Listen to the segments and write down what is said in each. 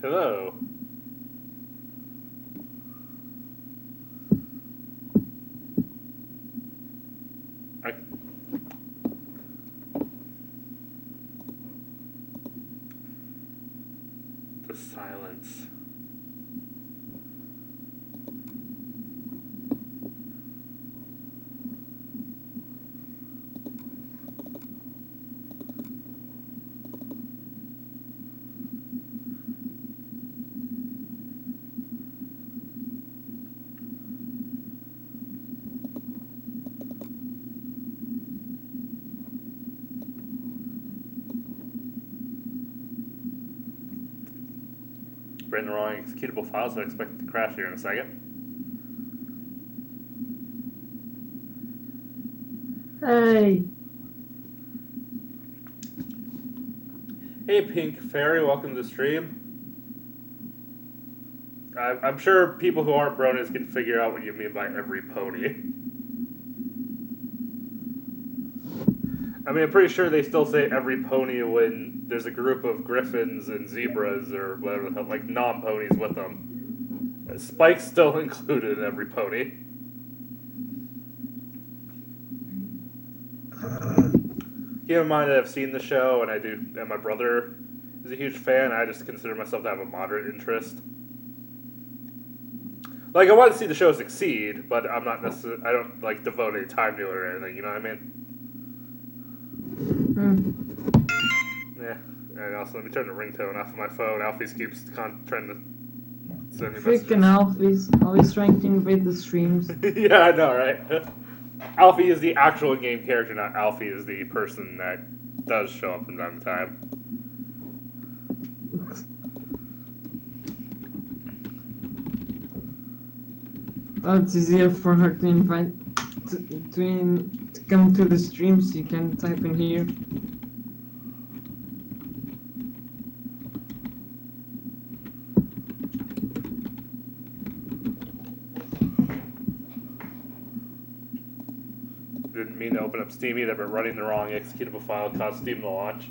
Hello. I... The silence. Written the wrong executable file, so I expect it to crash here in a second. Hey. Hey, Pink Fairy, welcome to the stream. I'm sure people who aren't bronies can figure out what you mean by every pony. I mean, I'm pretty sure they still say every pony when there's a group of griffins and zebras or whatever, like non-ponies with them. Spike's still included in every pony. Keep in mind that I've seen the show, and my brother is a huge fan. I just consider myself to have a moderate interest. Like, I want to see the show succeed, but I don't, like, devote any time to it or anything, you know what I mean? Yeah. And also, let me turn the ringtone off of my phone. Alfie keeps trying to send me messages. Freaking Alfie's always trying to invade the streams. Yeah, I know, right? Alfie is the actual in-game character, not Alfie is the person that does show up from time to time. Oh, it's easier for her to invite to come to the stream, so you can type in here. Didn't mean to open up Steam either, but running the wrong executable file caused Steam to launch.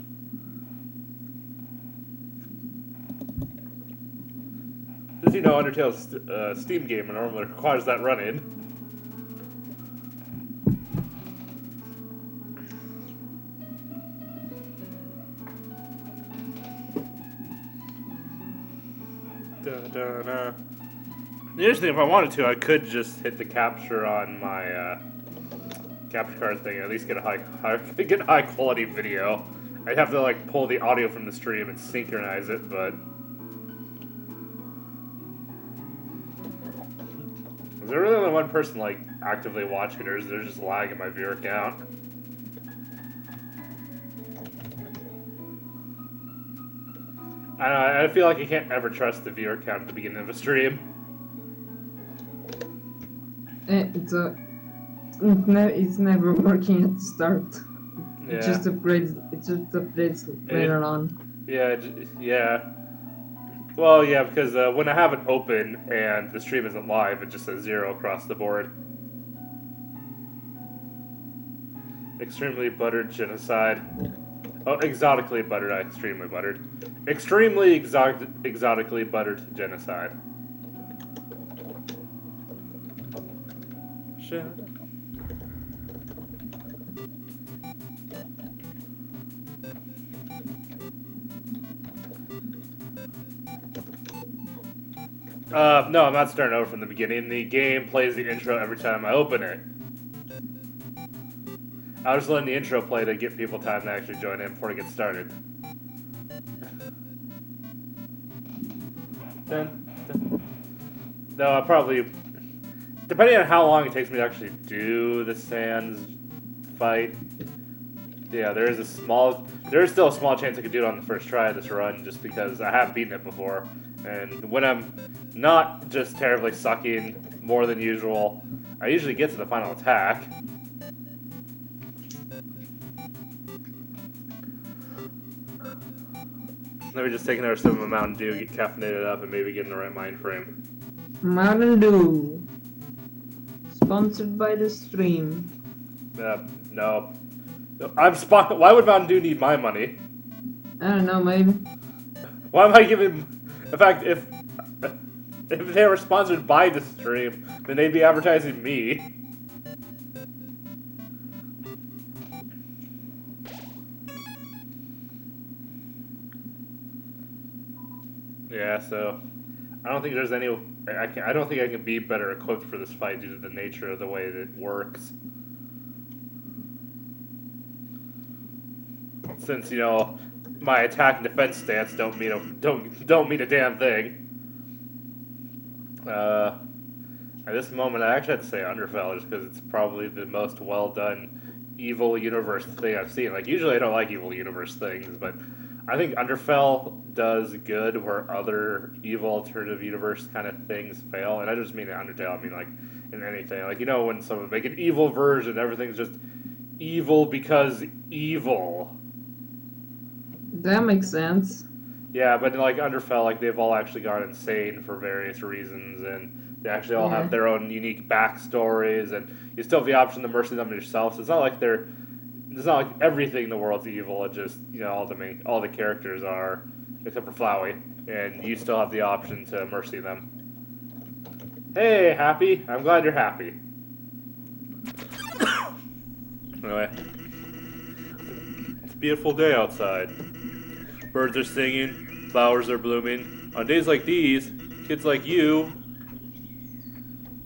As you know, Undertale's a Steam game and normally requires that run-in. The interesting thing, if I wanted to, I could just hit the capture on my capture card thing and at least get a high quality video. I'd have to like pull the audio from the stream and synchronize it, but is there really only one person like actively watching it, or is there just lag in my viewer count? I feel like I can't ever trust the viewer count at the beginning of a stream. It's never working at the start. Yeah. It just upgrades later on. Yeah. Well, yeah, because when I have it open and the stream isn't live, it just says 0 across the board. Extremely buttered genocide. Oh, exotically buttered, not extremely buttered. Extremely exotically buttered genocide. Shit. No, I'm not starting over from the beginning. The game plays the intro every time I open it. I was just letting the intro play to give people time to actually join in before it gets started. No, I probably... Depending on how long it takes me to actually do the Sans fight, yeah, there is still a small chance I could do it on the first try of this run, just because I have beaten it before. And when I'm not just terribly sucking more than usual, I usually get to the final attack. Maybe just take another sip of a Mountain Dew, get caffeinated up, and maybe get in the right mind frame. Mountain Dew. Sponsored by the stream. No. Why would Mountain Dew need my money? I don't know, maybe. Why am I giving... In fact, if they were sponsored by the stream, then they'd be advertising me. Yeah, so I don't think there's any. I don't think I can be better equipped for this fight due to the nature of the way that it works. Since my attack and defense stance don't mean a damn thing. At this moment, I actually have to say Undertale just because it's probably the most well done evil universe thing I've seen. Like usually I don't like evil universe things, but I think Undertale does good where other evil alternative universe kind of things fail. And I just mean in Undertale, I mean like in anything. Like when someone make an evil version, everything's just evil because evil. That makes sense. Yeah, but like Undertale, like they've all actually gone insane for various reasons, and they actually all have their own unique backstories, and you still have the option to mercy them yourself. So it's not like everything in the world's evil. It just all the characters are, except for Flowey, and you still have the option to mercy them. Hey, happy! I'm glad you're happy. Anyway, it's a beautiful day outside. Birds are singing, flowers are blooming. On days like these, kids like you...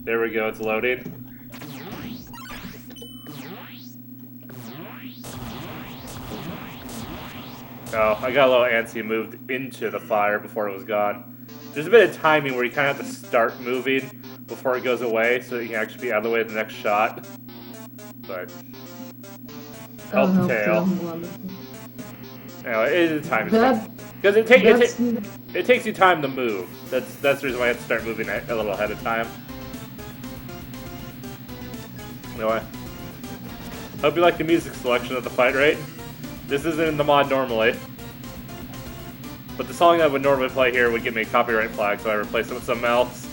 There we go, it's loading. Oh, I got a little antsy and moved into the fire before it was gone. There's a bit of timing where you kind of have to start moving before it goes away so that you can actually be out of the way of the next shot. But... Undertale. Anyway, it is a time because it takes you time to move. That's the reason why I have to start moving a little ahead of time. Anyway, hope you like the music selection of the fight rate. This isn't in the mod normally, but the song that would normally play here would give me a copyright flag, so I replaced it with something else.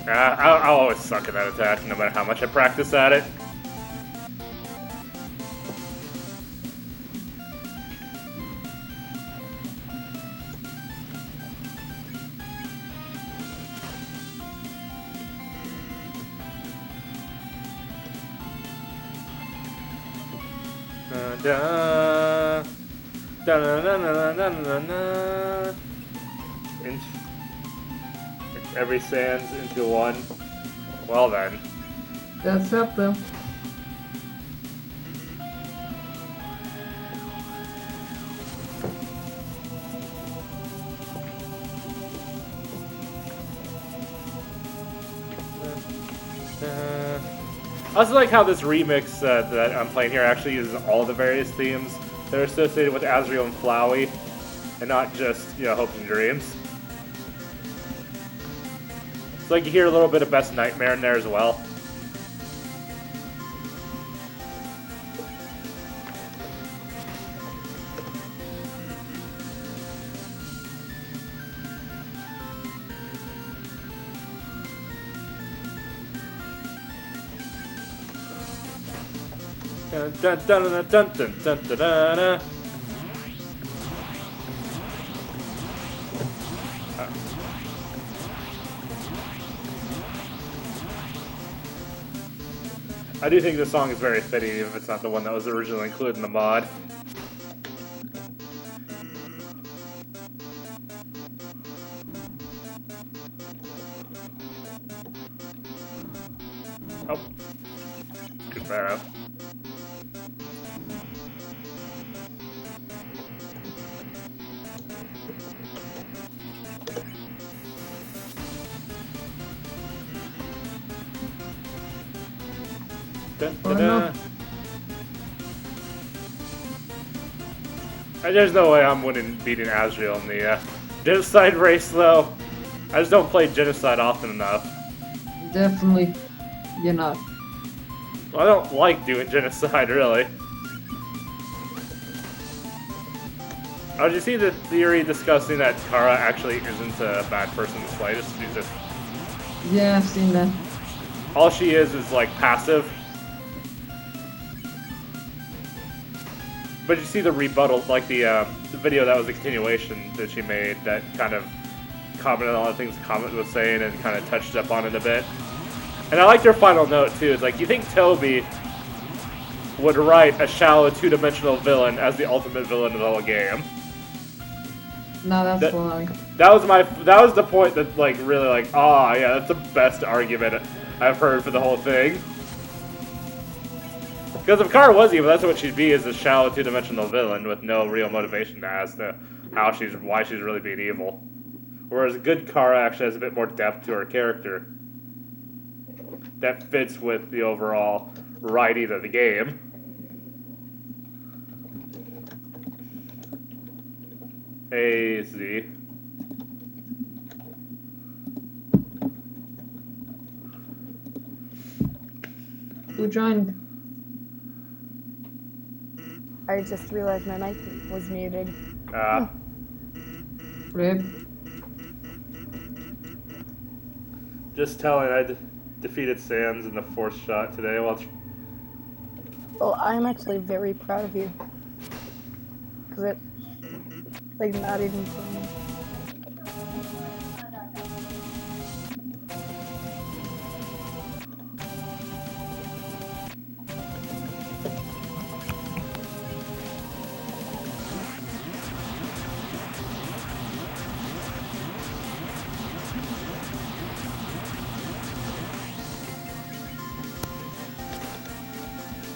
I'll always suck at that attack, no matter how much I practice at it. Every sands into one. Well then. That's up though. I also like how this remix that I'm playing here actually uses all the various themes that are associated with Asriel and Flowey, and not just, hopes and dreams. It's like you hear a little bit of Best Nightmare in there as well. Dun, dun, dun, dun, dun, dun, dun, dun, dun. I do think this song is very fitting, even if it's not the one that was originally included in the mod. Oh. Good barrow. There's no way I'm beating Asriel in the Genocide race, though. I just don't play Genocide often enough. Definitely, you're not. Well, I don't like doing Genocide, really. Oh, did you see the theory discussing that Kara actually isn't a bad person in the slightest? She's just... Yeah, I've seen that. All she is like passive, But you see the rebuttal, like the video that was a continuation that she made that kind of commented on all the things the comment was saying and kind of touched up on it a bit. And I liked her final note too. It's like, you think Toby would write a shallow two-dimensional villain as the ultimate villain of the whole game? No, that's wrong. That was the point that like really like, oh yeah, that's the best argument I've heard for the whole thing. Because if Kara was evil, that's what she'd be, is a shallow two-dimensional villain with no real motivation as to why she's really being evil. Whereas good Kara actually has a bit more depth to her character that fits with the overall writing of the game. Z. Who joined? I just realized my mic was muted. Rip. Just telling, I defeated Sans in the fourth shot today. Well, I'm actually very proud of you. Because it, like, not even funny.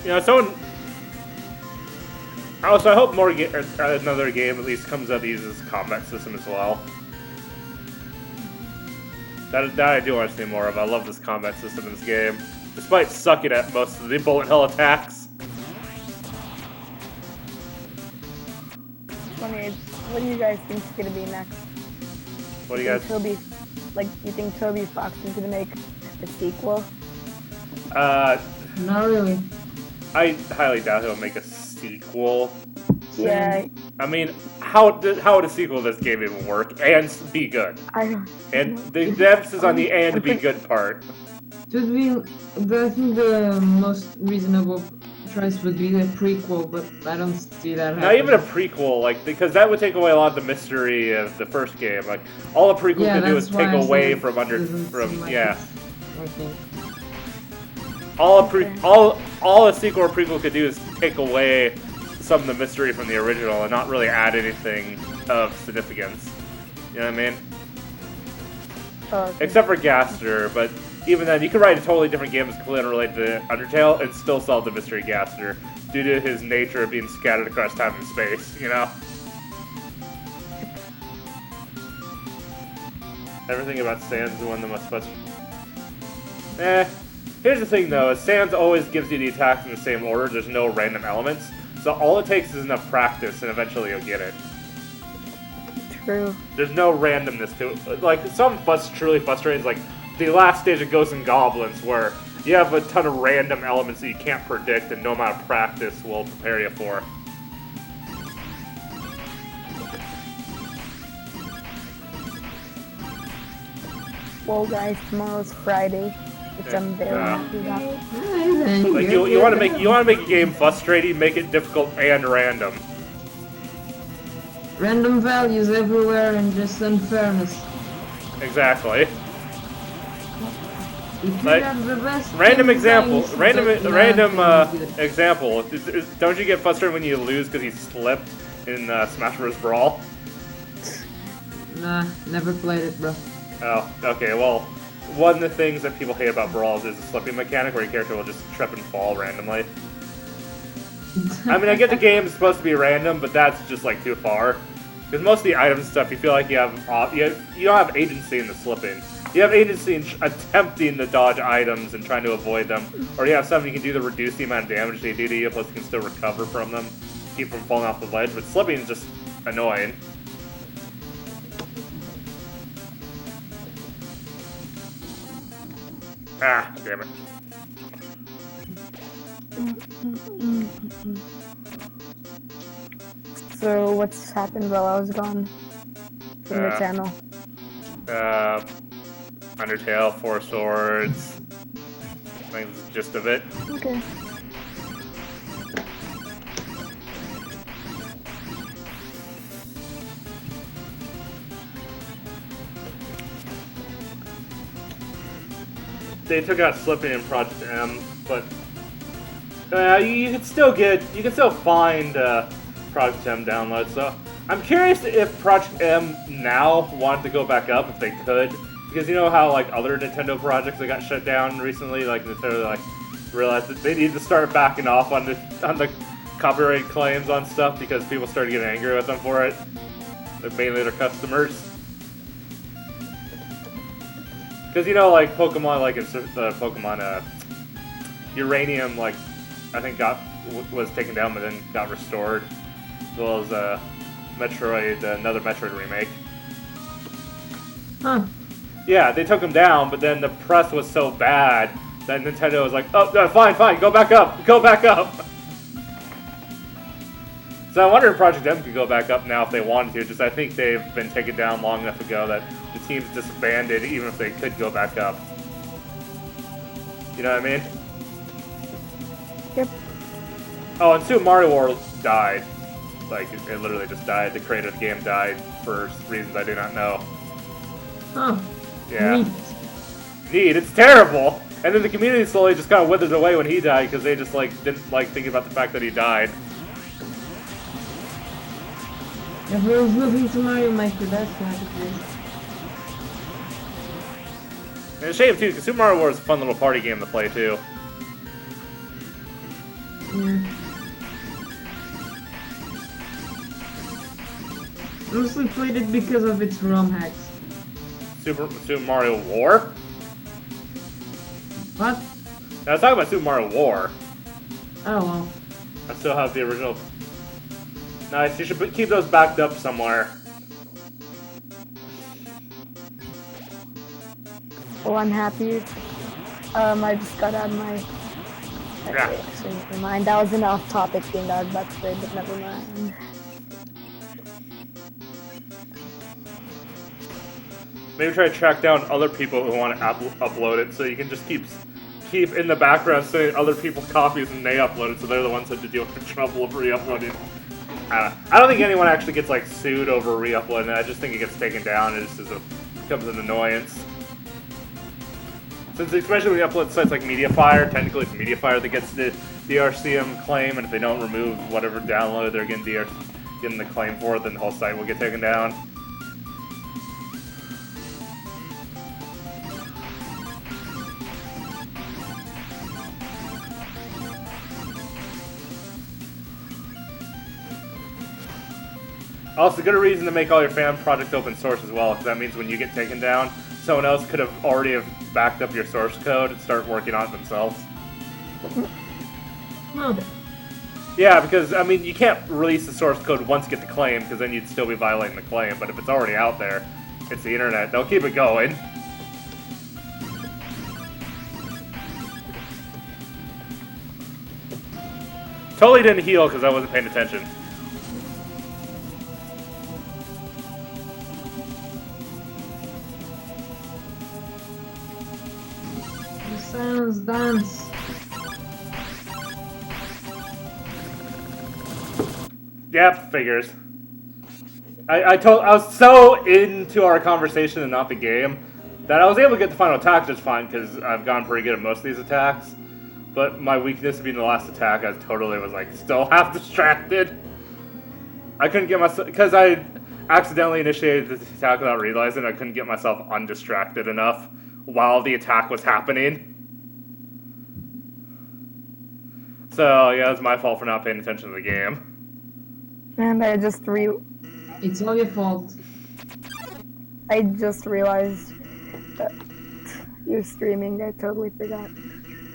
You know, also, I hope another game at least comes out that uses combat system as well. That I do want to see more of. I love this combat system in this game, despite sucking at most of the bullet hell attacks. Funny, what do you guys think is gonna be next? What do you guys? You think Toby Fox is gonna make a sequel? Not really. I highly doubt he'll make a sequel. Yeah. I mean, how would a sequel to this game even work and be good? And the emphasis on the and be good part. I think the most reasonable choice would be a prequel, but I don't see that happening. Not even a prequel, like, because that would take away a lot of the mystery of the first game. Like, all a prequel could do is take away from All a sequel or prequel could do is take away some of the mystery from the original and not really add anything of significance. You know what I mean? Okay. Except for Gaster, but even then, you could write a totally different game that's completely unrelated to Undertale and still solve the mystery of Gaster due to his nature of being scattered across time and space, you know? Everything about Sans is one of the most frustrating. Here's the thing though, is Sans always gives you the attacks in the same order, there's no random elements, so all it takes is enough practice and eventually you'll get it. True. There's no randomness to it. Like, some truly frustrating is like the last stage of Ghosts and Goblins where you have a ton of random elements that you can't predict and no amount of practice will prepare you for. Well guys, tomorrow's Friday. Which I'm very happy about. Like you want to make a game frustrating, make it difficult and random. Random values everywhere and just unfairness. Exactly. If you Like, have the best random example. things, Example. Don't you get frustrated when you lose because you slipped in Smash Bros. Brawl? Nah, never played it, bro. Oh, okay. Well, one of the things that people hate about Brawls is the slipping mechanic where your character will just trip and fall randomly. I mean, I get the game is supposed to be random, but that's just like too far. Because most of the items and stuff, you feel like you don't have agency in the slipping. You have agency in attempting to dodge items and trying to avoid them, or you have something you can do to reduce the amount of damage they do to you, plus you can still recover from them, keep from falling off the ledge. But slipping is just annoying. Ah, damn it. So, what's happened while I was gone from the channel? Undertale, 4 Swords. I think that's the gist of it. Okay. they took out Slipping in Project M, but you can still find Project M downloads. So I'm curious if Project M now wanted to go back up if they could, because you know how like other Nintendo projects that got shut down recently, like Nintendo like realized that they need to start backing off on the copyright claims on stuff because people started getting angry with them for it. Mainly their customers. Because you know, like Pokemon, like the Pokemon Uranium, like I think was taken down, but then got restored, as well as Metroid, another Metroid remake. Huh. Yeah, they took them down, but then the press was so bad that Nintendo was like, "Oh, fine, go back up." So I wonder if Project M could go back up now if they wanted to. Just I think they've been taken down long enough ago that the team's disbanded, even if they could go back up. You know what I mean? Yep. Oh, and Super Mario World died. Like, it literally just died. The creator of the game died for reasons I do not know. Huh. Yeah. Neat. It's terrible! And then the community slowly just kind of withered away when he died because they just, like, didn't like thinking about the fact that he died. Everyone's moving to Mario Maker, that's not good. And it's a shame, too, because Super Mario World is a fun little party game to play, too. Yeah. Mostly played it because of its ROM hacks. Super Mario War? What? Now, I was talking about Super Mario War. Oh well. I still have the original. Nice, you should keep those backed up somewhere. Well, I'm happy. I just got out of my... Yeah. Actually, never mind. That was an off-topic thing that I was about to say, but never mind. Maybe try to track down other people who want to upload it, so you can just keep in the background saying other people copies and they upload it, so they're the ones that have to deal with the trouble of re-uploading. I don't think anyone actually gets like sued over re-uploading it. I just think it gets taken down. It just becomes an annoyance. Since especially when you upload sites like Mediafire, technically it's Mediafire that gets the DRCM claim, and if they don't remove whatever download they're getting the claim for, then the whole site will get taken down. Also, good reason to make all your fan projects open source as well, because that means when you get taken down, someone else could have already have backed up your source code and start working on it themselves. Huh. Yeah, because, I mean, you can't release the source code once you get the claim, because then you'd still be violating the claim, but if it's already out there, it's the internet, they'll keep it going. Totally didn't heal because I wasn't paying attention. Silence dance. Yep, figures. I was so into our conversation and not the game that I was able to get the final attack just fine because I've gotten pretty good at most of these attacks. But my weakness being the last attack, I totally was like still half distracted. I couldn't get myself because I accidentally initiated this attack without realizing I couldn't get myself undistracted enough while the attack was happening. So yeah, it's my fault for not paying attention to the game. And I just It's all your fault. realized that you're streaming. I totally forgot.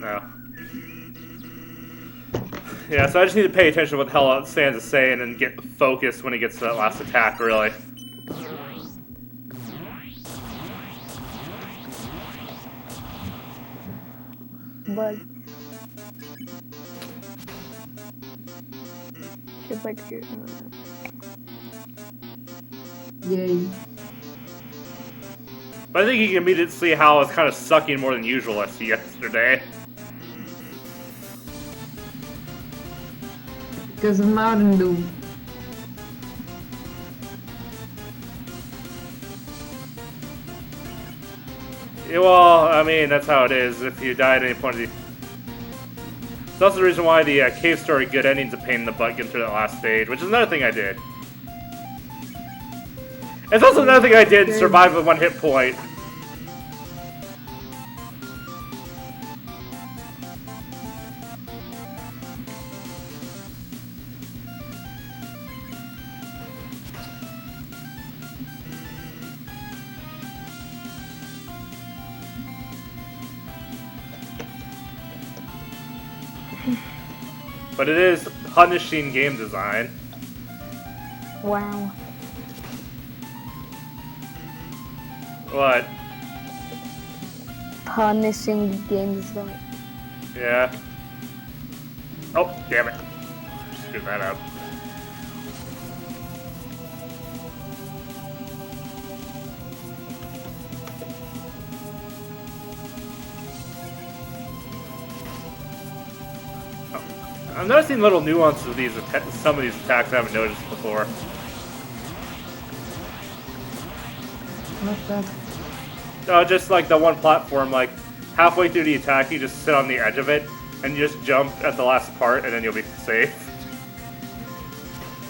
No. Yeah, so I just need to pay attention to what the hell Sans is saying and get focused when he gets to that last attack, really. But it's like Yay. But I think you can immediately see how it's kind of sucking more than usual yesterday. Because of Mountain Dew. Yeah, well, I mean, that's how it is. If you die at any point of the... It's also the reason why the cave story good ending's a pain in the butt getting through that last stage, which is another thing I did. It's also another thing I did, survive with 1 hit point. But it is punishing game design. Wow. What? Punishing game design. Yeah. Oh, damn it. Screwed that up. I'm noticing little nuances of these some of these attacks I haven't noticed before. Not that. Just like the one platform, like halfway through the attack, you just sit on the edge of it and you just jump at the last part, and then you'll be safe.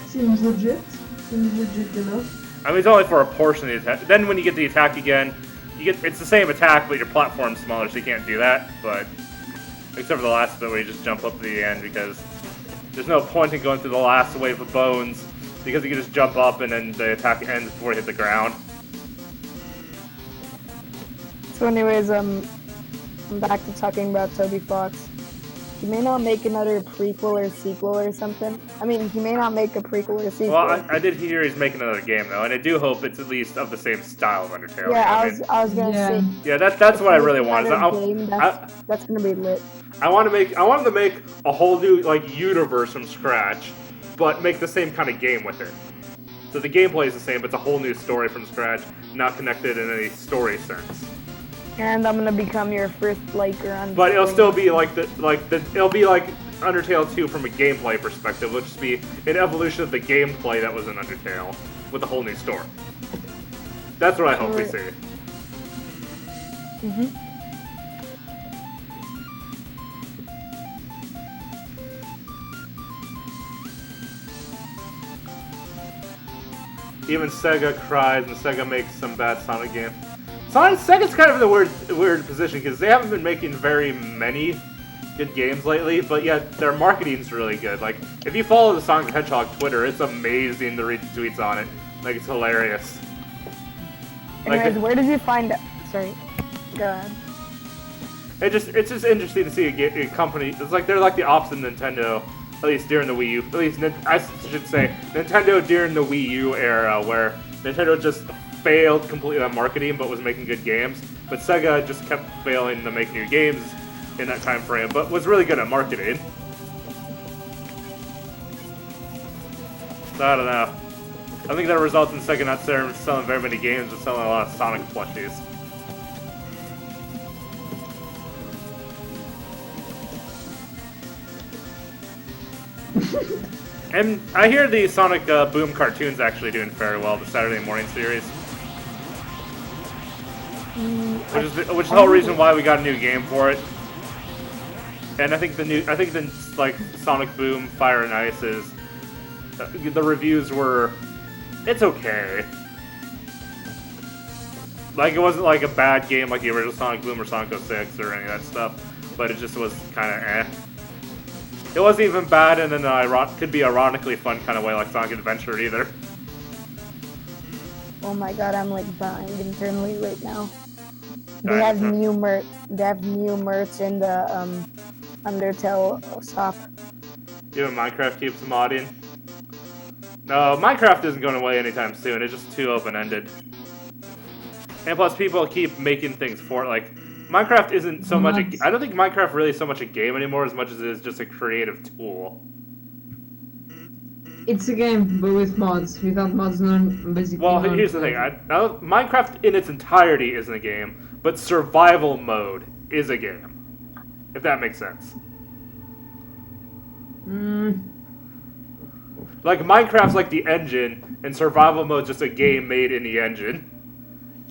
Seems legit. Seems legit enough. I mean, it's only for a portion of the attack. Then when you get the attack again, it's the same attack, but your platform's smaller, so you can't do that. But except for the last bit where you just jump up to the end, because there's no point in going through the last wave of bones, because you can just jump up and then the attack ends before you hit the ground. So anyways, I'm back to talking about Toby Fox. He may not make another prequel or sequel or something. I mean, he may not make a prequel or sequel. Well, I did hear he's making another game, though, and I do hope it's at least of the same style of Undertale. Yeah, I was gonna Yeah. say. Yeah, that's what I really want. That's gonna be lit. I want them to make a whole new universe from scratch, but make the same kind of game with it. So the gameplay is the same, but it's a whole new story from scratch, not connected in any story sense. And I'm gonna become your first liker on. But it'll still be it'll be like Undertale 2 from a gameplay perspective. It'll just be an evolution of the gameplay that was in Undertale with a whole new story. That's what I hope we see. Mhm. Even Sega cries when Sega makes some bad Sonic game. Sega's kind of in a weird position because they haven't been making very many good games lately, but yet their marketing's really good. Like, if you follow the Sonic the Hedgehog Twitter, it's amazing to read the tweets on it. Like, it's hilarious. Anyways, where did you find it? Sorry. Go ahead. It's just interesting to see a company. It's like they're like the opposite of Nintendo, at least during the Wii U. At least I should say Nintendo during the Wii U era, where Nintendo just failed completely on marketing, but was making good games. But Sega just kept failing to make new games in that time frame, but was really good at marketing. So I don't know. I think that results in Sega not selling very many games, but selling a lot of Sonic plushies. And I hear the Sonic Boom cartoon's actually doing very well, the Saturday morning series. Which is the whole reason why we got a new game for it. And I think the Sonic Boom Fire and Ice is the reviews were, it's okay. Like, it wasn't like a bad game like the original Sonic Boom or Sonic 06 or any of that stuff, but it just was kind of eh. It wasn't even bad in an could be ironically fun kind of way like Sonic Adventure either. Oh my god, I'm like dying internally right now. They have new merch. They have new merch in the Undertale shop. Even Minecraft keeps modding. No, Minecraft isn't going away anytime soon. It's just too open-ended. And plus, people keep making things for it. Like, Minecraft isn't so much I don't think Minecraft really is so much a game anymore as much as it is just a creative tool. It's a game, but with mods. Without mods, basically. Well, here's the thing. Minecraft in its entirety isn't a game, but survival mode is a game. If that makes sense. Like, Minecraft's like the engine, and survival mode's just a game made in the engine.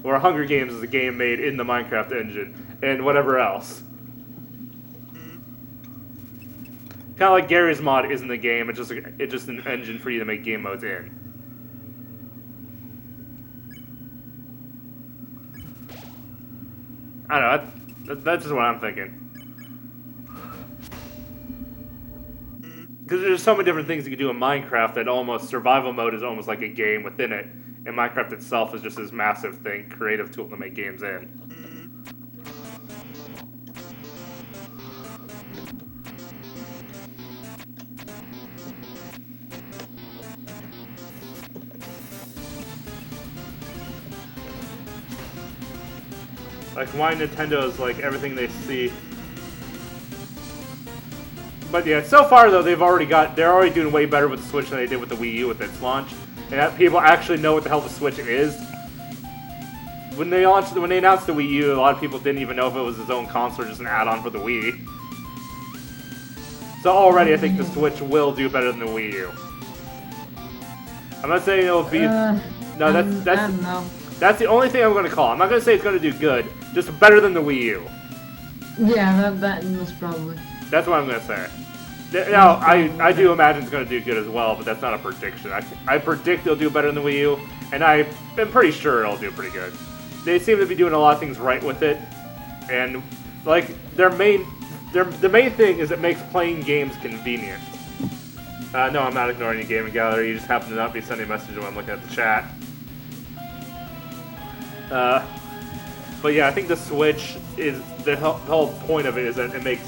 Where Hunger Games is a game made in the Minecraft engine, and whatever else. Kind of like Gary's mod isn't a game, it's just an engine for you to make game modes in. I don't know, that's just what I'm thinking. Because there's so many different things you can do in Minecraft that almost survival mode is almost like a game within it. And Minecraft itself is just this massive thing, creative tool to make games in. Like why Nintendo is like everything they see. But yeah, so far though they're already doing way better with the Switch than they did with the Wii U with its launch. And that people actually know what the hell the Switch is. When they announced the Wii U, a lot of people didn't even know if it was its own console or just an add-on for the Wii. So already I think the Switch will do better than the Wii U. I'm not saying it'll be that's the only thing I'm going to call. I'm not going to say it's going to do good, just better than the Wii U. Yeah, that most probably. That's what I'm going to say. Now, I do imagine it's going to do good as well, but that's not a prediction. I predict it'll do better than the Wii U, and I'm pretty sure it'll do pretty good. They seem to be doing a lot of things right with it, and like the main thing is it makes playing games convenient. No, I'm not ignoring your gaming gallery. You just happen to not be sending messages when I'm looking at the chat. But yeah, I think the Switch is the whole point of it is that it makes.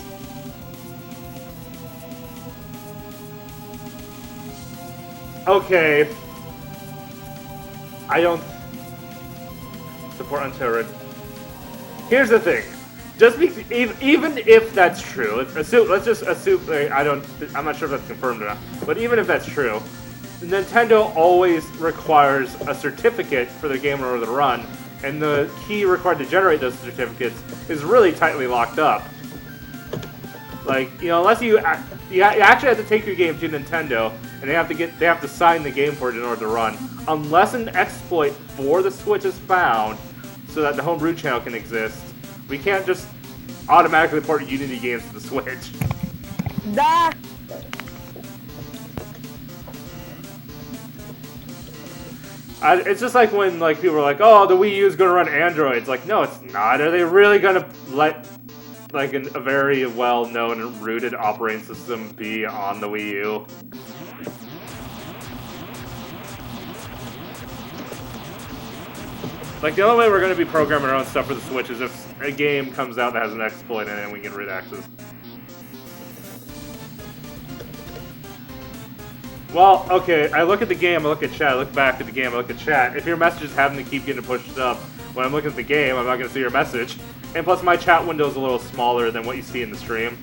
Okay, I don't support Undertale. Here's the thing: even if that's true, let's just assume. I'm not sure if that's confirmed or not. But even if that's true, Nintendo always requires a certificate for the game in order to run, and the key required to generate those certificates is really tightly locked up. Like, you know, unless you actually have to take your game to Nintendo, and they have to sign the game for it in order to run. Unless an exploit for the Switch is found, so that the homebrew channel can exist, we can't just automatically port Unity games to the Switch. Da! It's just like when people are like, "Oh, the Wii U is going to run Android." It's like, no, it's not. Are they really going to let a very well-known and rooted operating system be on the Wii U? Like, the only way we're going to be programming our own stuff for the Switch is if a game comes out that has an exploit in it and we can get root access. Well, okay, I look at the game, I look at chat, I look back at the game, I look at chat. If your message is having to keep getting pushed up when I'm looking at the game, I'm not going to see your message. And plus, my chat window is a little smaller than what you see in the stream.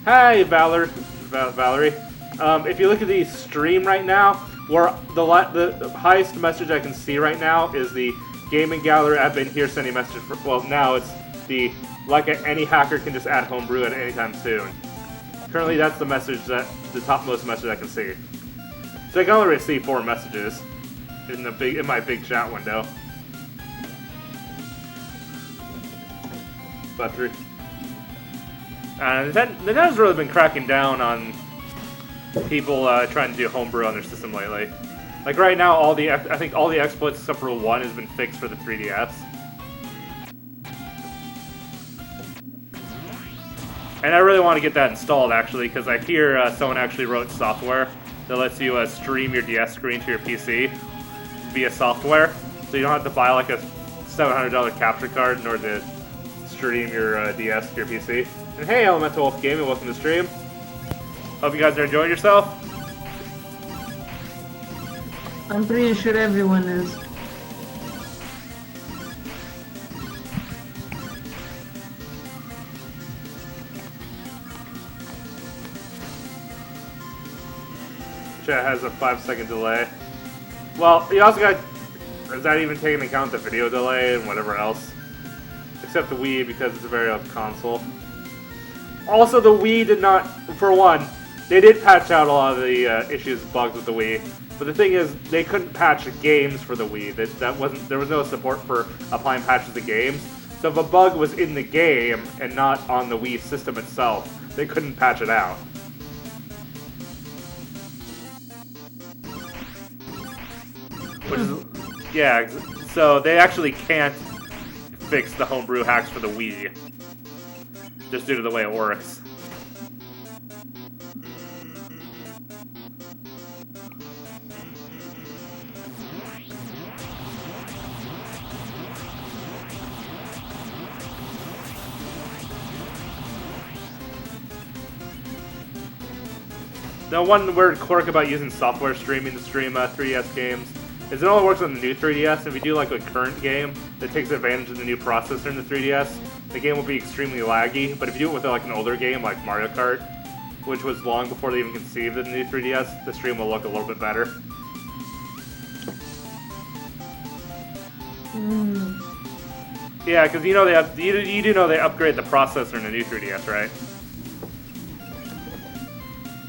Hi, Valerie. If you look at the stream right now, where the highest message I can see right now is the gaming gallery. I've been here sending messages for. Well, now it's the any hacker can just add homebrew at any time soon. Currently, that's the message the topmost message I can see. So I can already see 4 messages in my big chat window. About 3. Nintendo's really been cracking down on people trying to do homebrew on their system lately. Like right now, I think all the exploits except for 1 has been fixed for the 3DS. And I really want to get that installed actually, because I hear someone actually wrote software that lets you stream your DS screen to your PC via software, so you don't have to buy like a $700 capture card in order to stream your DS to your PC. And hey, Elemental Wolf Gaming, welcome to the stream. Hope you guys are enjoying yourself. I'm pretty sure everyone is. Chat has a 5-second delay. Well, you also got... Is that even taking into account the video delay and whatever else? Except the Wii, because it's a very old console. Also, the Wii did not... For one, they did patch out a lot of the issues, bugs with the Wii. But the thing is, they couldn't patch games for the Wii. That wasn't. There was no support for applying patches to games. So if a bug was in the game and not on the Wii system itself, they couldn't patch it out. Which is, yeah. So they actually can't fix the homebrew hacks for the Wii, just due to the way it works. The one weird quirk about using software streaming to stream 3DS games is it only works on the new 3DS. If you do like a current game that takes advantage of the new processor in the 3DS, the game will be extremely laggy. But if you do it with like an older game like Mario Kart, which was long before they even conceived of the new 3DS, the stream will look a little bit better. Yeah, because you know you do know they upgrade the processor in the new 3DS, right?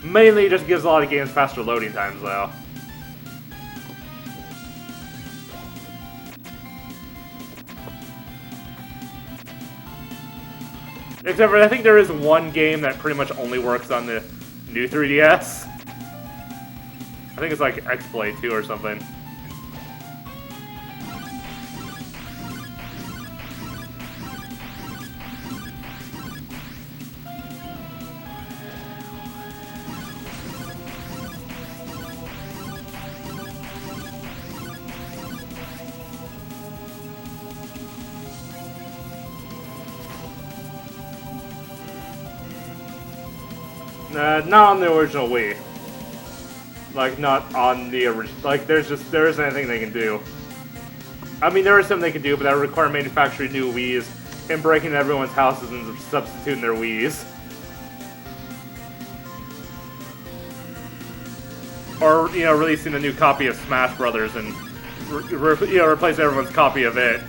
Mainly, it just gives a lot of games faster loading times, though. Except for, I think there is one game that pretty much only works on the new 3DS. I think it's like X-Play 2 or something. Not on the original Wii. Like, not on the original. Like, there isn't anything they can do. I mean, there is something they can do, but that would require manufacturing new Wiis and breaking into everyone's houses and substituting their Wiis. Or, you know, releasing a new copy of Smash Brothers and, replace everyone's copy of it.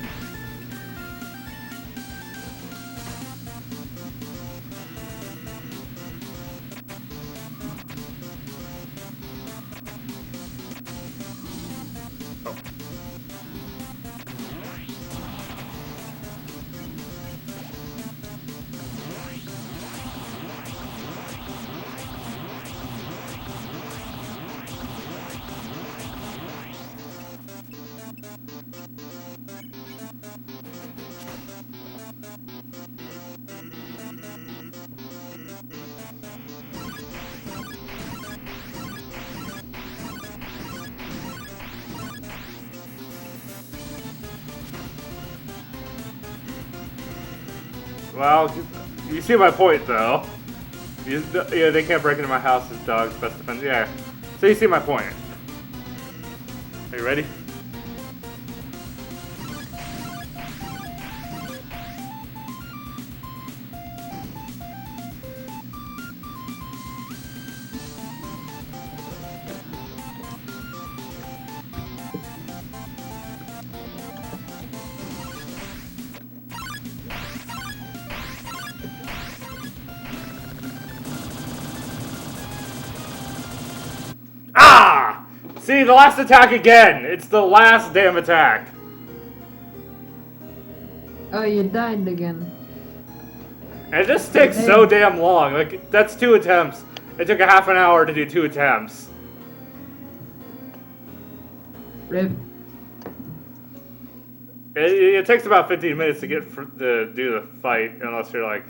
Well, you see my point, though. Yeah, they can't break into my house as dogs, best defense. Yeah. So you see my point. Are you ready? See, the last attack again! It's the last damn attack! Oh, you died again. And it just takes so damn long. Like, that's 2 attempts. It took a half an hour to do 2 attempts. Rip. It takes about 15 minutes to do the fight, unless you're like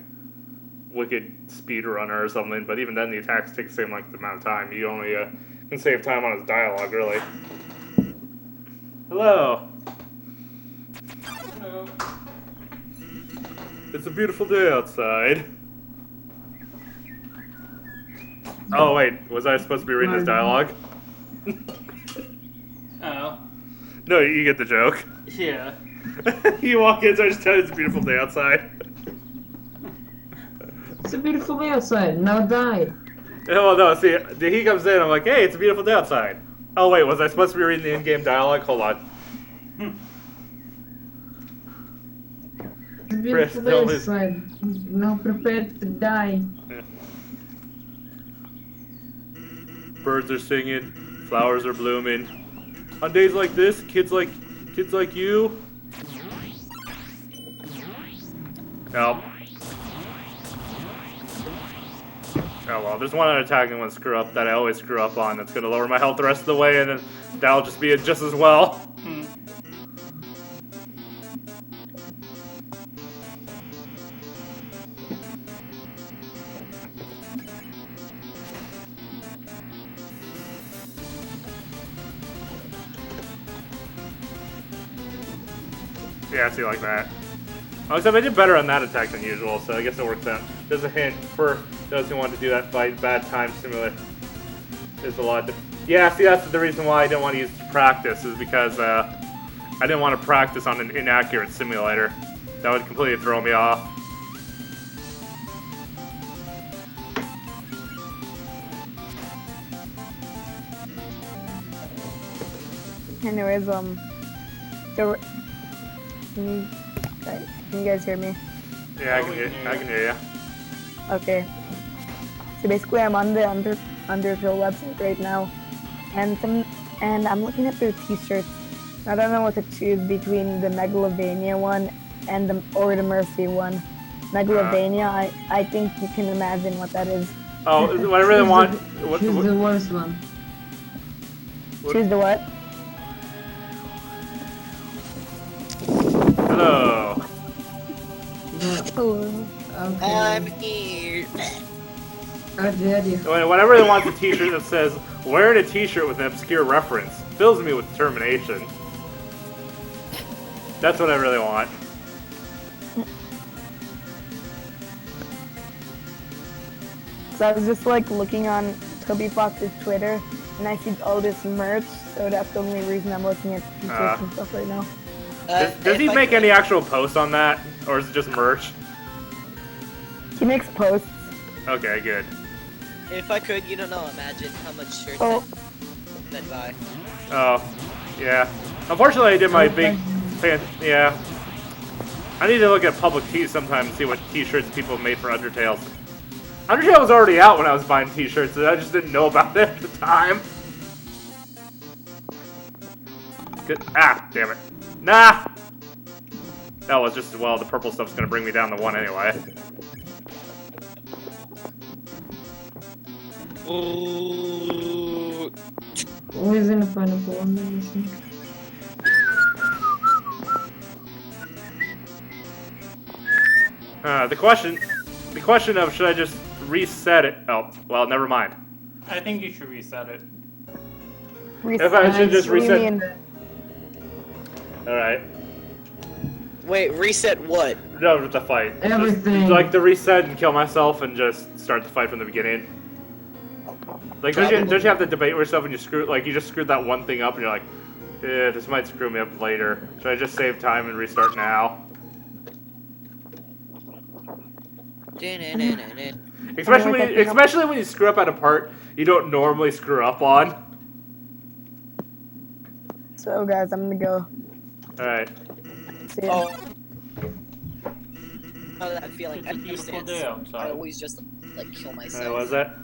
wicked speedrunner or something. But even then, the attacks take the same length amount of time. You only can save time on his dialogue, really. Hello. Hello. It's a beautiful day outside. Oh wait, was I supposed to be reading his dialogue? Oh. No, you get the joke. Yeah. You walk in, so I just tell you it's a beautiful day outside. It's a beautiful day outside. Now die. Oh no, see, he comes in, I'm like, hey, it's a beautiful day outside. Oh wait, was I supposed to be reading the in-game dialogue? Hold on. It's a beautiful day outside. Now prepare to die. Yeah. birds are singing, flowers are blooming. On days like this, kids like you. Nope. Oh well, there's one other attack I'm gonna screw up that I always screw up on. That's gonna lower my health the rest of the way, and then that'll just be it just as well. Yeah, see, like that. Oh, except I did better on that attack than usual, so I guess it works out. There's a hint for those who want to do that fight. Bad time simulator. There's a lot. Yeah, see, that's the reason why I didn't want to use practice, is because I didn't want to practice on an inaccurate simulator. That would completely throw me off. Anyways, can you guys hear me? Yeah, I can hear you. Okay. So basically, I'm on the Undertale website right now, and I'm looking at their T-shirts. I don't know what to choose between the Megalovania one and the Mercy one. Megalovania, I think you can imagine what that is. Oh, what I really want. Choose the worst one. Choose the what? Hello. Hello. Okay. I'm here. How dare you? What I really want is a T-shirt that says "Wearing a T-shirt with an obscure reference fills me with determination." That's what I really want. So I was just like looking on Toby Fox's Twitter, and I see all this merch. So that's the only reason I'm looking at T-shirts and stuff right now. Does he make any actual posts on that, or is it just merch? He makes posts. Okay, good. If I could, you don't know, imagine how much shirts I'd buy. Oh, yeah. Unfortunately, I did my big fan. Yeah. I need to look at public tees sometime and see what T-shirts people made for Undertale. Undertale was already out when I was buying T-shirts, and I just didn't know about it at the time. Good. Ah, damn it. Nah! That was just as well. The purple stuff's gonna bring me down to 1 anyway. Ooh. Always in a pineapple one, medicine. The question of should I just reset it? Oh, well, never mind. I think you should reset it. If I should just What do you reset. mean? Alright. Wait, reset what? No, it's a fight. Everything. Just, like, to reset and kill myself and just start the fight from the beginning. Like, don't you have to debate with yourself and you just screwed that one thing up and you're like, this might screw me up later. Should I just save time and restart now? Especially when you screw up at a part you don't normally screw up on. So guys, I'm gonna go. Alright. See ya. Oh, that feeling. It's a beautiful day outside. I always just like kill myself. What was that?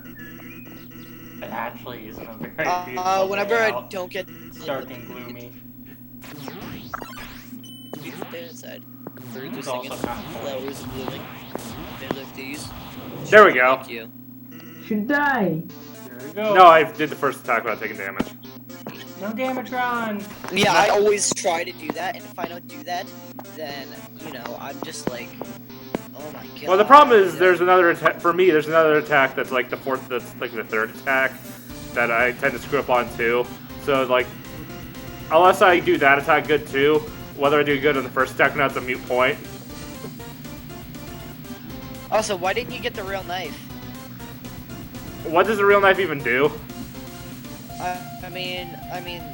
It actually isn't a very beautiful whenever day I out. don't get It's dark and gloomy. beautiful day outside. Birds are It's also singing, kind of cold. flowers are blooming. There's like these. There we go. Thank you. Should die. Here we go. No, I did the first attack without taking damage. No damage run. Yeah, I always try to do that, and if I don't do that, then you know I'm just like, oh my god. Well, the problem is there's another attack for me. There's another attack that's like the fourth, that's like the third attack that I tend to screw up on too. So like, unless I do that attack good too, whether I do good on the first attack or not, it's a moot point. Also, why didn't you get the real knife? What does the real knife even do? I mean,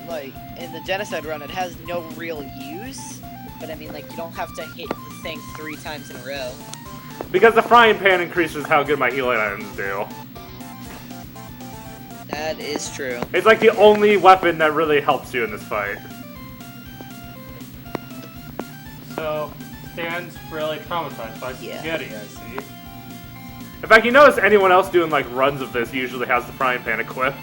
like in the genocide run, it has no real use. But I mean, like you don't have to hit the thing 3 times in a row. Because the frying pan increases how good my healing items do. That is true. It's like the only weapon that really helps you in this fight. So, Stan's really traumatized by Yeah. spaghetti, I see. In fact, you notice anyone else doing like runs of this usually has the frying pan equipped.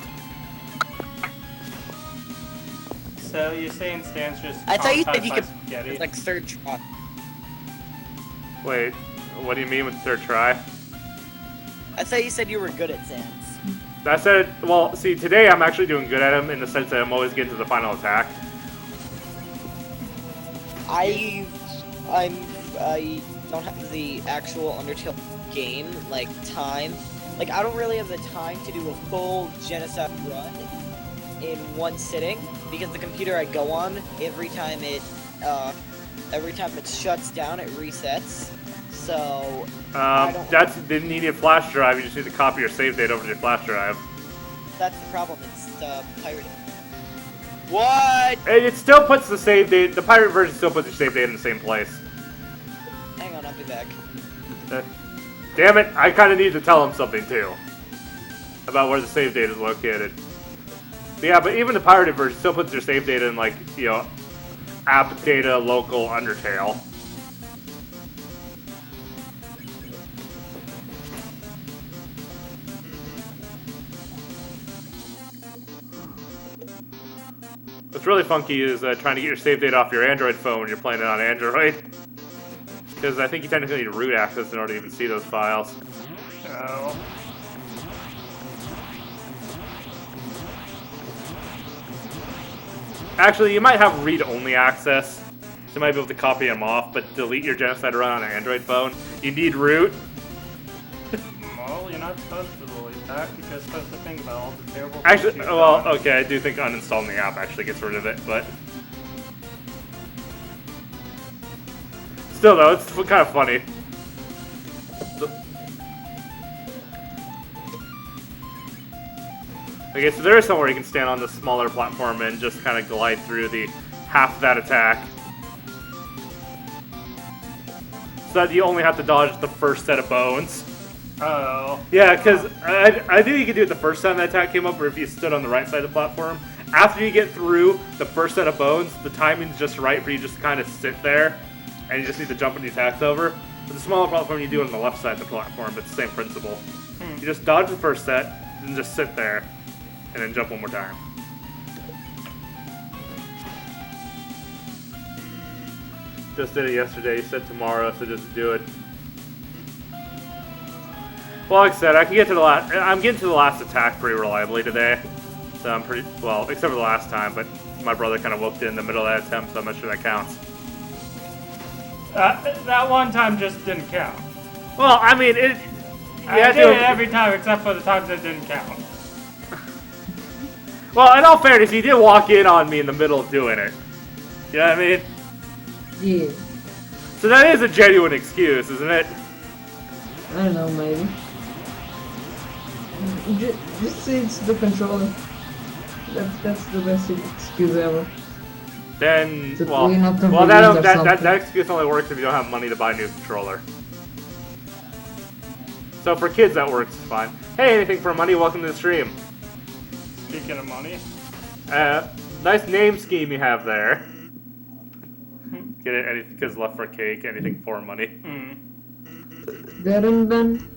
So you're saying Stan's just I thought you said traumatized you by could spaghetti? like third try. Wait, what do you mean with third try? I thought you said you were good at Sans. I said, well, see, today I'm actually doing good at him in the sense that I'm always getting to the final attack. I don't have the actual Undertale game like time. Like I don't really have the time to do a full genocide run in one sitting because the computer I go on every time it shuts down it resets. So That's didn't need a flash drive. You just need to copy your save data over to your flash drive. that's the problem. It's pirated. What? And it still puts the save data. The pirate version still puts your save data in the same place. Hang on, I'll be back. Damn it! I kind of need to tell him something too about where the save data is located. But yeah, but even the pirated version still puts your save data in, like, you know, app data local Undertale. What's really funky is trying to get your save data off your Android phone when you're playing it on Android. Because I think you technically need root access in order to even see those files. Oh. Actually, you might have read-only access. So you might be able to copy them off, but delete your genocide run on an Android phone. You need root. Well, you're not supposed to delete that because you're supposed to think about all the terrible things Actually, you've well, done. okay, I do think uninstalling the app actually gets rid of it, but... Still, though, it's kind of funny. Okay, so there is somewhere you can stand on this smaller platform and just kind of glide through the half of that attack. So that you only have to dodge the first set of bones. Oh. Yeah, because I knew you could do it the first time that attack came up, or if you stood on the right side of the platform. After you get through the first set of bones, the timing's just right for you just to kind of sit there, and you just need to jump when the attack's over. With the smaller platform, you do it on the left side of the platform, but it's the same principle. You just dodge the first set, and just sit there, and then jump one more time. Just did it yesterday. You said tomorrow, so just do it. Well, like I said, I can get to the last. I'm getting to the last attack pretty reliably today, so I'm pretty well, except for the last time. But my brother kind of whooped it in the middle of that attempt, so I'm not sure that counts. That one time just didn't count. Well, I mean, it. I did it every time except for the times it didn't count. Well, in all fairness, he did walk in on me in the middle of doing it. You know what I mean? Yeah. So that is a genuine excuse, isn't it? I don't know, maybe. Just say it's the controller. That's the best excuse ever. Then, So well, we have to well, release or that something. excuse only works if you don't have money to buy a new controller. So for kids, that works fine. Hey, anything for money? Welcome to the stream. Speaking of money. Nice name scheme you have there. Get it? Anything because left for cake. Anything for money. Dun.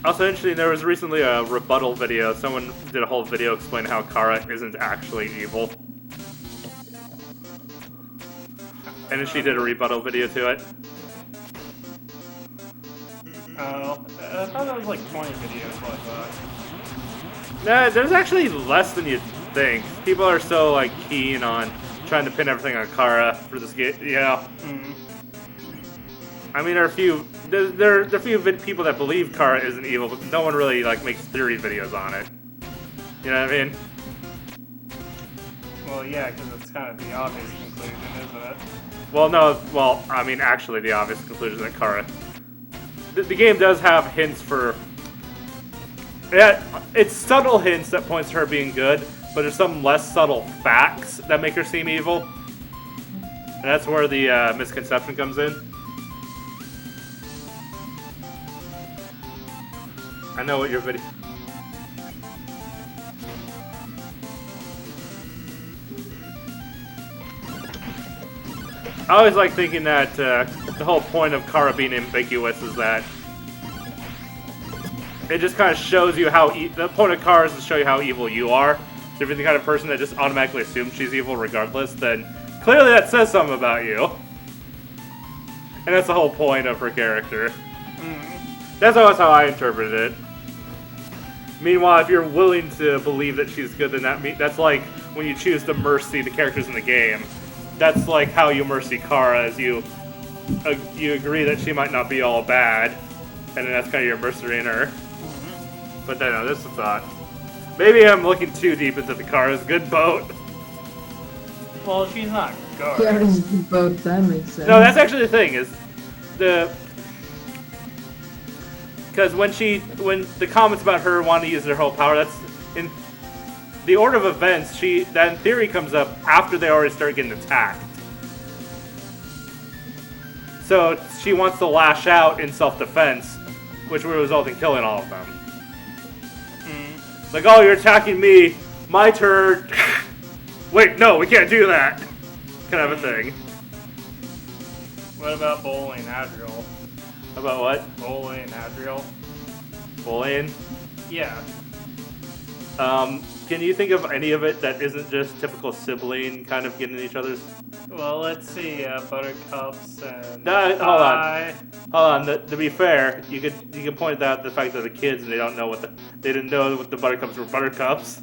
Also interesting, there was recently a rebuttal video. Someone did a whole video explaining how Kara isn't actually evil. And then she did a rebuttal video to it. Oh, I thought there was like 20 videos like that. Nah, there's actually less than you'd think. People are so like keen on trying to pin everything on Kara for this game. Yeah. I mean, there are a few people that believe Kara isn't evil, but no one really like makes theory videos on it. You know what I mean? Well, yeah, because it's kind of the obvious conclusion, isn't it? Well, no. Well, I mean, actually, the obvious conclusion is that Kara. The game does have hints for. Yeah, it's subtle hints that points to her being good, but there's some less subtle facts that make her seem evil. And that's where the misconception comes in. I know what your video. I always like thinking that the whole point of Kara being ambiguous is that it just kind of shows you how the point of Kara is to show you how evil you are. So if you're the kind of person that just automatically assumes she's evil regardless, then clearly that says something about you. And that's the whole point of her character. That's always how I interpreted it. Meanwhile, if you're willing to believe that she's good, then that's like when you choose to mercy the characters in the game. That's like how you mercy Kara, is you agree that she might not be all bad, and then that's kind of your mercenary in her. But then, no, this is a thought. Maybe I'm looking too deep into the Kara's good boat. Well, she's not good. Yeah, it's both. That makes sense. No, that's actually the thing, is because when the comments about her wanting to use their whole power, that's in the order of events. That in theory comes up after they already start getting attacked. So she wants to lash out in self-defense, which would result in killing all of them. Like, oh, you're attacking me, my turn. Wait, no, we can't do that. Kind of a thing. What about Bowling Adriel? About what? Bowling Adriel? Bullying? Yeah. Can you think of any of it that isn't just typical sibling kind of getting each other's? Well, let's see. Buttercups and. Hold on. To be fair, you could point out the fact that the kids they didn't know what the buttercups were buttercups.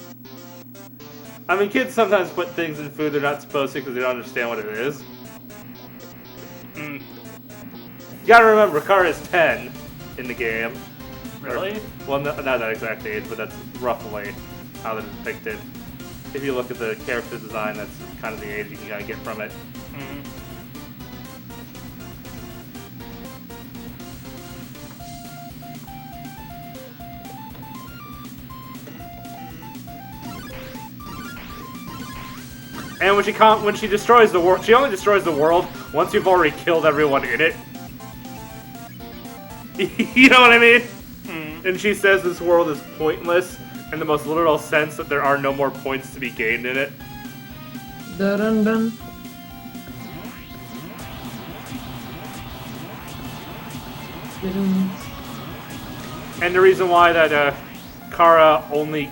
I mean, kids sometimes put things in food they're not supposed to because they don't understand what it is. You gotta remember, Kara is 10 in the game. Really? Well, not that exact age, but that's roughly how they're depicted. If you look at the character design, that's kind of the age you can kind of get from it. And when she destroys the world, she only destroys the world once you've already killed everyone in it. You know what I mean? And she says this world is pointless in the most literal sense that there are no more points to be gained in it. Dun dun. And the reason why that Kara only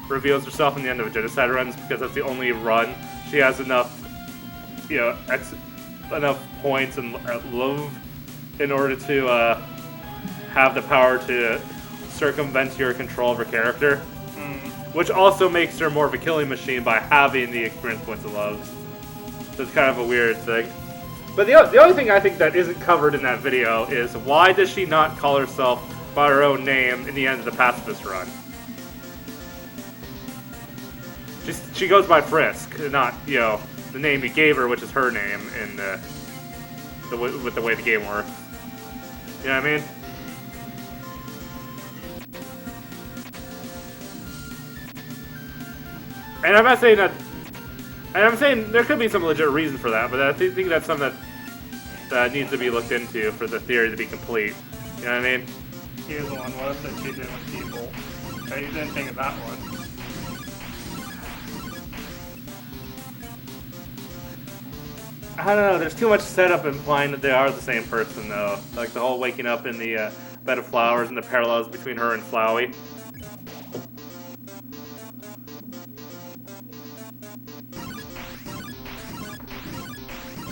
reveals herself in the end of a genocide run is because that's the only run she has enough, enough points and love in order to have the power to circumvent your control of her character, which also makes her more of a killing machine by having the experience points it loves. So it's kind of a weird thing. But the only thing I think that isn't covered in that video is why does she not call herself by her own name in the end of the pacifist run? She goes by Frisk, not the name you gave her, which is her name in with the way the game works. You know what I mean? And I'm not saying that. And I'm saying there could be some legit reason for that, but I think that's something that needs to be looked into for the theory to be complete. You know what I mean? Here's one. What if she did with people? You didn't think of that one. I don't know. There's too much setup implying that they are the same person, though. Like the whole waking up in the bed of flowers and the parallels between her and Flowey.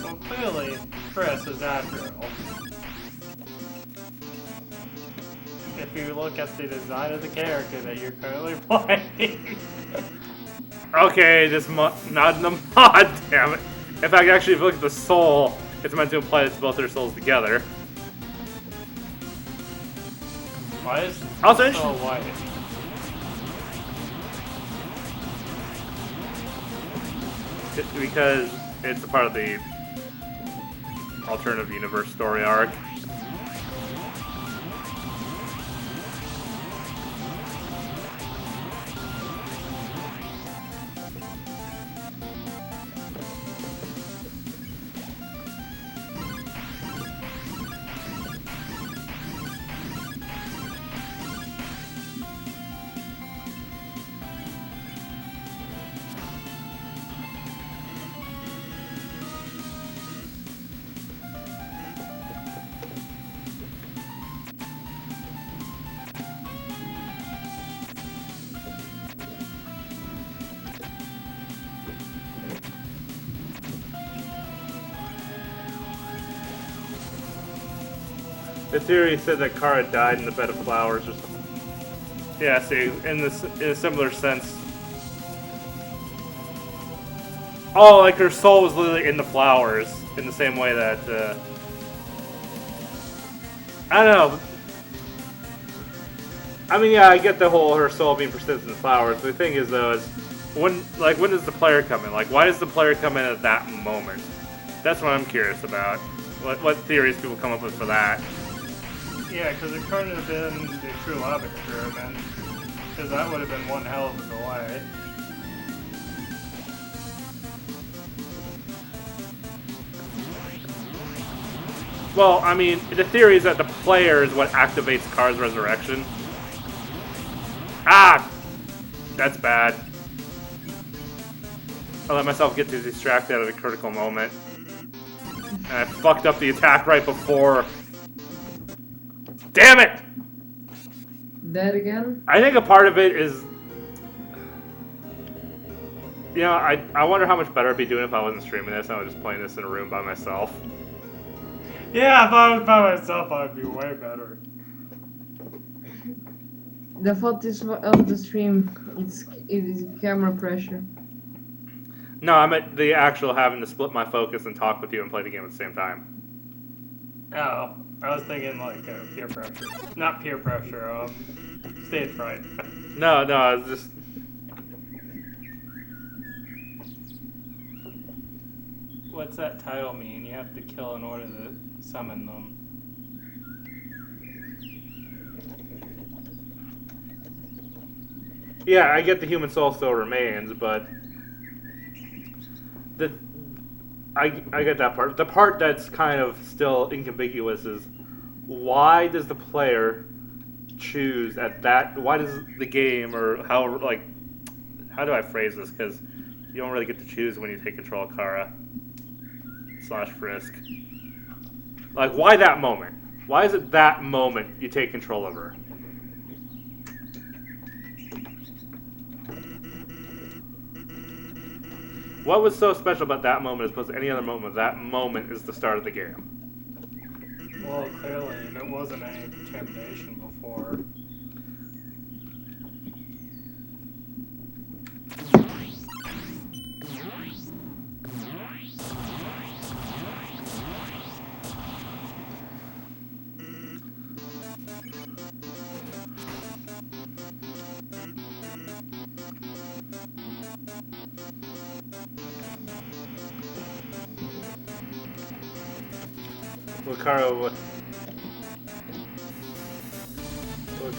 Well, clearly, Chris is Adriel. If you look at the design of the character that you're currently playing. Okay, not in the mod, damn it. In fact, actually, if you look at the soul, it's meant to imply that both their souls together. Why is Also, it so white? Because it's a part of the alternative universe story arc. The theory said that Kara died in the bed of flowers or something. Yeah, see, in a similar sense. Oh, like her soul was literally in the flowers, in the same way that, I don't know. I mean, yeah, I get the whole her soul being persistent in the flowers. The thing is, though, is when does the player come in? Like, why does the player come in at that moment? That's what I'm curious about. What theories people come up with for that? Yeah, because it couldn't have been the true love experiment. Because that would have been one hell of a delay. Well, I mean, the theory is that the player is what activates Kara's resurrection. Ah! That's bad. I let myself get too distracted at a critical moment. And I fucked up the attack right before. Damn it! Dead again? I think a part of it is... You know, I wonder how much better I'd be doing if I wasn't streaming this and I was just playing this in a room by myself. Yeah, if I was by myself, I'd be way better. The fault is of the stream. It is camera pressure. No, I meant the actual having to split my focus and talk with you and play the game at the same time. Oh, I was thinking like peer pressure. Not peer pressure, stage fright. No, I was just... What's that title mean? You have to kill in order to summon them. Yeah, I get the human soul still remains, but... I get that part. The part that's kind of still incambiguous is why does the player choose at that? Why does the game or how do I phrase this? Because you don't really get to choose when you take control of Kara / Frisk. Like, why that moment? Why is it that moment you take control of her? What was so special about that moment as opposed to any other moment? That moment is the start of the game. Well, clearly, there wasn't any determination before.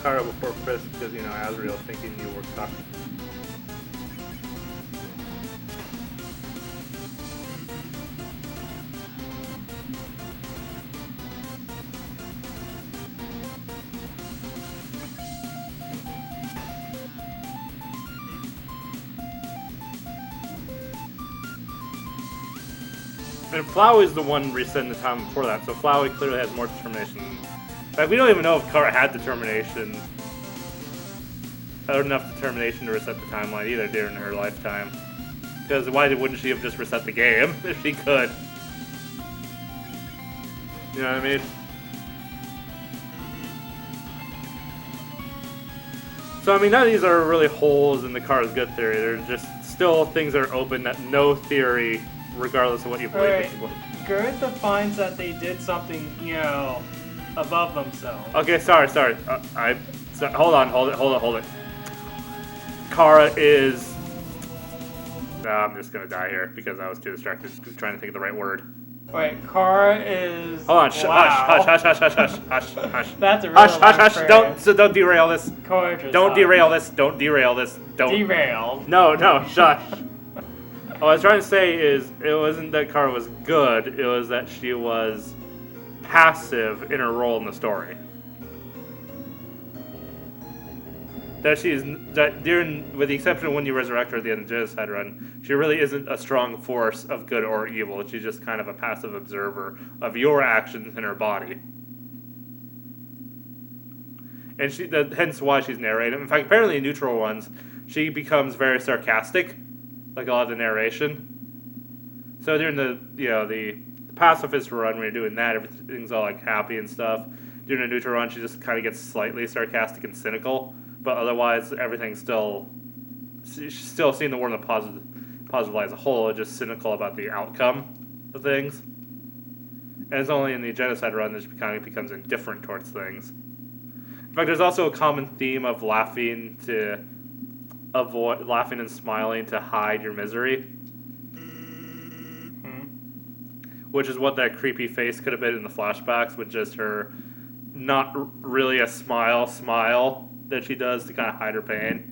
Kara before Frisk, because, you know, Azrael thinking you were stuck. And Flowey is the one resetting the time before that, so Flowey clearly has more determination. In fact, we don't even know if Kara had determination. Had enough determination to reset the timeline either during her lifetime. Because why wouldn't she have just reset the game if she could? You know what I mean? So, I mean, none of these are really holes in the Kara's good theory. They're just still things that are open that no theory, regardless of what you believe. Alright, Gertha finds that they did something, you know, above themselves. Okay, sorry. Hold it. Kara is... I'm just gonna die here because I was too distracted trying to think of the right word. Wait, Kara is... Hold on, wow. hush. That's a really hush. Don't derail this. Gorgeous. Don't derail this. Don't. Derailed. No, shush. What I was trying to say is, it wasn't that Kara was good, it was that she was passive in her role in the story. That during, with the exception of when you resurrect her at the end of Genocide Run, she really isn't a strong force of good or evil. She's just kind of a passive observer of your actions in her body. And hence why she's narrating. In fact, apparently in Neutral Ones, she becomes very sarcastic, like a lot of the narration. So during the pacifist run, when you're doing that, everything's all like happy and stuff. doing a neutral run, she just kind of gets slightly sarcastic and cynical, but otherwise everything's still, she's still seeing the world in a positive light as a whole, just cynical about the outcome of things. And it's only in the genocide run that she kind of becomes indifferent towards things. In fact, there's also a common theme of laughing and smiling to hide your misery. Which is what that creepy face could have been in the flashbacks, with just her not really a smile that she does to kind of hide her pain.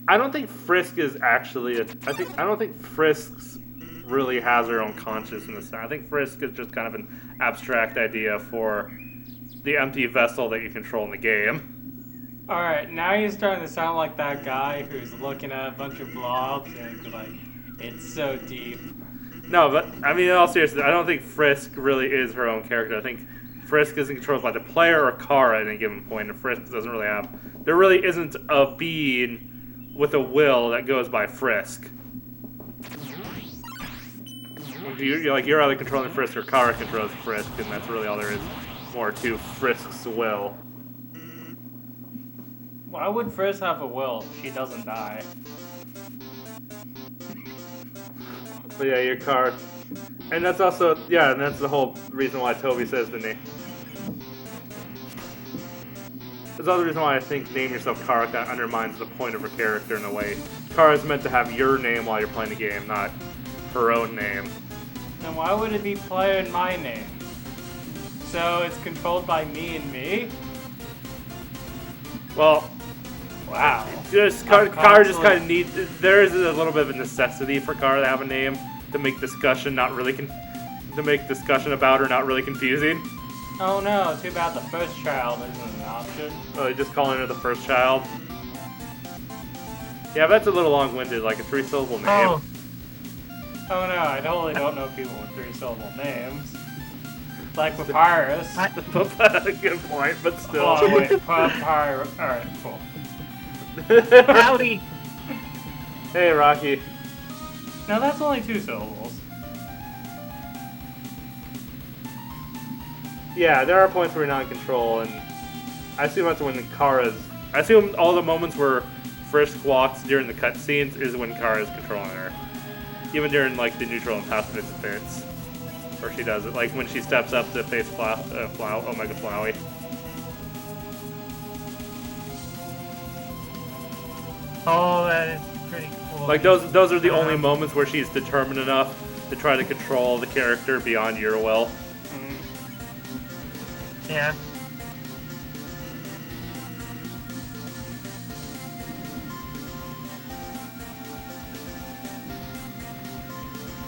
I don't think Frisk is actually I don't think Frisk really has her own consciousness. I think Frisk is just kind of an abstract idea for the empty vessel that you control in the game. Alright, now you're starting to sound like that guy who's looking at a bunch of blogs and like, it's so deep. No, but I mean, in all seriousness, I don't think Frisk really is her own character. I think Frisk isn't controlled by the player or Kara at any given point, and Frisk doesn't really have... There really isn't a being with a will that goes by Frisk. You're either controlling Frisk or Kara controls Frisk, and that's really all there is more to Frisk's will. Why would Frisk have a will if she doesn't die? But yeah, your Kara... And that's also... Yeah, and that's the whole reason why Toby says the name... There's another reason why I think name yourself Kara kind of undermines the point of her character in a way. Kara's meant to have your name while you're playing the game, not her own name. Then why would it be player in my name? So it's controlled by me and me? Well, wow. Kara just kind of needs... There is a little bit of a necessity for Kara to have a name to make discussion about her not really confusing. Oh no, too bad the first child isn't an option. Oh, just calling her the first child? Yeah, that's a little long-winded, like a 3-syllable name. Oh no, I totally don't know people with 3-syllable names. Like Papyrus. Good point, but still. Oh wait, Papyrus. Alright, cool. Howdy! Hey, Rocky. Now that's only 2 syllables. Yeah, there are points where you're not in control, and I assume that's when Kara's... I assume all the moments where Frisk walks during the cutscenes is when Kara's controlling her. Even during, like, the neutral and pacifist bits. Where she does it, like when she steps up to face Omega Flowey. Oh, that is pretty cool. Like, those are the only moments where she's determined enough to try to control the character beyond your will. Yeah.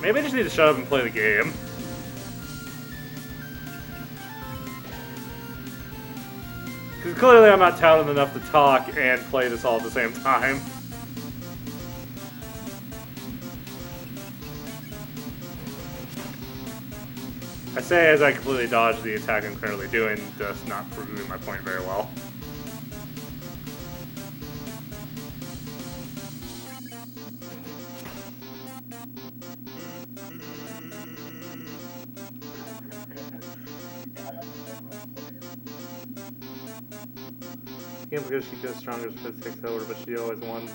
Maybe I just need to shut up and play the game. Because clearly I'm not talented enough to talk and play this all at the same time. I say as I completely dodge the attack I'm currently doing, thus not proving my point very well. Yeah, because she goes stronger as Fizz takes over, but she always won.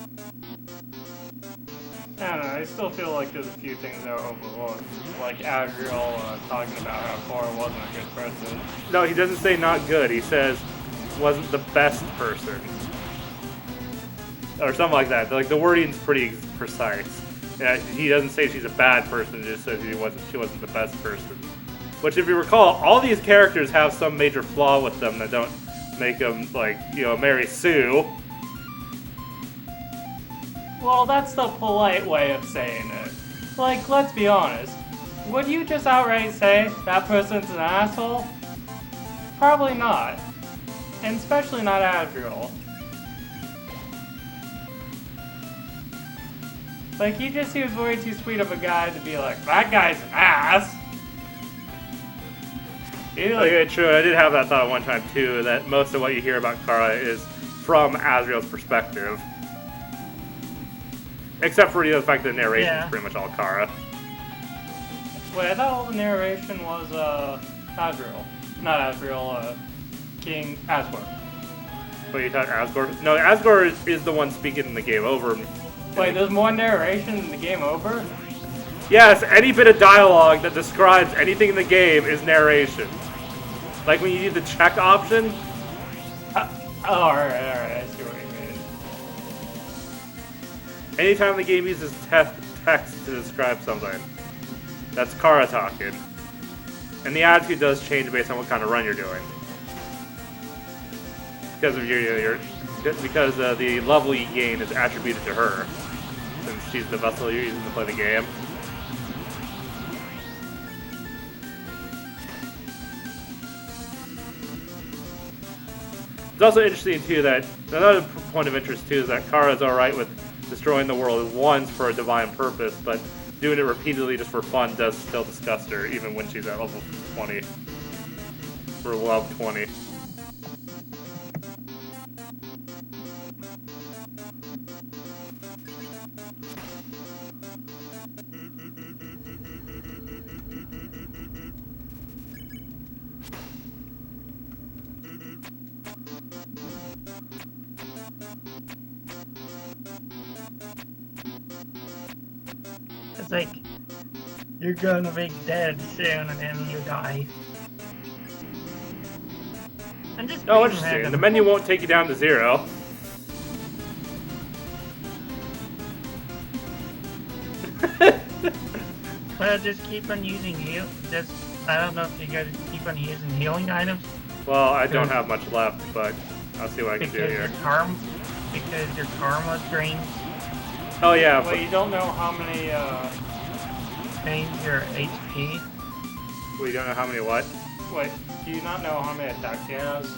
I don't know, I still feel like there's a few things that are overlooked. Like Adriel talking about how Cora wasn't a good person. No, he doesn't say not good. He says wasn't the best person. Or something like that. Like, the wording's pretty precise. He doesn't say she's a bad person, he just says she wasn't the best person. Which, if you recall, all these characters have some major flaw with them that don't make them, like, marry Sue. Well, that's the polite way of saying it. Like, let's be honest. Would you just outright say that person's an asshole? Probably not. And especially not Adriel. Like, he just seems way too sweet of a guy to be like, that guy's an ass! Okay, true. I did have that thought one time, too, that most of what you hear about Kara is from Azriel's perspective. Except for the fact that the narration Yeah. is pretty much all Kara. Wait, I thought all the narration was Asriel. Not Asriel, King Asgore. But you thought Asgore? No, Asgore is the one speaking in the game over. Wait, there's more narration in the game over? Yes, any bit of dialogue that describes anything in the game is narration. Like when you use the check option. Oh, alright, I see what you mean. Anytime the game uses text to describe something, that's Kara talking. And the attitude does change based on what kind of run you're doing. Because of because the level you gain is attributed to her, since she's the vessel you're using to play the game. It's also interesting too that another point of interest too is that Kara's alright with destroying the world once for a divine purpose, but doing it repeatedly just for fun does still disgust her, even when she's at level 20. For love 20. It's like, you're gonna be dead soon and then you die. I'm just Oh, being interesting. random. The menu won't take you down to 0. Well, just keep on using heal. Just, I don't know if you gotta keep on using healing items. Well, I don't have much left, but I'll see what I can do here. Because your karma drains Oh yeah, Wait, you don't know how many, your HP. we don't know how many what? wait, do you not know how many attacks he has?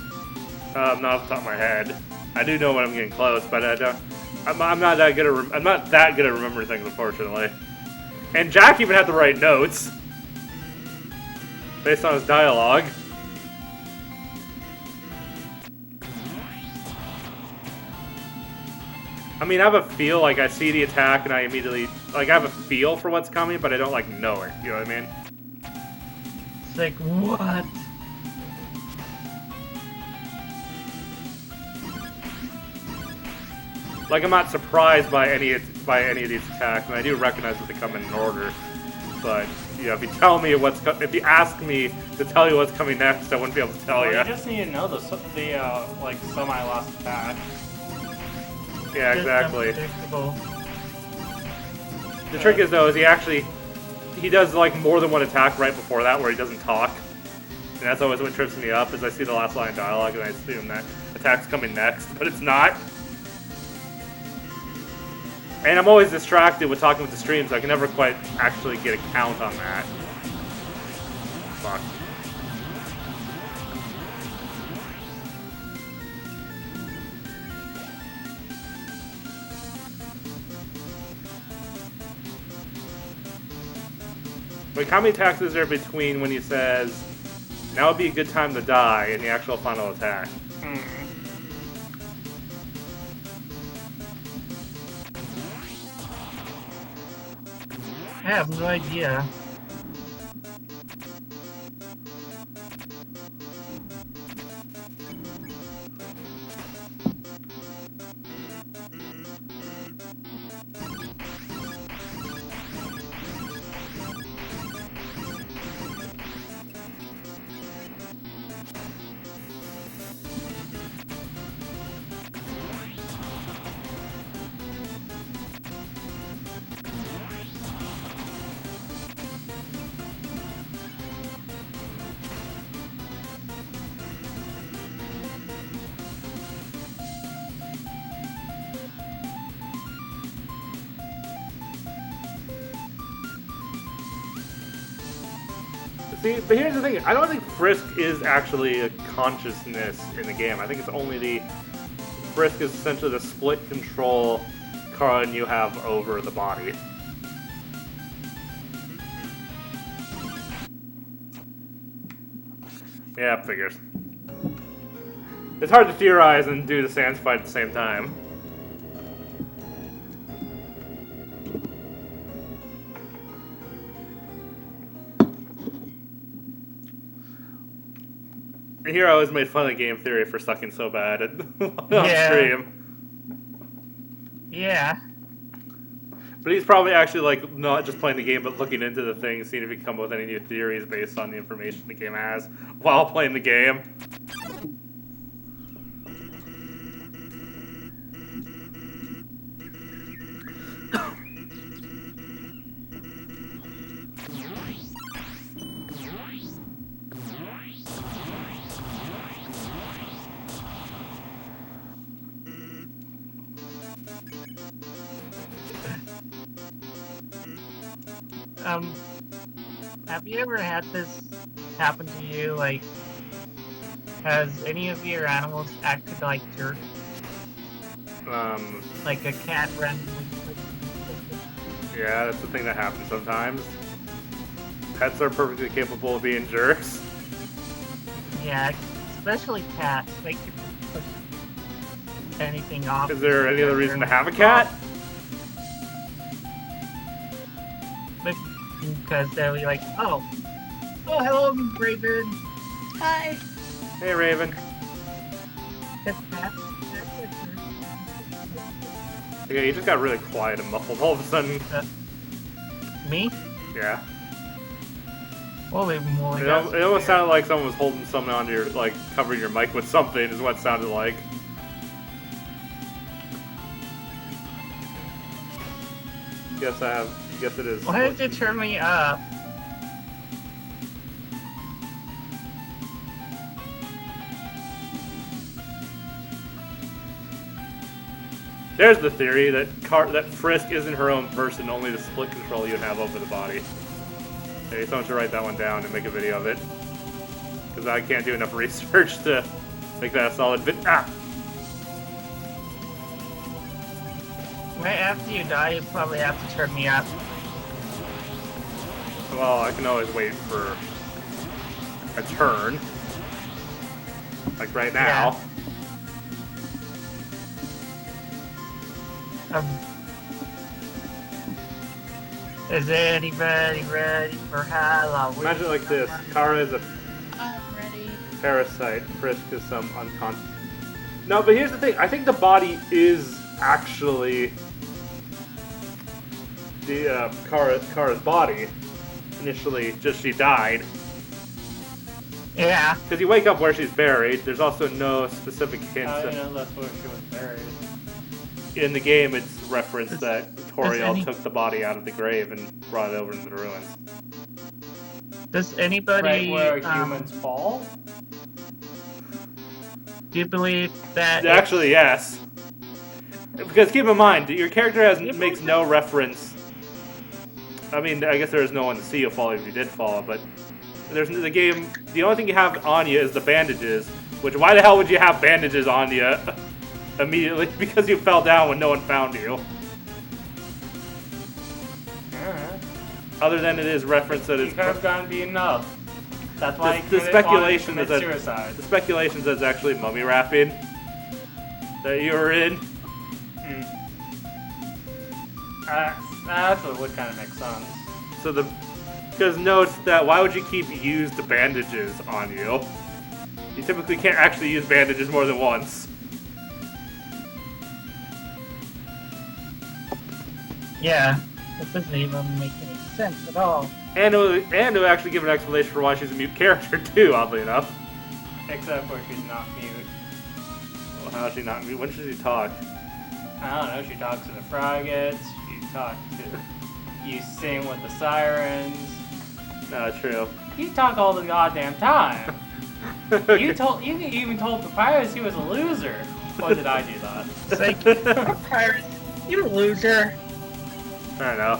Not off the top of my head. I do know when I'm getting close, but I don't. I'm not that good at. I'm not that good at remembering things, unfortunately. And Jack even had the right notes based on his dialogue. I mean, I have a feel, like I see the attack and I immediately, like I have a feel for what's coming, but I don't like know it. You know what I mean? It's like, what? Like I'm not surprised by any of these attacks, and I do recognize that they come in order. But you know, if you tell me if you ask me to tell you what's coming next, I wouldn't be able to tell Well, you. you just need to know the like semi-last attack. Yeah, Just exactly. unpredictable. The trick is though, he does like more than one attack right before that where he doesn't talk. And that's always what trips me up, is I see the last line of dialogue and I assume that attack's coming next, but it's not. And I'm always distracted with talking with the stream, so I can never quite actually get a count on that. Fuck. Like, how many attacks is there between when he says, now would be a good time to die, and the actual final attack? I have no idea. See, but here's the thing. I don't think Frisk is actually a consciousness in the game. I think it's only the... Frisk is essentially the split control Kara and you have over the body. Yeah, figures. It's hard to theorize and do the Sans fight at the same time. Here I always made fun of game theory for sucking so bad at on Yeah. stream. Yeah. But he's probably actually like not just playing the game, but looking into the thing, seeing if he can come up with any new theories based on the information the game has while playing the game. Have you ever had this happen to you? Like, has any of your animals acted like jerks? Like a cat randomly. Yeah, that's the thing that happens sometimes. Pets are perfectly capable of being jerks. Yeah, especially cats. They can push anything off. Is there any other reason to have a cat? Because they'll be like, oh, hello, Raven. Hi. Hey, Raven. That's cat. Yeah, you just got really quiet and muffled all of a sudden. Me? Yeah. Well, even more. It almost sounded like someone was holding something onto your, like, covering your mic with something is what it sounded like. Guess it is. Why did you turn me up? There's the theory that Frisk isn't her own person, only the split control you have over the body. Hey, someone should write that one down and make a video of it. Because I can't do enough research to make that a solid vid. Ah! Right after you die, you probably have to turn me up. Well, I can always wait for a turn. Like right now. Yeah. Is anybody ready for Halloween? Imagine it like this. Kara is a I'm ready. parasite. Frisk is some unconscious. No, but here's the thing. I think the body is actually the Kara's body. Initially, just she died. Yeah. Because you wake up where she's buried. There's also no specific hints. How do you know that's where she was buried? In the game, it's referenced that Toriel any- took the body out of the grave and brought it over into the ruins. Does anybody Right where humans fall? do you believe that Actually, yes. Because keep in mind, your character makes no reference. I mean, I guess there is no one to see you fall if you did fall, but there's the game. The only thing you have on you is the bandages. Which, why the hell would you have bandages on you immediately? Because you fell down when no one found you. Alright. Other than it is referenced that He it's. could have gotten beaten up. That's why The speculation is is that suicide. the speculation is that it's actually mummy wrapping that you were in. That's what would kind of make sense. So because note that why would you keep used bandages on you? You typically can't actually use bandages more than once. Yeah, this doesn't even make any sense at all. And it would actually give an explanation for why she's a mute character too, oddly enough. Except where she's not mute. Well, how is she not mute? When should she talk? I don't know, she talks to the Froggets, she talks to... You sing with the sirens. No, true. You talk all the goddamn time. You even told Papyrus he was a loser. Or did I do that? It's like, Papyrus, you loser. I don't know.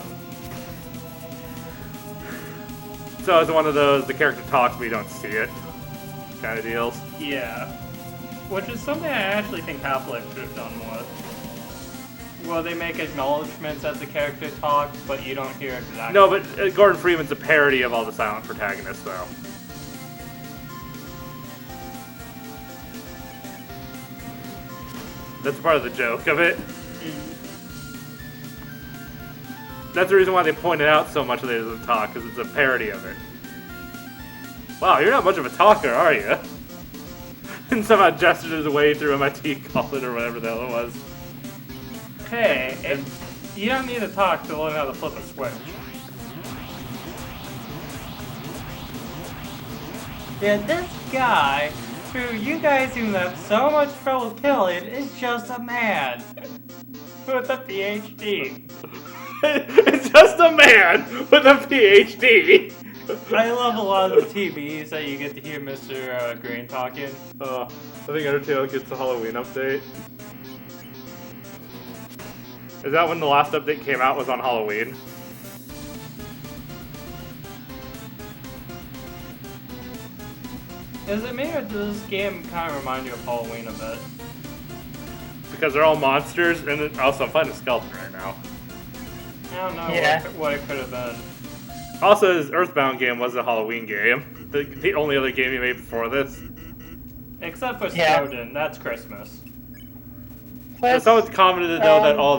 So it's one of those, the character talks but you don't see it kind of deals. Yeah. Which is something I actually think Half-Life should have done with. Well, they make acknowledgments as the character talks, but you don't hear exactly. No, but Gordon Freeman's a parody of all the silent protagonists, though. That's part of the joke of it. That's the reason why they point it out so much that he doesn't talk, because it's a parody of it. Wow, you're not much of a talker, are you? And somehow gestured his way through MIT College or whatever the hell it was. Hey, you don't need to talk to learn how to flip a switch. Yeah, this guy, who you guys seem to have so much trouble killing, is just a man. With a PhD. It's just a man with a PhD. I love a lot of the TVs that you get to hear Mr. Green talking. I think Undertale gets a Halloween update. Is that when the last update came out was on Halloween? Is it me or does this game kind of remind you of Halloween a bit? Because they're all monsters, and then also I'm fighting a skeleton right now. I don't know Yeah. what it could have been. Also, his Earthbound game was a Halloween game. The only other game he made before this. Except for Yeah. Snowden, that's Christmas. Plus, Someone commented though that all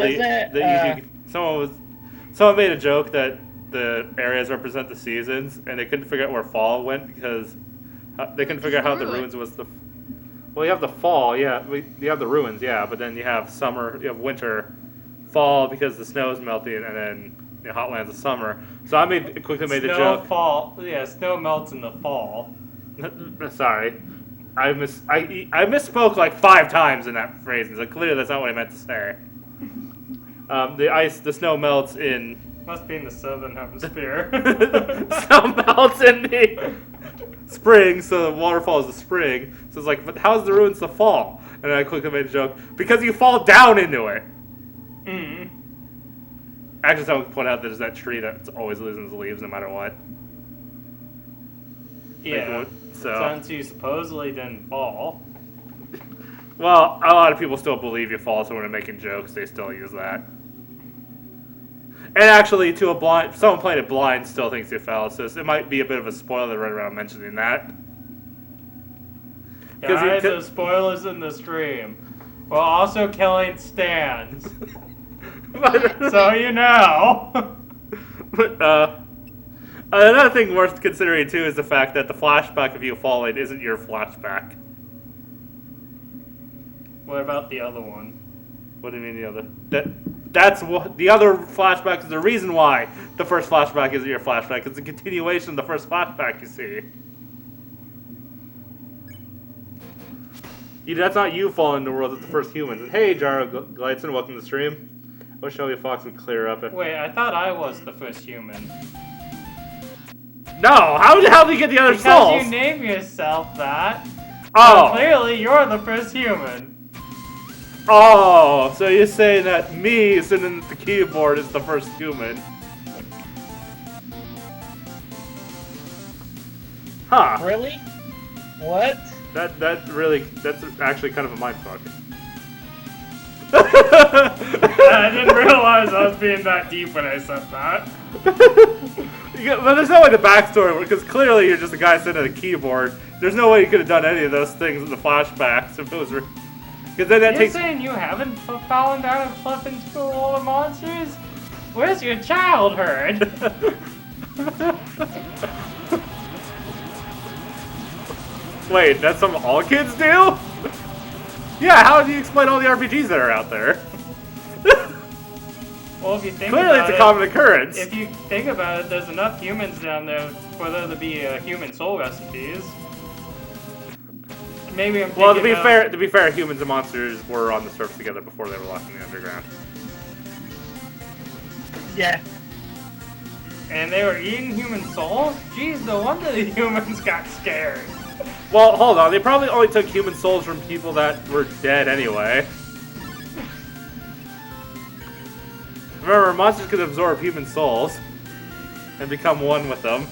someone made a joke that the areas represent the seasons, and they couldn't figure out where fall went because they couldn't figure out how the ruins was the. Well, you have the fall, yeah. You have the ruins, yeah, but then you have summer, you have winter, fall because the snow is melting, and then Hotlands of summer. So I quickly made the joke. Snow melts in the fall. Sorry. I misspoke like 5 times in that phrase, so clearly that's not what I meant to say. The snow melts in... Must be in the southern hemisphere. Snow melts in the spring, so the waterfall is the spring. So it's like, but how's the ruins the fall? And I quickly made a joke, because you fall down into it. Mm. Actually, someone point out there's that tree that's always losing its leaves no matter what. Yeah, so. since you supposedly didn't fall. Well, a lot of people still believe you fall, so when they're making jokes, they still use that. And actually, someone playing it blind still thinks you fell, so it might be a bit of a spoiler right around mentioning that. Guys, the spoilers in the stream. We're also killing stands. So you know. But, another thing worth considering, too, is the fact that the flashback of you falling isn't your flashback. What about the other one? What do you mean the other? That's what the other flashback is the reason why the first flashback isn't your flashback. It's a continuation of the first flashback you see. That's not you falling in the world, it's the first humans. And hey, Jaro Gleitson, welcome to the stream. I wish Shelby Fox would clear up it. Wait, I thought I was the first human. No! How the hell did you get the other souls? Because you name yourself that. Oh! So clearly, you're the first human. Oh, so you're saying that me sitting at the keyboard is the first human. Huh. Really? What? That's actually kind of a mindfuck. I didn't realize I was being that deep when I said that. But there's no way the backstory, because clearly you're just a guy sitting at a keyboard. There's no way you could have done any of those things in the flashbacks if it was... Because then that You're saying you haven't fallen down and flipped into a wall of monsters? Where's your childhood? Wait, that's something all kids do? Yeah, how do you explain all the RPGs that are out there? Well, if you think Clearly about it's a common occurrence. If you think about it, there's enough humans down there for there to be human soul recipes. Maybe I'm Well, to be fair, humans and monsters were on the surface together before they were locked in the underground. Yeah. And they were eating human souls? Jeez, no wonder the humans got scared. Well, hold on. They probably only took human souls from people that were dead anyway. Remember, monsters could absorb human souls and become one with them.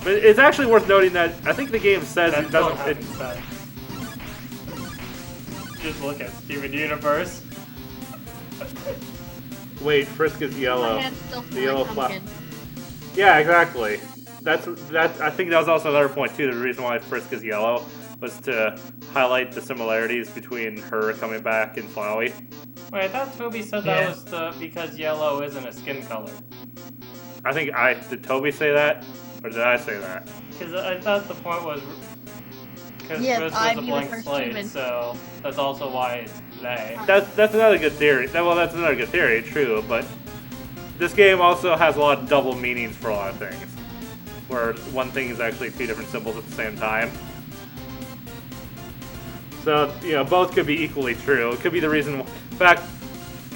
But it's actually worth noting that I think the game says it doesn't. Just look at Steven Universe. Wait, Frisk is yellow. My head's still The full yellow of flag. pumpkin. Yeah, exactly. That. I think that was also another point too. The reason why Frisk is yellow was to highlight the similarities between her coming back and Flowey. Wait, I thought Toby said that was because yellow isn't a skin color. Did Toby say that? Or did I say that? Because I thought the point was Because Yes, Chris I'd was a be the blank first slate, human. so that's also why it's they. That's another good theory. Well, that's another good theory, true, but this game also has a lot of double meanings for a lot of things. Where one thing is actually two different symbols at the same time. So, both could be equally true. It could be the reason, in fact,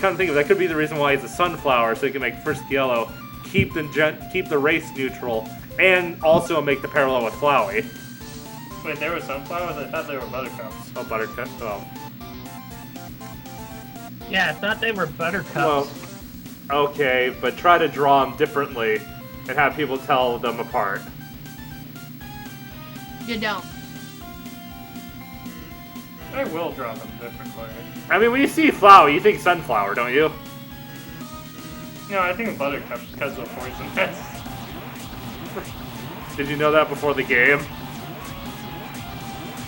come to think of it, that could be the reason why it's a sunflower, so you can make first yellow, keep the race neutral, and also make the parallel with Flowey. Wait, there were sunflowers? I thought they were buttercups. Oh, buttercup. Oh. Yeah, I thought they were buttercups. Well, okay, but try to draw them differently and have people tell them apart. You don't. I will draw them differently. I mean, when you see Flowey, you think sunflower, don't you? No, I think buttercups because of poisonous. Did you know that before the game?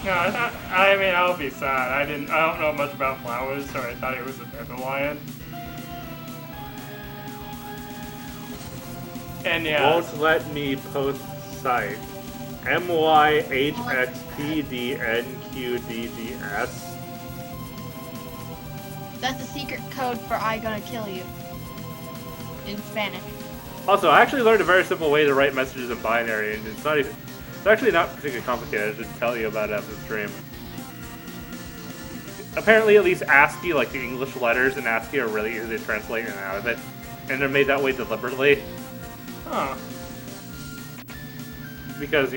No, I mean, I would be sad. I don't know much about flowers, so I thought it was a dandelion. And yeah. Won't let me post site. MYHXPDNQDGS. That's a secret code for I gonna kill you. In Spanish. Also, I actually learned a very simple way to write messages in binary, and it's actually not particularly complicated. I should tell you about it after the stream. Apparently, at least ASCII, like the English letters in ASCII, are really easy to translate in and out of it, and they're made that way deliberately. Huh. Because,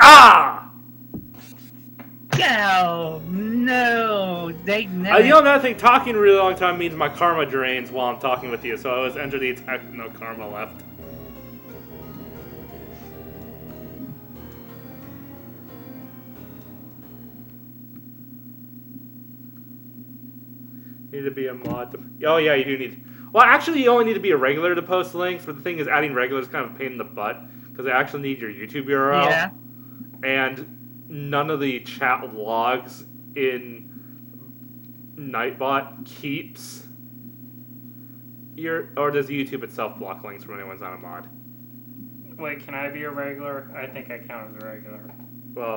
Ah! Oh, no! They never... Another thing, talking a really long time means my karma drains while I'm talking with you, so I always enter the attack with no karma left. Need to be a mod to... Oh yeah, you do need... Well, actually, you only need to be a regular to post links, but the thing is, adding regular is kind of a pain in the butt, because they actually need your YouTube URL. Yeah. And none of the chat logs in Nightbot keeps or does YouTube itself block links from anyone's on a mod? Wait, can I be a regular? I think I count as a regular. Well,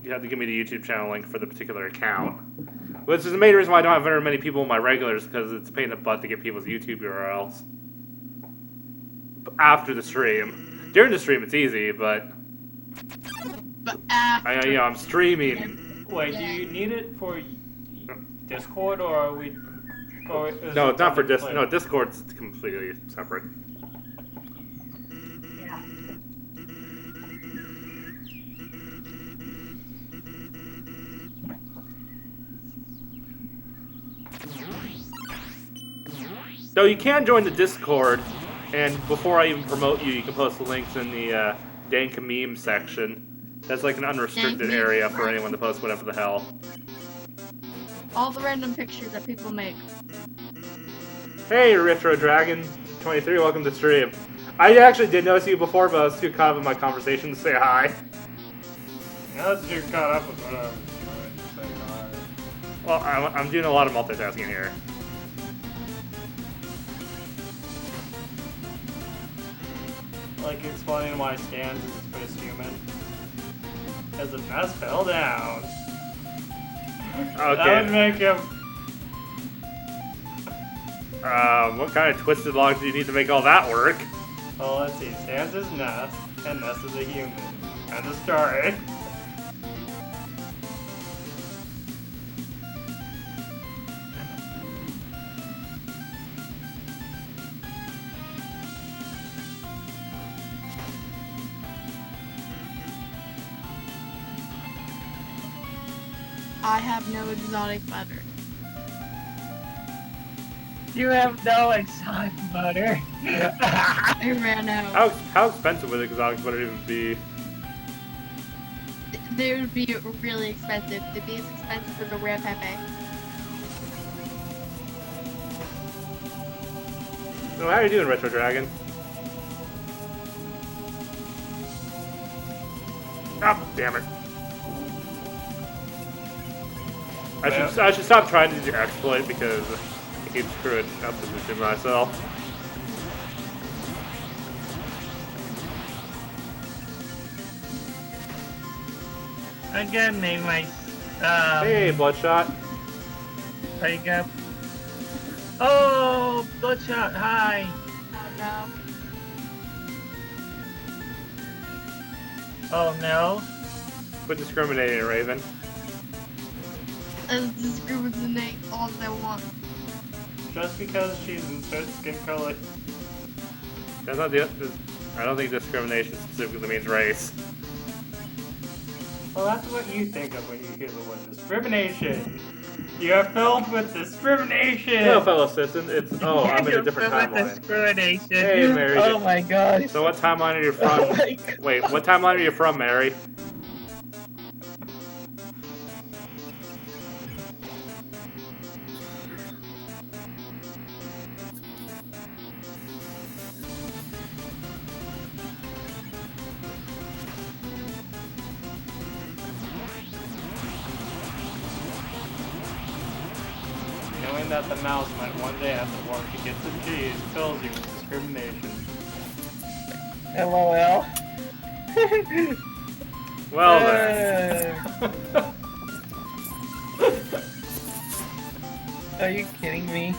you have to give me the YouTube channel link for the particular account. Which is the main reason why I don't have very many people in my regulars, because it's a pain in the butt to get people's YouTube URLs. After the stream. During the stream it's easy, but... But after... I'm streaming. Wait, do you need it for Discord, or are we... Or is No, it it's not for Discord. No, Discord's completely separate. So you can join the Discord, and before I even promote you, you can post the links in the Dank Meme section. That's like an unrestricted Dank area meme. for anyone to post whatever the hell. All the random pictures that people make. Hey, Retro Dragon 23, welcome to the stream. I actually did notice you before, but I was too caught up in my conversation to say hi. Now that you're caught up with what I was doing, say hi. Well, I'm doing a lot of multitasking here. Like explaining why Stans is the first human. Because the mess fell down. That would Okay. make him... What kind of twisted log do you need to make all that work? Well, let's see. Stans is Ness, and Ness is a human. End of story. I have no exotic butter. You have no exotic butter. I ran out. How expensive would exotic butter even be? They would be really expensive. They'd be as expensive as a rare pepe. So how are you doing, Retro Dragon? Oh, damn it. I should stop trying to do exploit because I keep screwing up position myself. I'm gonna name my Hey, Bloodshot. there you go. Oh, Bloodshot, hi. Oh Oh no. Quit discriminating, Raven. no. Let's discriminate all they want. Just because she's in certain skin color. That's not the. I don't think discrimination specifically means race. Well, that's what you think of when you hear the word discrimination. You're filled with discrimination! Hello, fellow citizen. It's I'm in a different timeline. Discrimination. Hey, Mary. Oh my god. So what timeline are you from? Oh my god. Wait, what timeline are you from, Mary? Knowing that the mouse might one day have to work to get some cheese fills you with discrimination. LOL. Well then. Are you kidding me?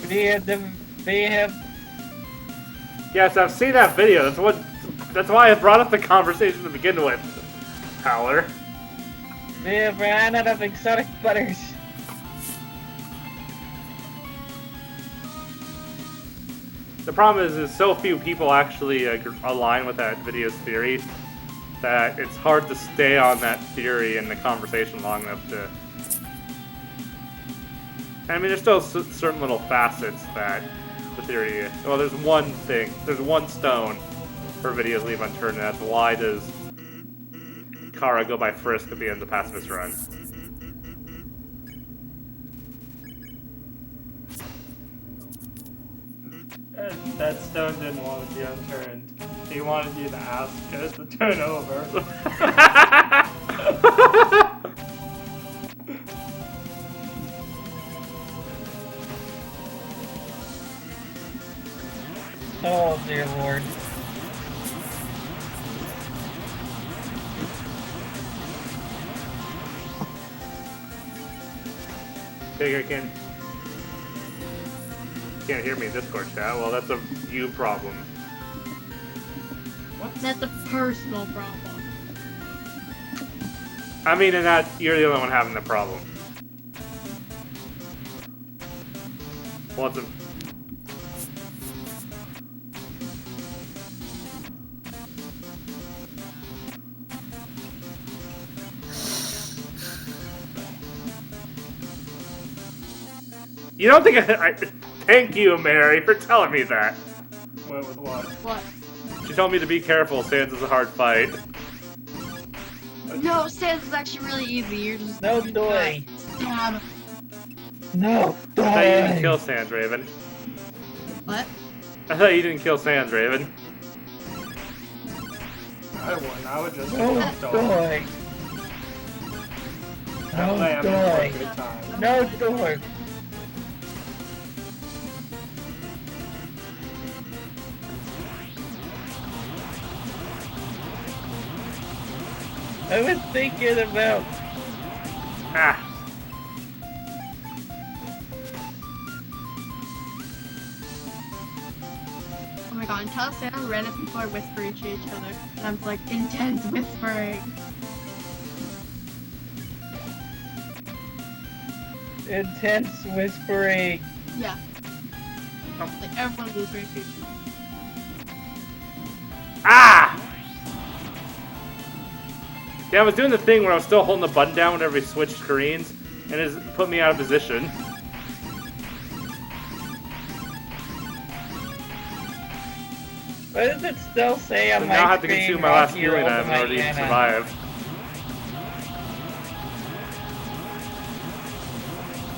They have Yes, I've seen that video. That's why I brought up the conversation to begin with, Howler. They have ran out of exotic butters. The problem is so few people actually align with that video's theory that it's hard to stay on that theory in the conversation long enough to. I mean, there's still certain little facets that the theory. Well, there's one thing. There's one stone her videos leave unturned, and that's why does Kara go by Frisk at the end of the Pacifist run? That stone didn't want to be unturned. He wanted you to ask us to turn over. Oh dear lord. Figure can't hear me in Discord chat. Well, that's a you problem. That's a personal problem. I mean, and that you're the only one having the problem. Well, it's a. You don't think thank you, Mary, for telling me that. Went with what? What? She told me to be careful. Sans is a hard fight. No, Sans is actually really easy. You're just No doy. stab. No I thought you didn't doy. kill Sans, Raven. What? I thought you didn't kill Sans, Raven. I wouldn't. I would just No walk off. doy. That way I'm in for a good time. No doy. I was thinking about. Ah. Oh my god, until Santa ran and people are whispering to each other. And I'm like, intense whispering. Intense whispering. Yeah. Oh. Like everyone's whispering to each other. Ah! Yeah, I was doing the thing where I was still holding the button down whenever we switched screens, and it put me out of position. Why does it still say on So my now I have to screen, consume my last Rocky healing rolled item in order to my even mana? survive.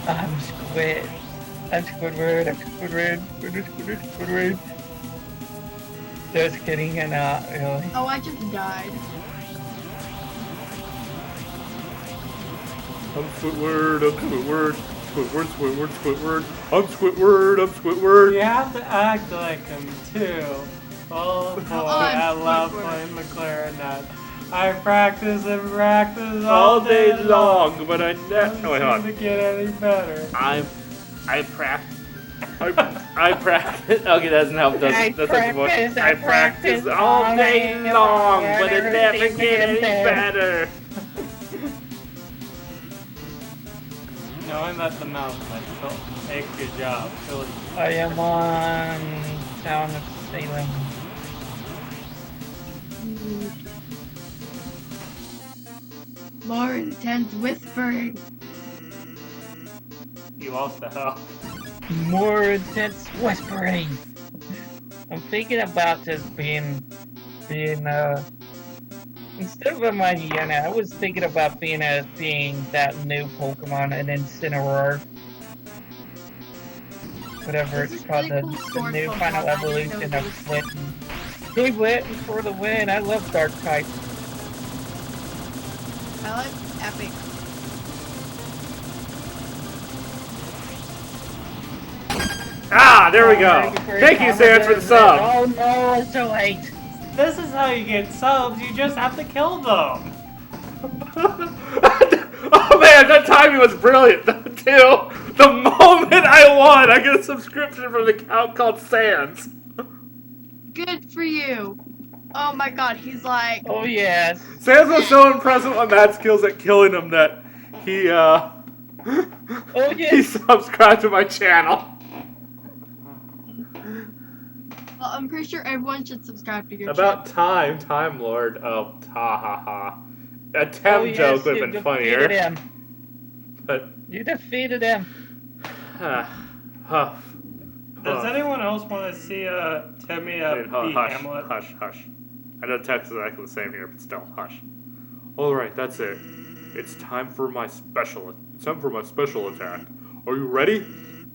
I'm Squid. I'm Squidward. I'm Squidward. Squidward. Just kidding, and not really. Oh, I just died. I'm Squidward, I'm Squidward, Squidward, Squidward, Squidward, I'm Squidward, I'm Squidward. You have to act like him too. Oh boy, on, I love Squidward. playing the clarinet. I practice and practice All day long, but I never. Don't Wait, seem hold to on. get any better. I practice. I practice. Okay, that doesn't help. That's like more. I practice all day long, but it never get any better. Knowing that the mouse might still make a good job. Really. I am on Town of Salem. More intense whispering. You lost the hell. More intense whispering. I'm thinking about just being instead of a Mightyena, I was thinking about being that new Pokemon, an Incineroar. Whatever This it's is called, really the cool sword new Pokemon. final I didn't know evolution there of was- Flitten. Hey, Flitten for the win! I love Dark type. I like epic. Ah, there we go. Thank you, Sans, for the sub. Oh no, it's too late. This is how you get subs. You just have to kill them. Oh man, that timing was brilliant too. The moment I won, I get a subscription from the account called Sans. Good for you. Oh my god, he's like, Oh yes. Sans was so impressed with my mad skills at killing him that he Oh he yes. subscribed to my channel. well, I'm pretty sure everyone should subscribe to your About channel. Time Lord. Oh, ha ha ha. A Oh Tem yes, joke would you have been defeated funnier. him. But You defeated him. huff. Does anyone else want to see Timmy beat Hush, Hamlet? hush, hush. I know text is exactly the same here, but still, hush. All right, that's it. It's time for my special. It's time for my special attack. Are you ready?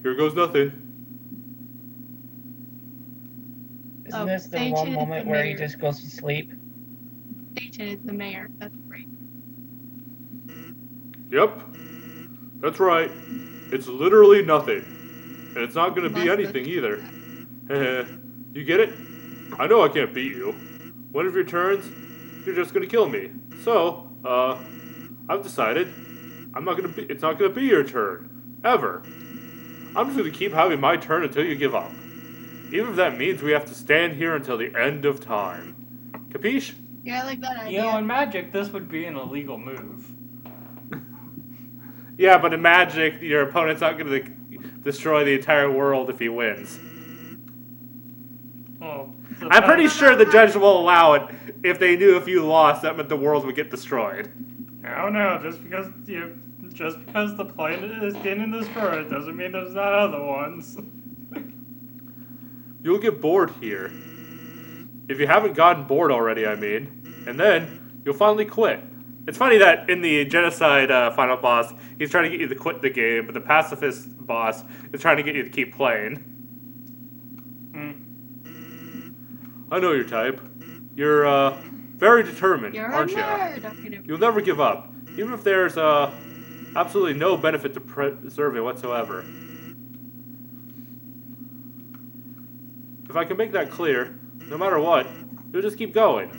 Here goes nothing. Isn't Oh, this the they one changed moment the where he mayor. just goes to sleep? Satan is the mayor. That's great. Yep, that's right. It's literally nothing, and it's not gonna be Must anything either. You get it? I know I can't beat you. One of your turns, you're just gonna kill me. So, I've decided it's not gonna be your turn. Ever. I'm just gonna keep having my turn until you give up. Even if that means we have to stand here until the end of time. Capiche? Yeah, I like that You idea. know, in Magic, this would be an illegal move. Yeah, but in Magic, your opponent's not gonna destroy the entire world if he wins. Well, I'm pretty sure the judge will allow it if they knew if you lost, that meant the world would get destroyed. I don't know. Just because the planet is getting destroyed doesn't mean there's not other ones. You'll get bored here. If you haven't gotten bored already, I mean. And then, you'll finally quit. It's funny that in the Genocide final boss, he's trying to get you to quit the game, but the Pacifist boss is trying to get you to keep playing. I know your type. You're, very determined, You're aren't a you? nerd. I'm kidding. You'll never give up, even if there's, absolutely no benefit to preserving whatsoever. If I can make that clear, no matter what, you'll just keep going.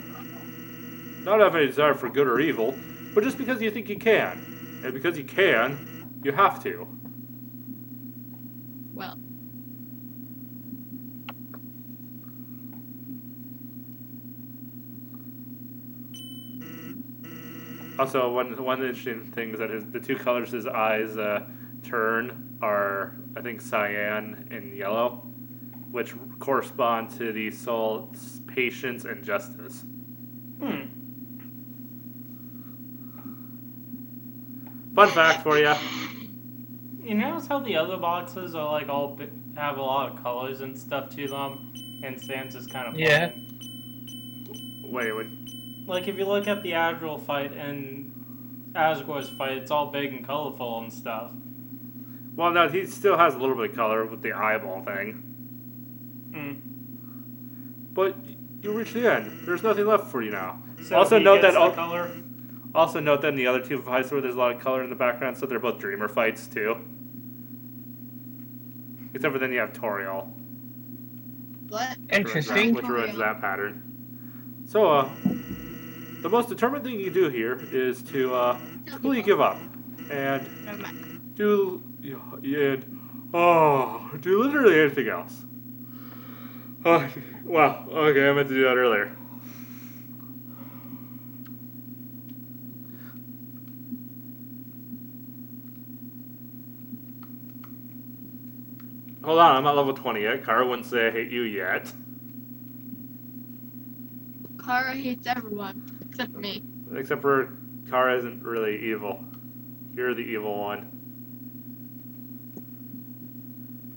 Not have any desire for good or evil, but just because you think you can. And because you can, you have to. Well, Also, one interesting thing is that the two colors his eyes turn are, I think, cyan and yellow, which correspond to the soul's patience and justice. Fun fact for you. You notice how the other boxes are like have a lot of colors and stuff to them, and Sans is kind of Yeah. plain. Wait, Like if you look at the actual fight and Asgore's fight, it's all big and colorful and stuff. well, no, he still has a little bit of color with the eyeball thing. But you reached the end. There's nothing left for you now. So Also he note gets that the color. Also note that in the other two fights where there's a lot of color in the background, so they're both Dreemurr fights too. Except for then you have Toriel. What? Interesting. Which ruins that pattern. So, the most determined thing you do here is to completely give up and Never mind. do literally anything else. Oh, wow. Okay, I meant to do that earlier. Hold on, I'm not level 20 yet. Kara wouldn't say I hate you yet. Kara hates everyone except me. Except for Kara isn't really evil. You're the evil one.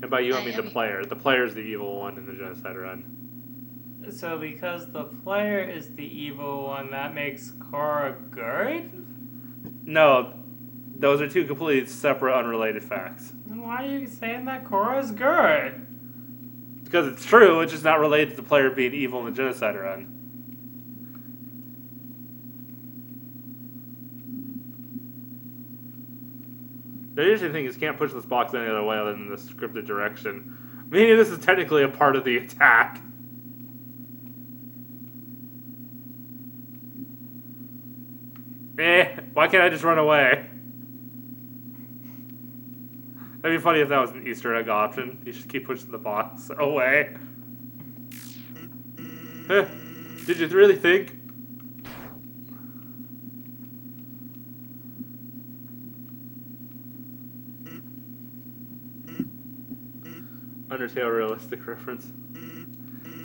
And by you, I mean the player. The player's the evil one in the genocide run. So because the player is the evil one, that makes Kara good? No, those are two completely separate, unrelated facts. Then why are you saying that Korra's good? Because it's true, it's just not related to the player being evil in the genocide run. The interesting thing is you can't push this box any other way other than the scripted direction. Meaning this is technically a part of the attack. Why can't I just run away? That'd be funny if that was an Easter egg option. You should keep pushing the box away. Did you really think? Undertale realistic reference.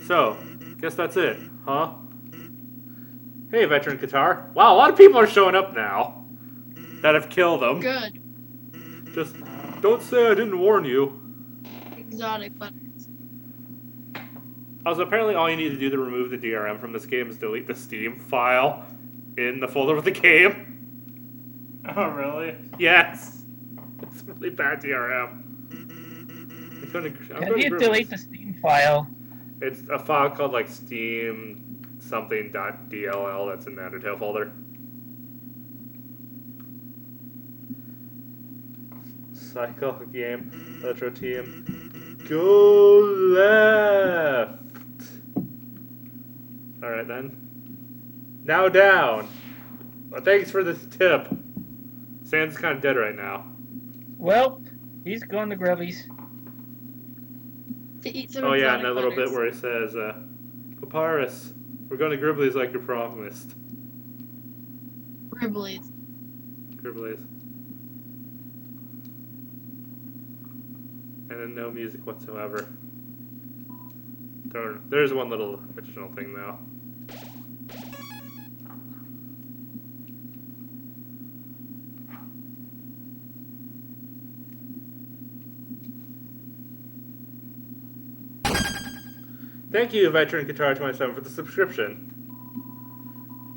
So, guess that's it, huh? Hey, veteran Qatar. Wow, a lot of people are showing up now that have killed them. Good. Just don't say I didn't warn you. Exotic buttons. Also, apparently all you need to do to remove the DRM from this game is delete the Steam file in the folder of the game. Oh, really? Yes. It's really bad DRM. How do you delete the Steam file? It's a file called like Steam something.dll that's in the Undertale folder. Cycle game, retro team. Go left. Alright then. Now down. Well, thanks for this tip. Sand's kind of dead right now. Well, he's going to Grubby's. To eat some Oh yeah, exotic and that little butters. bit where it says, Papyrus, we're going to Gribbly's like you promised. Gribblies. Gribbly's. And then no music whatsoever. There's one little additional thing though. Thank you, Veteran Guitar 27, for the subscription.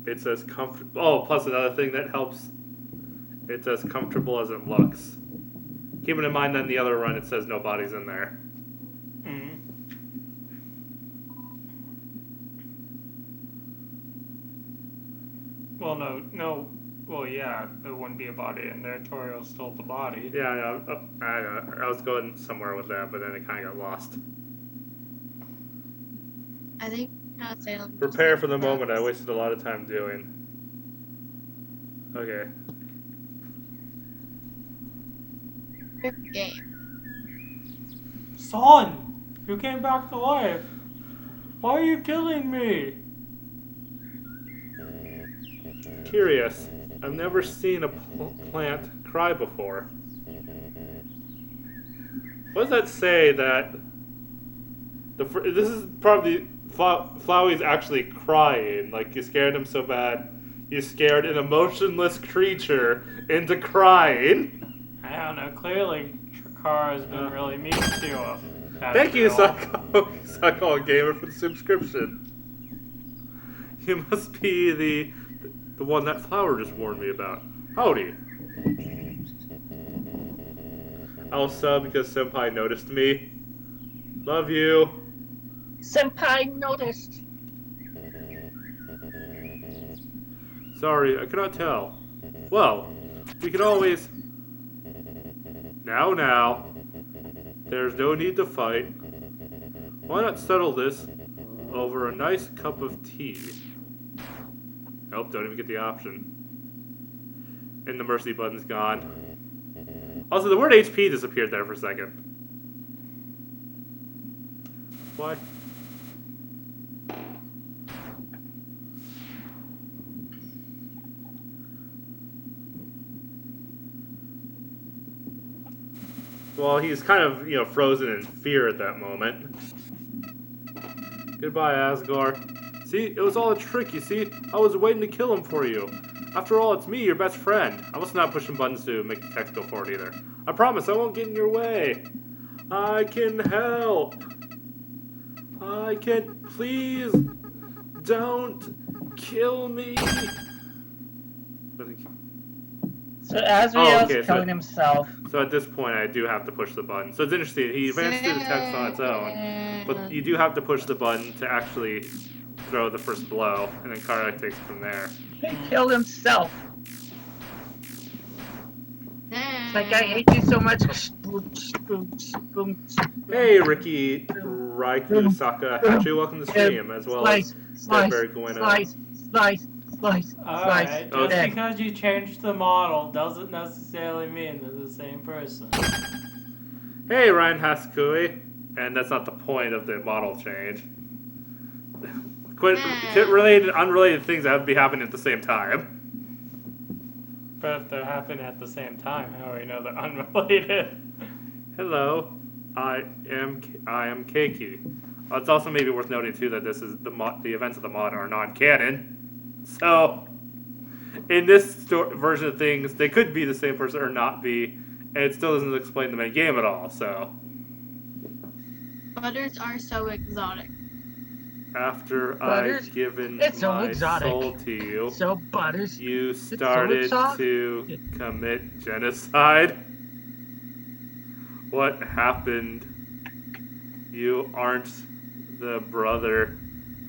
It's as comfortable. Oh, plus another thing that helps. It's as comfortable as it looks. Keeping in mind that in the other run it says no bodies in there. Mm-hmm. Well, no. Well, yeah, there wouldn't be a body in there. Toriel stole the body. Yeah, I was going somewhere with that, but then it kind of got lost. I think Salem. Prepare for the moment I wasted a lot of time doing. Okay. Rip game. Son! You came back to life! Why are you killing me? Curious. I've never seen a plant cry before. What does that say that... This is probably... Flowey's actually crying. Like, you scared him so bad. You scared an emotionless creature into crying. I don't know. Clearly, Chakara has been really mean to you. Thank you, Psycho Gamer, for the subscription. You must be the one that Flower just warned me about. Howdy. I'll sub because Senpai noticed me. Love you. Senpai noticed. Sorry, I cannot tell. Well, we can always... Now. There's no need to fight. Why not settle this over a nice cup of tea? Nope, don't even get the option. And the mercy button's gone. Also, the word HP disappeared there for a second. Why? Well, he's kind of, frozen in fear at that moment. Goodbye, Asgore. See, it was all a trick, you see? I was waiting to kill him for you. After all, it's me, your best friend. I must not push some buttons to make the text go forward either. I promise I won't get in your way. I can help. I can... Please, don't kill me. So Asriel's okay, killing himself. So at this point, I do have to push the button. So it's interesting. He advanced through the text on its own, but you do have to push the button to actually throw the first blow, and then Karnak takes it from there. He killed himself. It's like, I hate you so much. Hey, Ricky Raiku Sakahachi, welcome to the stream, as well as Deadberry Gueno. Slice. Alright, just Okay. because you changed the model doesn't necessarily mean they're the same person. Hey, Ryan Haskui. And that's not the point of the model change. Quit related, unrelated things that have to be happening at the same time. But if they're happening at the same time, how do we know they're unrelated? Hello, I am Keiki. It's also maybe worth noting too that this is the events of the mod are non-canon. So, in this version of things, they could be the same person or not be, and it still doesn't explain the main game at all. So, Butters are so exotic. after Butters? I've given It's so my exotic. soul to you, So Butters. you so started exotic. to commit genocide. What happened? You aren't the brother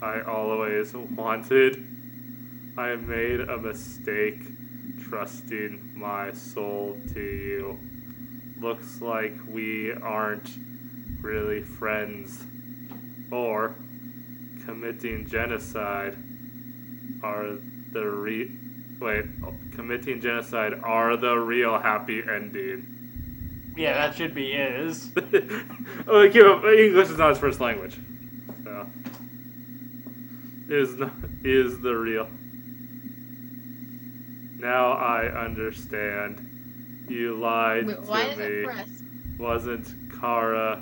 I always wanted. I made a mistake trusting my soul to you. Looks like we aren't really friends. Or committing genocide are the committing genocide are the real happy ending. Yeah, that should be is. English is not his first language. So is the real. Now I understand. You lied Wait, why to is me. it press? Wasn't Kara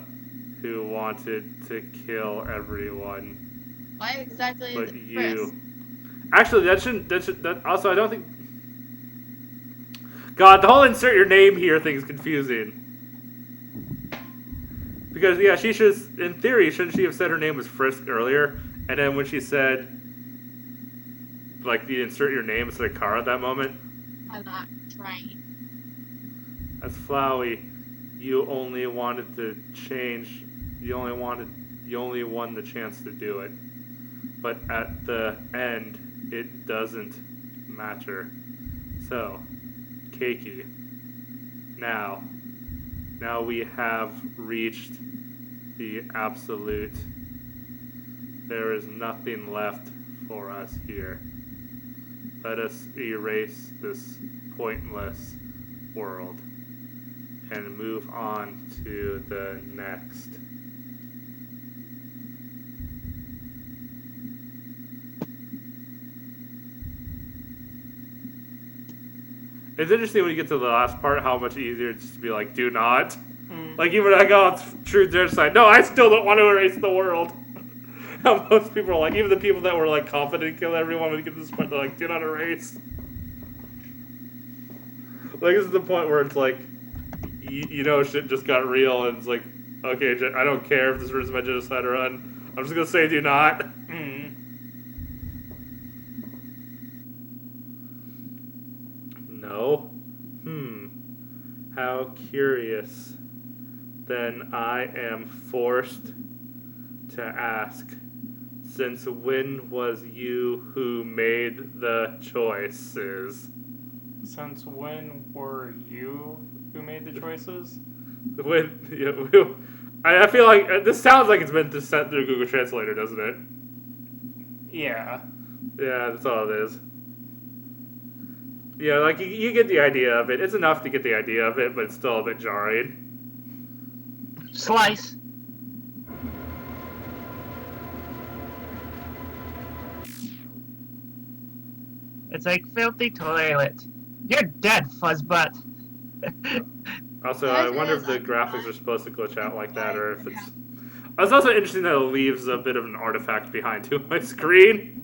who wanted to kill everyone, Why exactly is but it you. Actually, that also I don't think. God, the whole insert your name here thing is confusing. Because yeah, she should, in theory, shouldn't she have said her name was Frisk earlier, and then when she said, like, you insert your name instead of Kara at that moment. I'm not trying. That's Flowey. You only wanted to change. You only won the chance to do it. But at the end, it doesn't matter. So, Keiki. Now we have reached the absolute. There is nothing left for us here. Let us erase this pointless world and move on to the next. It's interesting when you get to the last part how much easier it's just to be like, do not. Like, even when I go, it's true genocide. No, I still don't want to erase the world. How most people are like, even the people that were like confident to kill everyone when you get to this point, they're like, do not erase. Like, this is the point where it's like, shit just got real, and it's like, okay, I don't care if this is my genocide run. I'm just gonna say do not. No? How curious. Then I am forced to ask, since when was you who made the choices? Since when were you who made the choices? I feel like this sounds like it's been sent through Google Translator, doesn't it? Yeah. Yeah, that's all it is. Yeah, like you get the idea of it. It's enough to get the idea of it, but it's still a bit jarring. Slice. It's like filthy toilet. You're dead, fuzzbutt. Also, I wonder if the graphics are supposed to glitch out like that, or if it's... It's also interesting that it leaves a bit of an artifact behind too on my screen.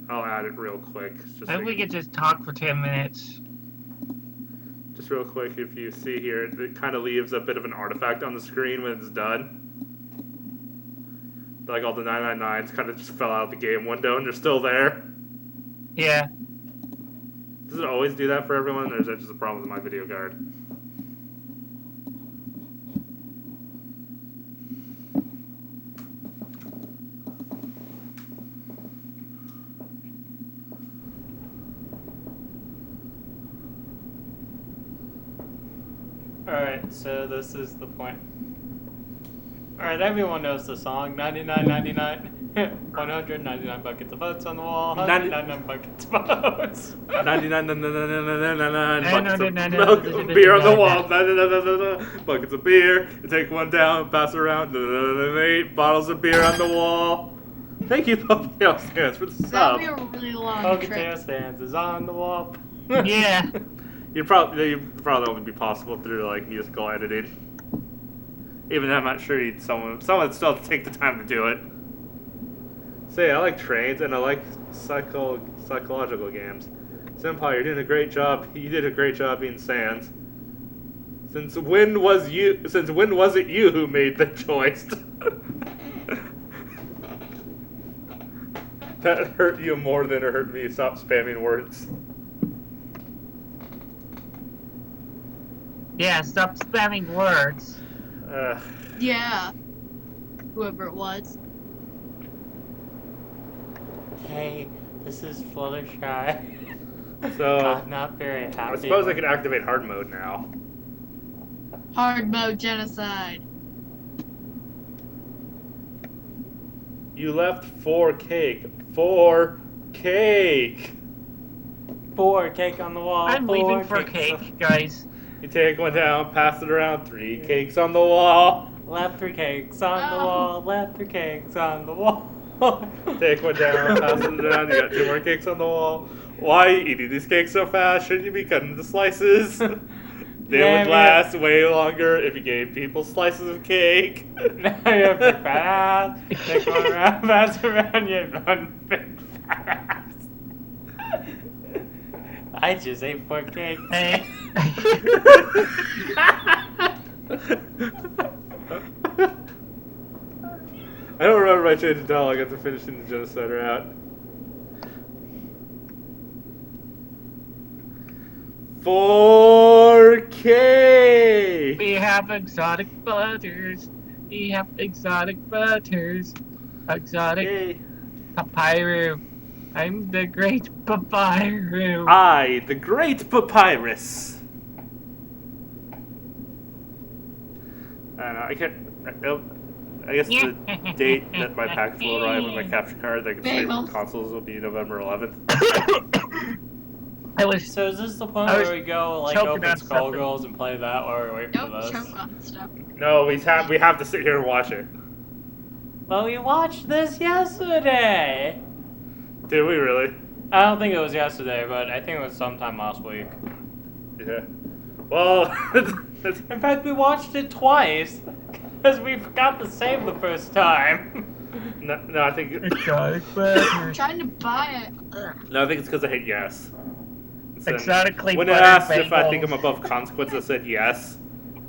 I'll add it real quick. Maybe we could just talk for 10 minutes. Just real quick, if you see here, it kind of leaves a bit of an artifact on the screen when it's done. Like all the 999s kind of just fell out of the game window and they're still there. Yeah. Does it always do that for everyone, or is that just a problem with my video card? Alright, so this is the point. Alright, everyone knows the song. 99.99. 199 buckets of votes on the wall. 199 buckets of votes. 99 buckets of milk, beer on the wall. Buckets of beer. You take one down, pass it around. 8 bottles of beer on the wall. Thank you, Poketail Stands, for the sub. That'd be a really long Poketail trip. Stands is on the wall. Yeah. You'd probably only be possible through like musical editing. Even then, I'm not sure someone would still take the time to do it. So yeah, I like trains and I like psychological games. Senpai, you're doing a great job. You did a great job being Sans. Since when was it you who made the choice? That hurt you more than it hurt me. Stop spamming words. Yeah, stop spamming words. Yeah. Whoever it was. Hey, this is Fluttershy. So I'm not very happy. I suppose I can activate hard mode now. Hard mode genocide. You left 4 cake. 4 cake. 4 cake on the wall. I'm 4 leaving for cakes cake, guys. You take one down, pass it around. 3 cakes on the wall. Left 3 cakes on the wall. Left 3 cakes on the wall. Take one down, pass it around. You got 2 more cakes on the wall. Why are you eating these cakes so fast? Shouldn't you be cutting the slices? They would last way longer if you gave people slices of cake. Now you have to fast. Take one around, pass around, you run fast. I just ate 4 cakes. Hey. I don't remember my change at all. I got to finishing the genocide route. 4K! We have exotic butters. We have exotic butters. Exotic Yay. Papyrus. I'm the great Papyrus. I, the great papyrus. I don't know, I guess the date that my package will arrive with my capture card that I can save for Bagels. consoles will be November 11th. So is this the point I was where we go like choking open on Skullgirls and play that while we wait for Don't this? choke on stuff. No, we have to sit here and watch it. Well, we watched this yesterday. Did we really? I don't think it was yesterday, but I think it was sometime last week. Yeah. Well, In fact, we watched it twice because we forgot to save the first time. no, I think Exotic I'm butters. trying to buy it. Ugh. no, I think it's because I hit yes. So Exotically when it buttered asked if I think bagels. I'm above consequence, I said yes,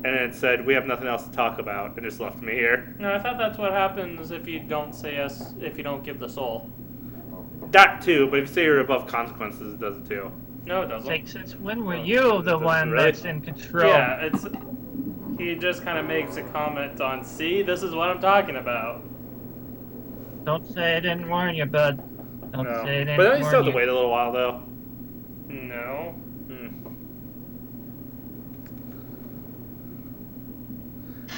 and it said we have nothing else to talk about, and just left me here. No, I thought that's what happens if you don't say yes, if you don't give the soul. That too, but if you say you're above consequences, it does it too. No, it doesn't. Like, since when were you the one Really? that's in control? Yeah, he just kind of makes a comment on, see, this is what I'm talking about. Don't say I didn't warn you, bud. Don't No. say I didn't But then you warn still have you. to wait a little while though. No.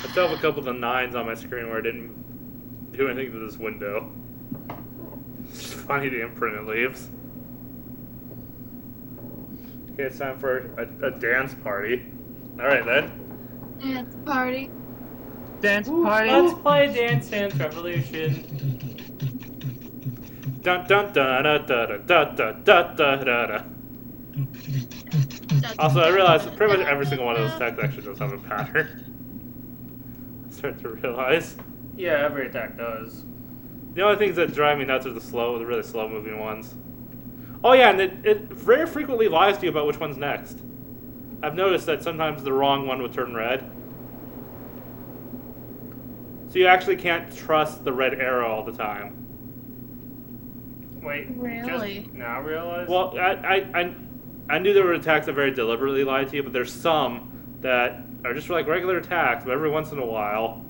I still have a couple of the 9s on my screen where I didn't do anything to this window. It's just funny the imprint it leaves. Okay, it's time for a dance party. Alright then. Dance party. Dance party. Let's play Dance Dance Revolution. Dun dun dun dun dun dun dun dun dun dun. Also, I realized pretty much every single one of those attacks actually does have a pattern. I start to realize. Yeah, every attack does. The only things that drive me nuts are the really slow moving ones. Oh yeah, and it very frequently lies to you about which one's next. I've noticed that sometimes the wrong one would turn red. So you actually can't trust the red arrow all the time. Wait, Really? just now realize? Well, I knew there were attacks that very deliberately lie to you, but there's some that are just like regular attacks, but every once in a while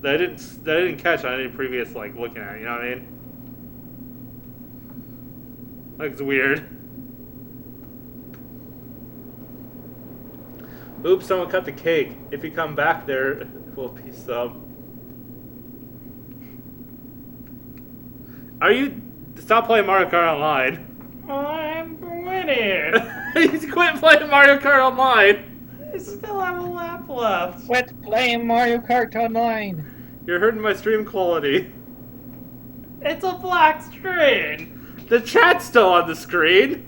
that I didn't catch on any previous like looking at it, you know what I mean? Like it's weird. Oops, someone cut the cake. If you come back there will be some. Are you stop playing Mario Kart Online? I'm winning! He's quit playing Mario Kart Online! I still have a lap left. Quit playing Mario Kart Online. You're hurting my stream quality. It's a black screen! The chat's still on the screen!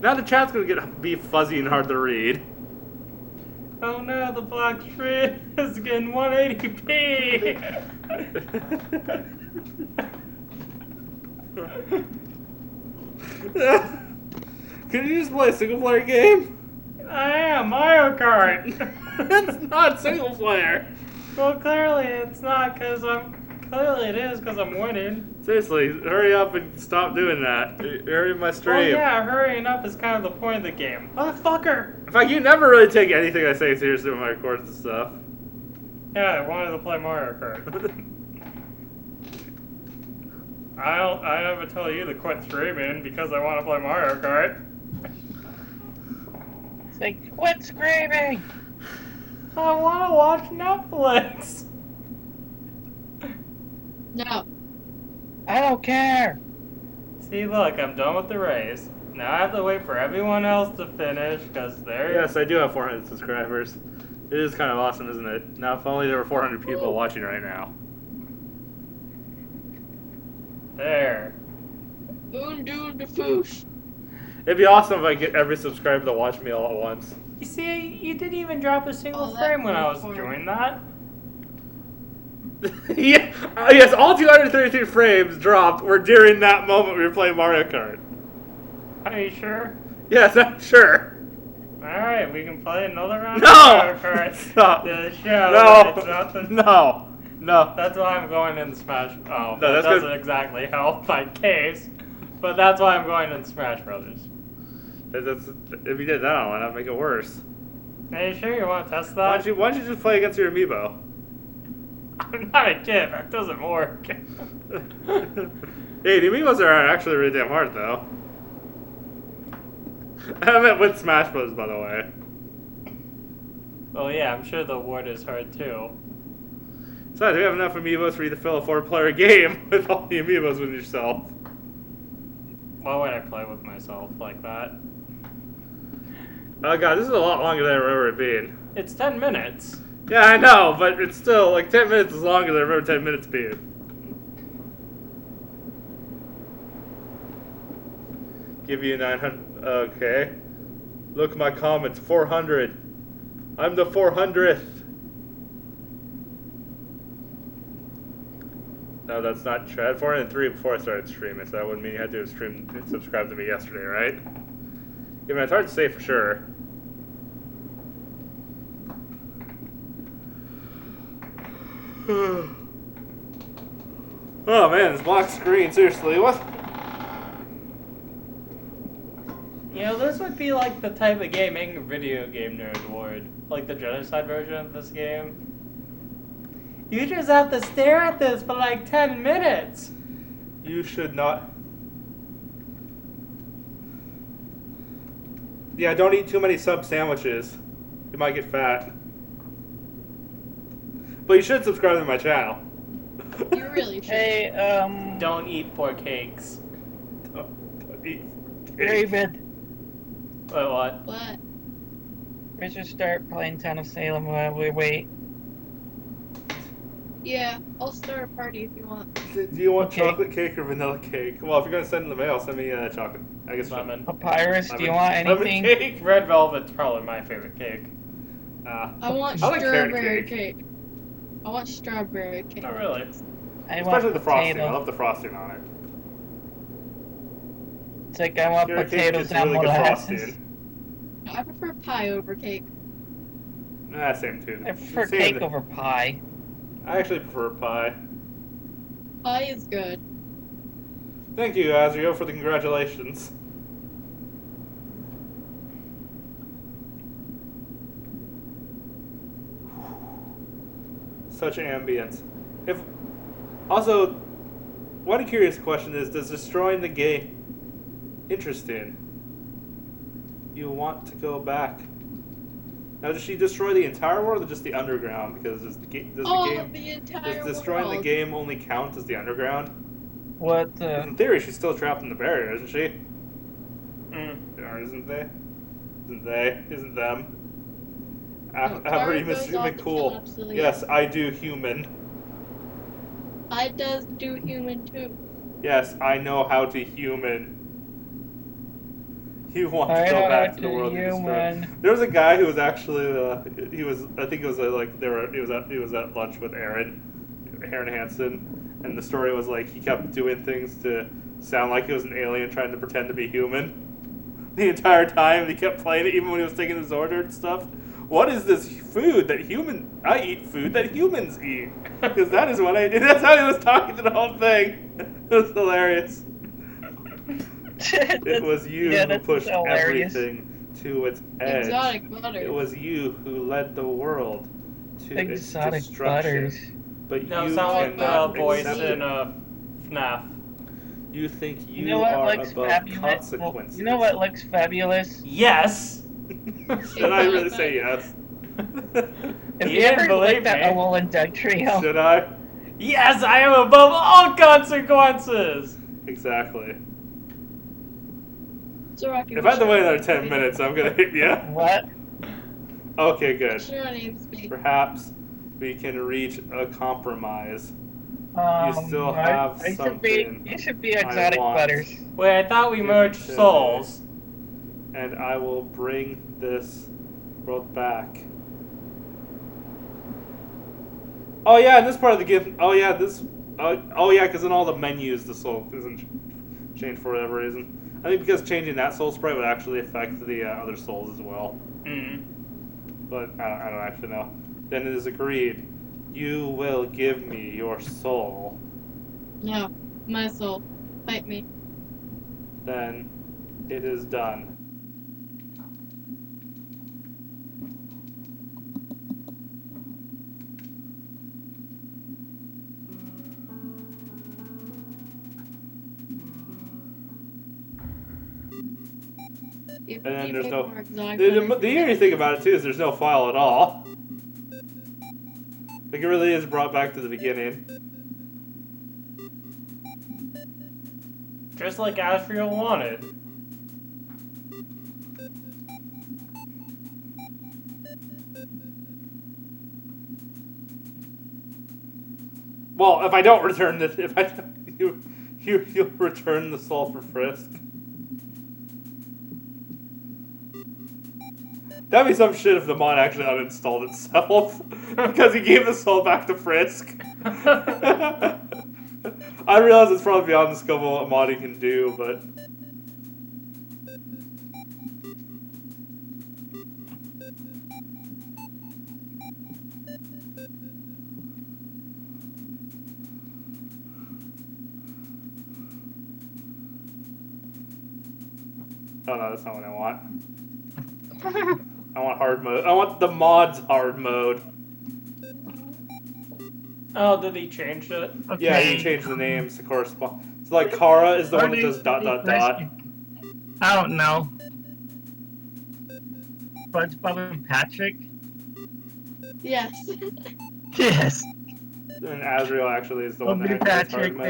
Now the chat's gonna be fuzzy and hard to read. Oh no, the black screen is getting 180p! Can you just play a single player game? I am Mario Kart! It's not single player! Well, clearly it's not because Clearly it is because I'm winning. Seriously, hurry up and stop doing that. Hurry up my stream. Well, yeah, hurrying up is kind of the point of the game. Motherfucker! In fact, you never really take anything I say seriously when I record this stuff. Yeah, I wanted to play Mario Kart. I never tell you to quit streaming because I want to play Mario Kart. Say, quit screaming! I want to watch Netflix. No. I don't care! See, look, I'm done with the race. Now I have to wait for everyone else to finish because they're... Yes, I do have 400 subscribers. It is kind of awesome, isn't it? Now, if only there were 400 people watching right now. There. Doon de foosh. It'd be awesome if I get every subscriber to watch me all at once. You see, you didn't even drop a single Oh, frame when I was that's doing that. Yeah, yes, all 233 frames dropped were during that moment we were playing Mario Kart. Are you sure? Yes, I'm sure. Alright, we can play another round No! of Mario Kart. Stop. The show. No. It's not the... No. No. That's why I'm going in Smash. Oh, No, that that's doesn't good. exactly help my case. But that's why I'm going in Smash Brothers. If you did that online, that'd make it worse. Are you sure you want to test Why that? don't you just play against your amiibo? I'm not a kid. That doesn't work. Hey, the amiibos are actually really damn hard, though. I meant with Smash Bros, by the way. Well, yeah, I'm sure the award is hard too. Besides, we have enough amiibos for you to fill a 4-player game with all the amiibos with yourself. Why would I play with myself like that? Oh god, this is a lot longer than I remember it being. It's 10 minutes. Yeah, I know, but it's still, like, 10 minutes is longer than I remember 10 minutes being. Give you 900. Okay. Look, my comments. 400. I'm the 400th. No, that's not true. I had 403 before I started streaming, so that wouldn't mean you had to have subscribed to me yesterday, right? Yeah, man, it's hard to say for sure. Oh man, this black screen, seriously, what? You know, this would be like the type of game making a video game nerd would. Like the genocide version of this game. You just have to stare at this for like 10 minutes. You should not. Yeah, don't eat too many sub sandwiches. You might get fat. But you should subscribe to my channel. You really should. Hey, Don't eat poor cakes. Don't eat David, Wait, what? What? we should start playing Town of Salem while we wait. Yeah, I'll start a party if you want. Do you want Okay. chocolate cake or vanilla cake? Well, if you're gonna send in the mail, send me chocolate. I guess Lemon. Papyrus, do you lemon- want lemon anything? cake. Red velvet's probably my favorite cake. I want I like carrot strawberry cake. cake. I want strawberry cake. Not really. I want Especially the frosting. I potato. love the frosting on it. It's like I want Carrot cake potatoes gets and really good molasses. frosting. I prefer pie over cake. Same too. I prefer Same. cake over pie. I actually prefer pie. Pie is good. Thank you, Azrio, for the congratulations. Such ambience. Also, one curious question is, does destroying the game interesting? You want to go back. Now, does she destroy the entire world or just the underground? Because does the All game of the entire does destroying world. the game only count as the underground? What? 'Cause in theory, she's still trapped in the barrier, isn't she? Or isn't they? Isn't them? No, Avery Tara goes Mr. off to McCool. kill absolutely Yes, I do human. I does do human too. Yes, I know how to human. You want to I go know back how to the to world you destroyed. human. There was a guy who was actually he was, I think it was like he was at lunch with Aaron Hansen, and the story was like he kept doing things to sound like he was an alien trying to pretend to be human the entire time. He kept playing it even when he was taking his order and stuff. What is this food that I eat food that humans eat? Because that is what I did. That's how he was talking to the whole thing. It was hilarious. It was you who pushed everything to its edge. Exotic butter. It was you who led the world to its Exotic destruction. butters. But No, you sound like the cannot voice accept in it. FNAF. You think you, You know what are looks above fabulous? Well, consequences. you know what looks fabulous? Yes! Should I really say yes? If You you didn't ever believe looked at me. a Woolen Doug trio, Should I? Yes, I am above all consequences! Exactly. So Rocky, If I have to wait another 10 minutes, I'm gonna hit you. what? Okay, good. What's your name's be? Perhaps we can reach a compromise. still have something You should be I exotic want. butters. Wait, I thought we Give merged it to souls. And I will bring this world back. Oh yeah, in this part of the game. Oh yeah, this. Oh yeah, because in all the menus, the soul isn't changed for whatever reason. I think because changing that soul sprite would actually affect the other souls as well. But I don't actually know. Then it is agreed. You will give me your soul. No, my soul. Fight me. Then it is done. If And then you there's make no. more exotic The butter- eerie thing about it too is there's no file at all. Like it really is brought back to the beginning. Just like Asriel wanted. Well, if I don't return this, if I you'll return the soul for Frisk. That'd be some shit if the mod actually uninstalled itself because he gave the soul back to Frisk. I realize it's probably beyond the scope of what modding can do, but. Oh no, that's not what I want. I want hard mode. I want the mod's hard mode. Oh, did he change it? Okay. Yeah, you change the names to correspond. So like Kara is the one that does ... I don't know. SpongeBob and Patrick? Yes. Yes. And Azrael actually is the one that Be actually started Patrick, my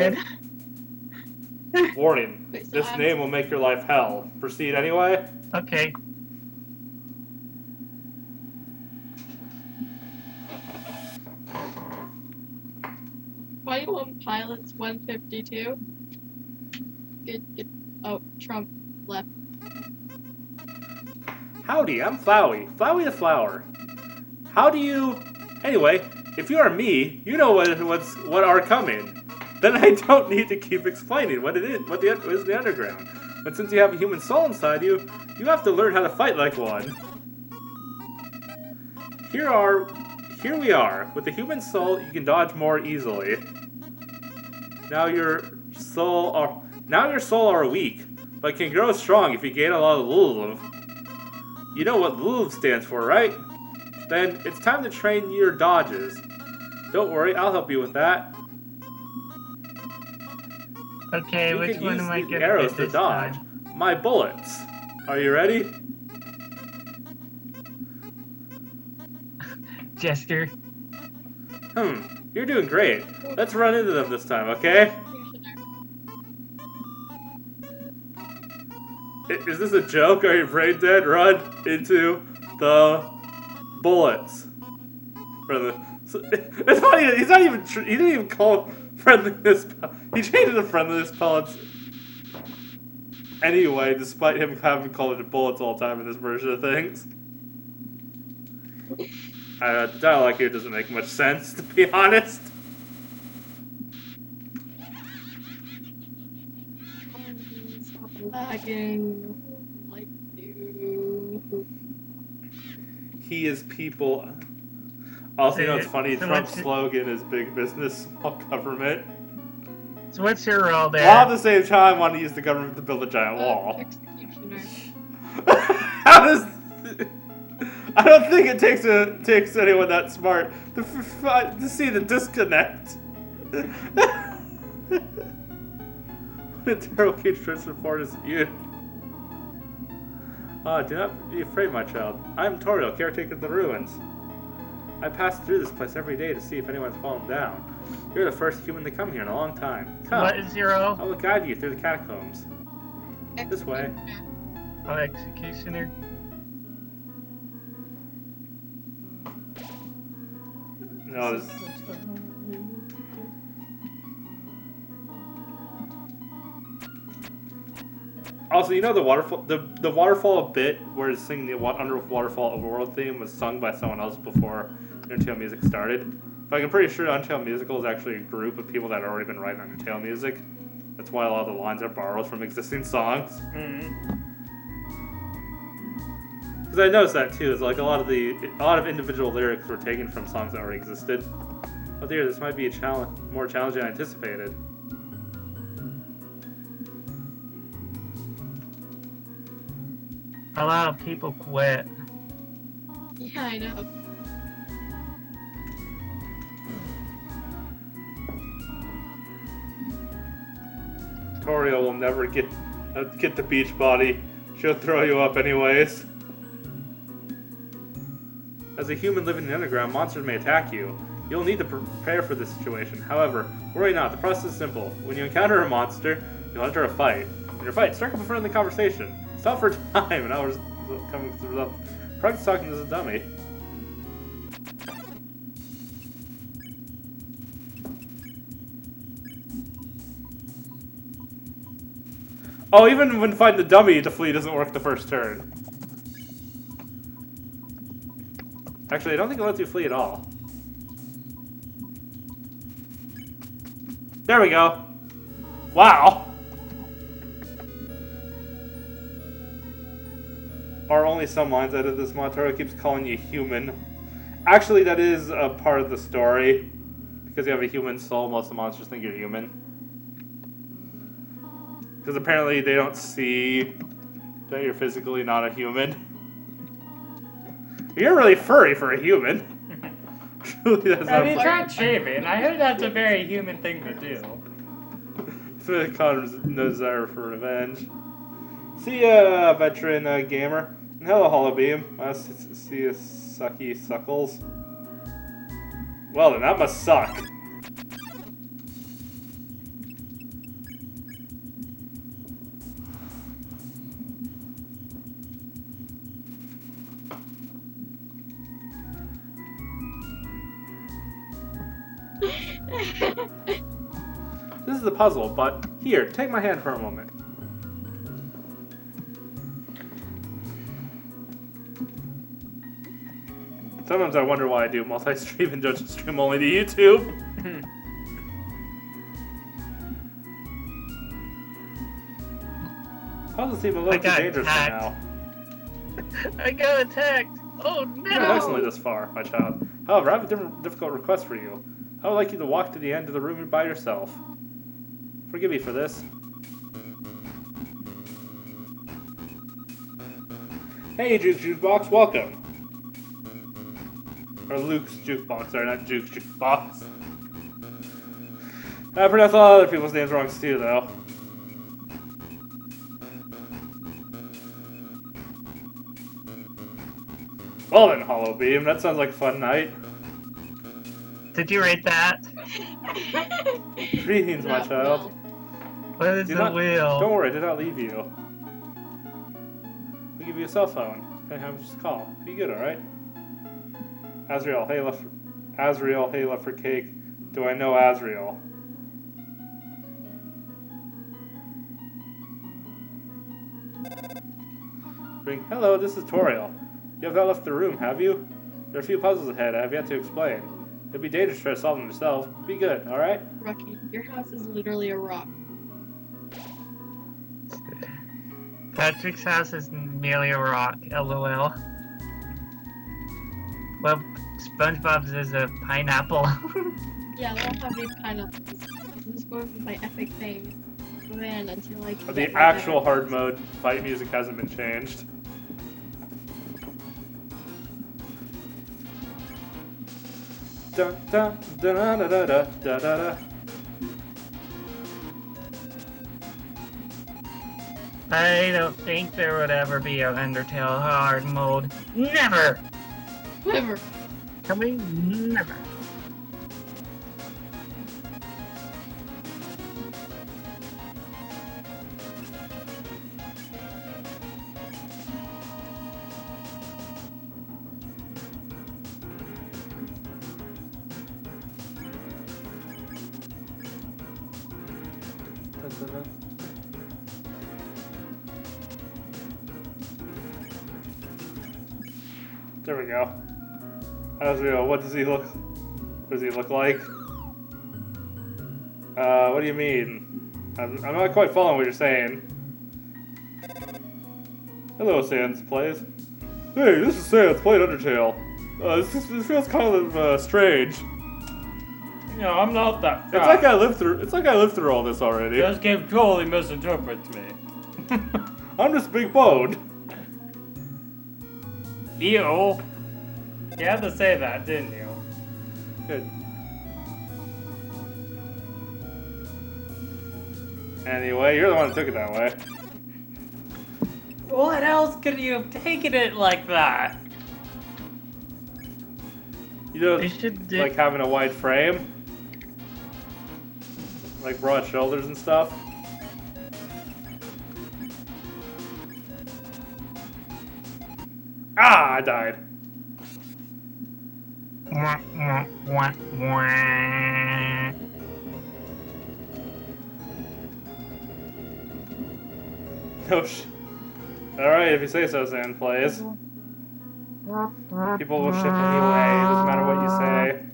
then. Warning. Wait, so This I'm- name will make your life hell. Proceed anyway. Okay. Pilots 152. Good. Oh, Trump left. Howdy, I'm Flowey. Flowey the Flower. How do you... Anyway, if you are me, you know what are coming. Then I don't need to keep explaining what is the underground. But since you have a human soul inside you, you have to learn how to fight like one. Here we are. With the human soul, you can dodge more easily. Now your soul are weak, but can grow strong if you gain a lot of Luluv. You know what Luluv stands for, right? Then it's time to train your dodges. Don't worry, I'll help you with that. Okay, You which can one use am I the gonna arrows get to this dodge. time? My bullets. Are you ready? Jester. You're doing great. Let's run into them this time, okay? Is this a joke? Are you brain dead? Run into the bullets. It's funny. He didn't even call friendliness. He changed it to friendliness pellets. Anyway, despite him having called it bullets all the time in this version of things. The dialogue here doesn't make much sense, to be honest. Stop lagging. Like you. He is people. Also, you know what's funny? So Trump's what's- slogan is big business, small government. So what's your role there? While at the same time, want to use the government to build a giant wall. Executioner. How does? I don't think it takes anyone that smart to see the disconnect. What a terrible cage to report is you. Do not be afraid, my child. I am Toriel, caretaker of the ruins. I pass through this place every day to see if anyone's fallen down. You're the first human to come here in a long time. Come. What is your role? I will guide you through the catacombs. This way. Oh, executioner. No, this... Also, you know the waterfall, the waterfall bit where it's singing the Under Waterfall Overworld theme was sung by someone else before Undertale music started. But I'm pretty sure Undertale musical is actually a group of people that had already been writing Undertale music. That's why a lot of the lines are borrowed from existing songs. Because I noticed that too. Is like a lot of individual lyrics were taken from songs that already existed. Oh dear, this might be a more challenging than anticipated. A lot of people quit. Yeah, I know. Toriel will never get the beach body. She'll throw you up anyways. As a human living in the underground, monsters may attack you. You'll need to prepare for this situation. However, worry not, the process is simple. When you encounter a monster, you'll enter a fight. In your fight, strike up a friendly conversation. Stop for time, and hours coming through. Practice talking to a dummy. Oh, even when fighting the dummy, the flee doesn't work the first turn. Actually, I don't think it lets you flee at all. There we go. Wow. Or only some lines out of this Montoro keeps calling you human. Actually, that is a part of the story. Because you have a human soul, most of the monsters think you're human. Because apparently they don't see that you're physically not a human. You're really furry for a human. Truly, that's And he not tried shaving. I heard that's a very human thing to do. Connor's no desire for revenge. See ya, veteran gamer. Hello, Hollow Beam. See you sucky suckles. Well then, that must suck. This is the puzzle, but here, take my hand for a moment. Sometimes I wonder why I do multi-stream and don't stream only to YouTube. Puzzles seem a little too dangerous for now. I got attacked! Oh no! You're doing excellently this far, my child. However, I have a difficult request for you. I would like you to walk to the end of the room by yourself. Forgive me for this. Hey, Juke's Jukebox, welcome. Or Luke's Jukebox, sorry, not Juke's Jukebox. I pronounced a lot of other people's names wrong too, though. Well then, Hollow Beam, that sounds like a fun night. Did you rate that? Greetings, my child. What is the wheel? Don't worry, I did not leave you. I'll give you a cell phone. Can I have just call? Be good, alright? Azrael, hey, left for cake. Do I know Azrael? Ring. Hello, this is Toriel. You have not left the room, have you? There are a few puzzles ahead I have yet to explain. It'd be dangerous to try to solve them yourself. Be good, alright? Rocky, your house is literally a rock. Patrick's house is merely a rock, lol. Well, SpongeBob's is a pineapple. Yeah, they don't have any pineapples. I'm just going for my epic thing. Man, until I can The actual hard mode fight music hasn't been changed. Dun, dun, dun, dun, dun, dun, dun, dun, dun. I don't think there would ever be an Undertale hard mode. Never! Never. Coming never. Dun, dun, dun. There we go. Azrael, what does he look? What does he look like? What do you mean? I'm not quite following what you're saying. Hello, Sans Plays. Hey, this is Sans playing Undertale. This feels kind of strange. Yeah, I'm not that It's like I lived through all this already. This game totally misinterprets me. I'm just big boned. Ew. You had to say that, didn't you? Good. Anyway, you're the one who took it that way. What else could you have taken it like that? You know, They should do- like having a wide frame? Like broad shoulders and stuff? Ah, I died. Wah, wah, wah, wah. No Alright, if you say so, Zan plays. People will ship anyway, it doesn't matter what you say.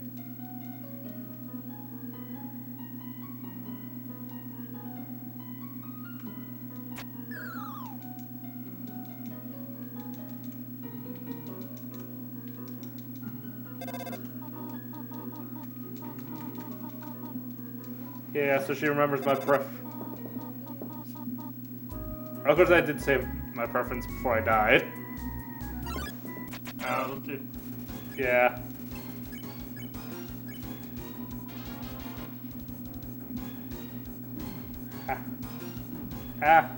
Yeah, so she remembers my Of course, I did say my preference before I died. Oh, dude. Yeah.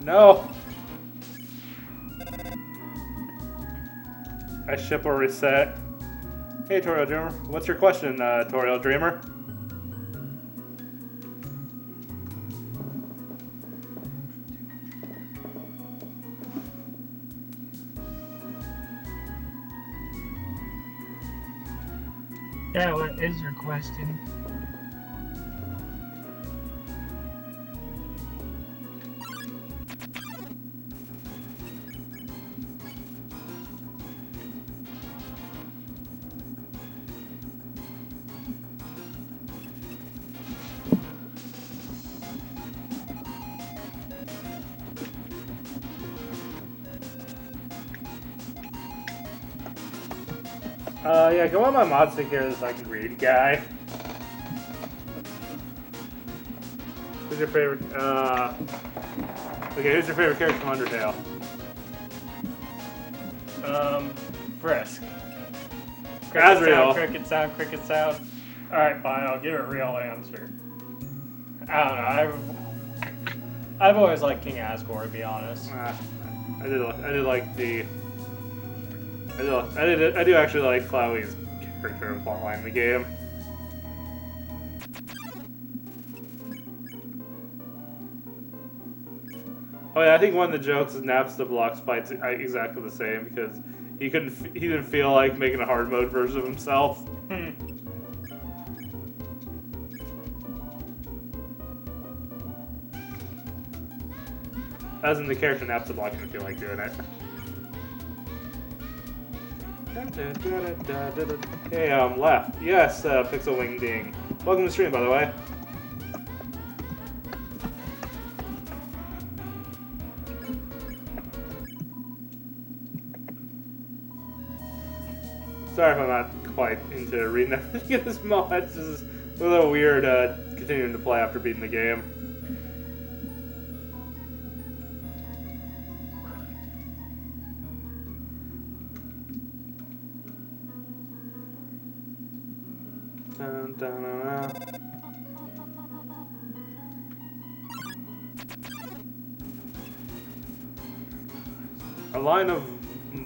No! I ship or reset. Hey, Toriel Dreamer. What's your question, Toriel Dreamer? Yeah, what is your question? Yeah, go on my mod stick here, this like green guy. Who's your favorite, okay, who's your favorite character from Undertale? Frisk. Asriel. Cricket sound. Alright, fine, I'll give a real answer. I don't know, I've always liked King Asgore, to be honest. I do actually like Flowey's character and plotline in the game. Oh yeah, I think one of the jokes is Napster Block's fights exactly the same because he didn't feel like making a hard mode version of himself. As in the character Napster Block didn't feel like doing it. Hey, left. Yes, Pixel Wing Ding. Welcome to the stream, by the way. Sorry if I'm not quite into reading everything at this moment. It's just a little weird continuing to play after beating the game. Dun, dun, dun, dun. A line of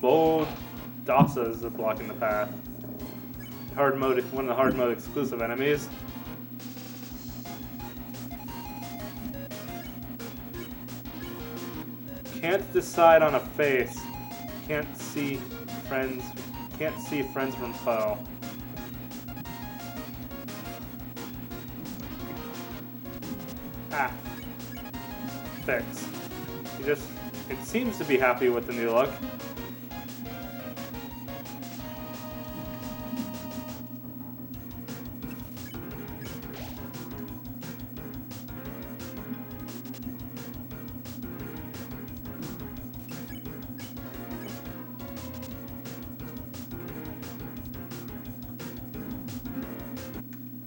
Bodasas is blocking the path. Hard mode, one of the hard mode exclusive enemies. Can't decide on a face. Can't see friends from foe. Ah. Fix. It seems to be happy with the new look.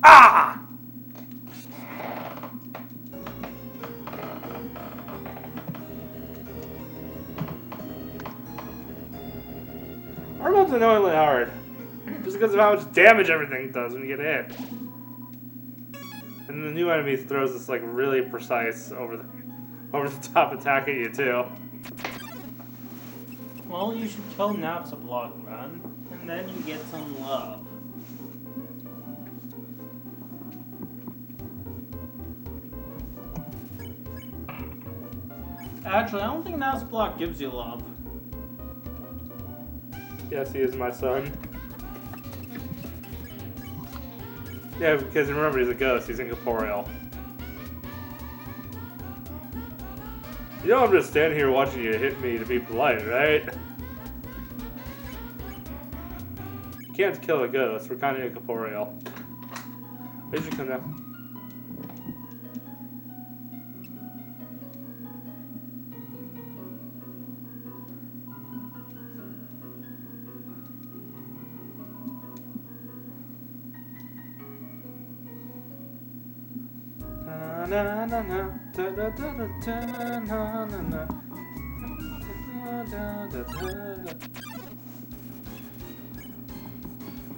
Ah! Arnold's annoyingly hard. Just because of how much damage everything does when you get hit. And the new enemy throws this like really precise over the top attack at you too. Well, you should kill Napsa Block Run, and then you get some love. Actually, I don't think Napsa Block gives you love. Yes, he is my son. Yeah, because remember, he's a ghost. He's incorporeal. You know I'm just standing here watching you hit me to be polite, right? You can't kill a ghost. We're kind of incorporeal. Where did you come down?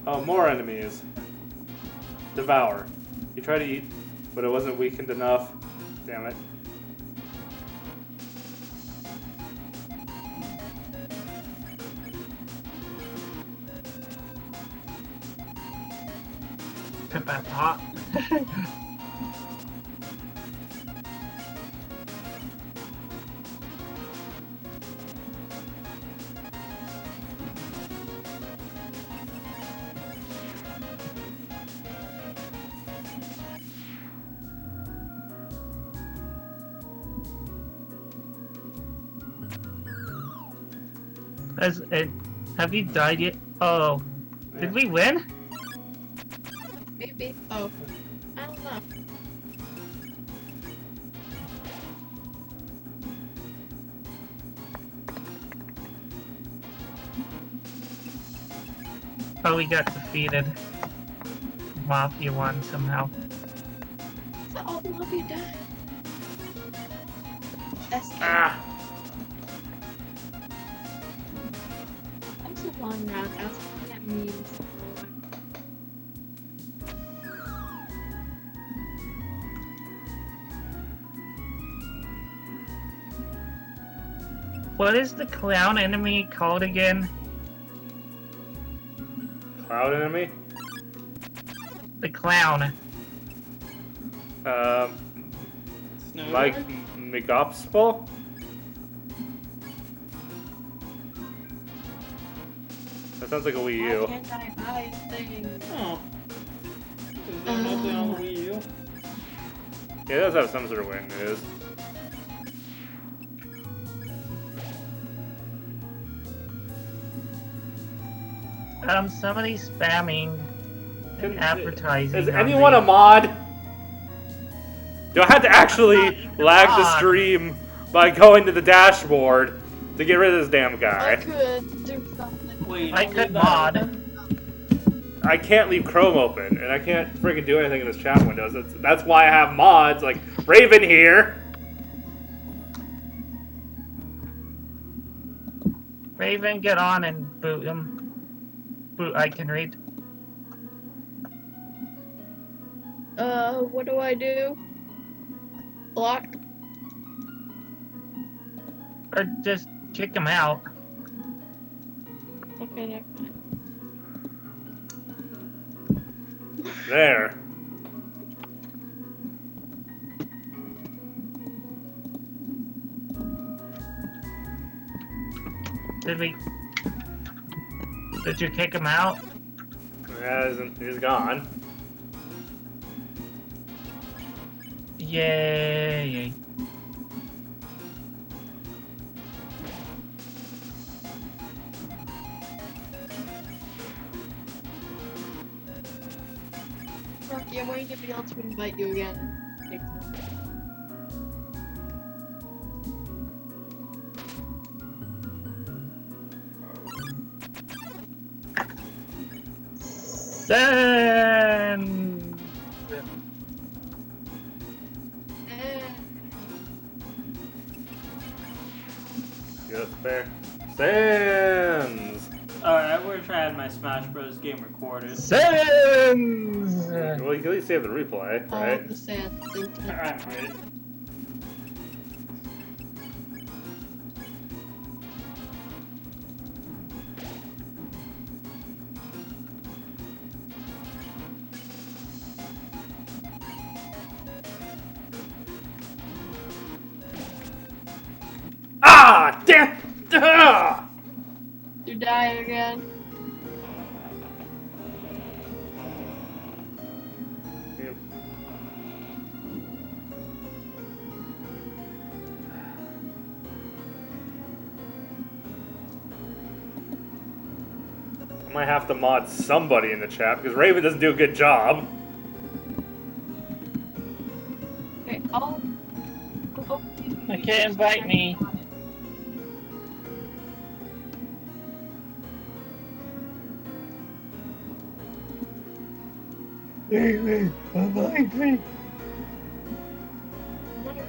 Oh, more enemies. Devour. You tried to eat, but it wasn't weakened enough. Damn it. at that thought. Have you died yet? Oh, did we win? Maybe. Oh, I don't know. Oh, we got defeated. Mafia won somehow. So all the love you died. That's Ah! I'm so long now. I was looking at memes. What is the clown enemy called again? Cloud enemy? The clown. Mike Megopspel? That sounds like a Wii Why U. can't I buy things? Oh. Is that mostly on the Wii U? Yeah, it does have some sort of wind news. Somebody's spamming and advertising. Is on anyone the- a mod? Do I have to actually lag the mod. stream by going to the dashboard to get rid of this damn I guy? could do something. Wait, I don't could leave that mod. open. I can't leave Chrome open, and I can't freaking do anything in this chat window. That's why I have mods like Raven here. Raven, get on and boot him. Boot, I can read. What do I do? Block? Or just kick him out. Okay, never mind. There. Did you kick him out? Yeah, he's gone. Yay. Rocky, I'm waiting to be able to invite you again. Thanks. Send! Yes, fair. Sands. Alright, we're trying my Smash Bros. Game recorded. Sends! Well, you can at least save the replay, right? The sand. Alright, right. Ah, damn! Ah! You die again. I might have to mod somebody in the chat because Raven doesn't do a good job. Okay, I'll I can't invite me. Invite me.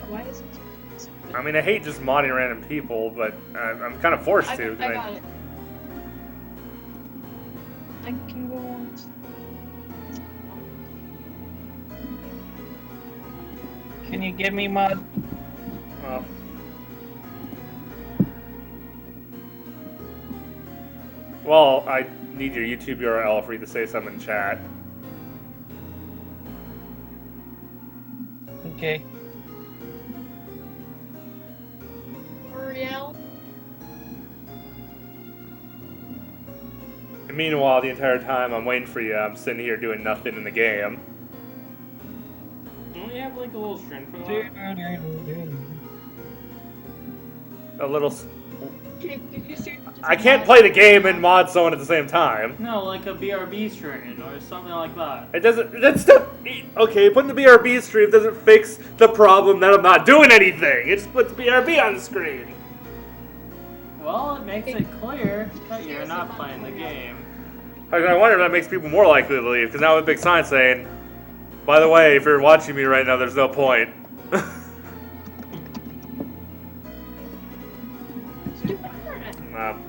Why is it? I mean, I hate just modding random people, but I'm kind of forced to. 'cause I got it. I can go on. Can you give me mod? Well, I need your YouTube URL for you to say something in chat. Okay. Ariel. And meanwhile, the entire time I'm waiting for you, I'm sitting here doing nothing in the game. Don't you have like a little string for that? A little. Did you see? I can't play the game and mod someone at the same time. No, like a BRB string or something like that. It doesn't. That's not. Okay, putting the BRB stream doesn't fix the problem that I'm not doing anything. It just puts BRB on the screen. Well, it makes it clear that you're not playing the game. I wonder if that makes people more likely to leave, because now with a big sign saying, by the way, if you're watching me right now, there's no point.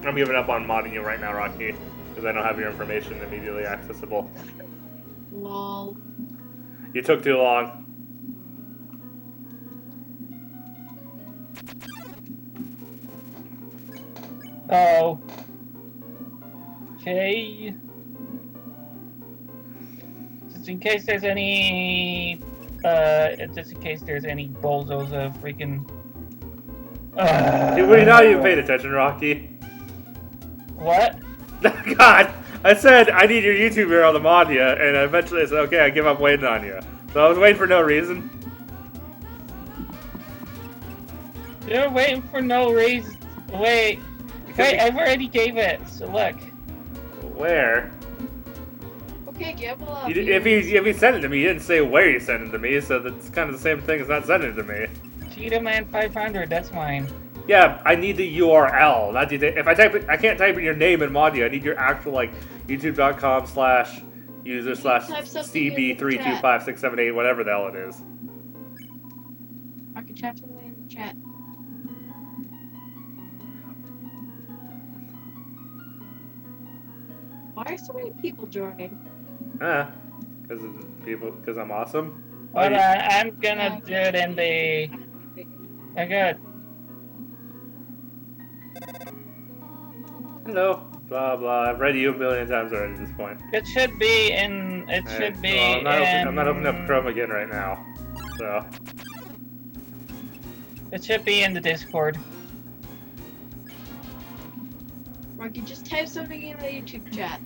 I'm giving up on modding you right now, Rocky, because I don't have your information immediately accessible. Lol. You took too long. Oh. Okay. Just in case there's any bozos of freaking. Hey, what are you not even paying attention, Rocky? What? God, I said I need your YouTube hero to mod you, and eventually I said, okay, I give up waiting on you. So I was waiting for no reason. You're waiting for no reason. Wait, I've already gave it. So look. Where? Okay, give up. If he sent it to me, he didn't say where he sent it to me, so that's kind of the same thing as not sending it to me. Cheetah Man 500, that's mine. Yeah, I need the URL. Not the, if I type it, I can't type in your name and mod you. I need your actual like youtube.com/user/cb325678, whatever the hell it is. I can chat something in the chat. Why are so many people joining? Because I'm awesome. Hold on, I'm gonna do it in the. I got. Hello. Blah blah. I've read you a million times already at this point. It should be in. It should be. Well, I'm not opening up Chrome again right now. So. It should be in the Discord. Rocky, just type something in the YouTube chat.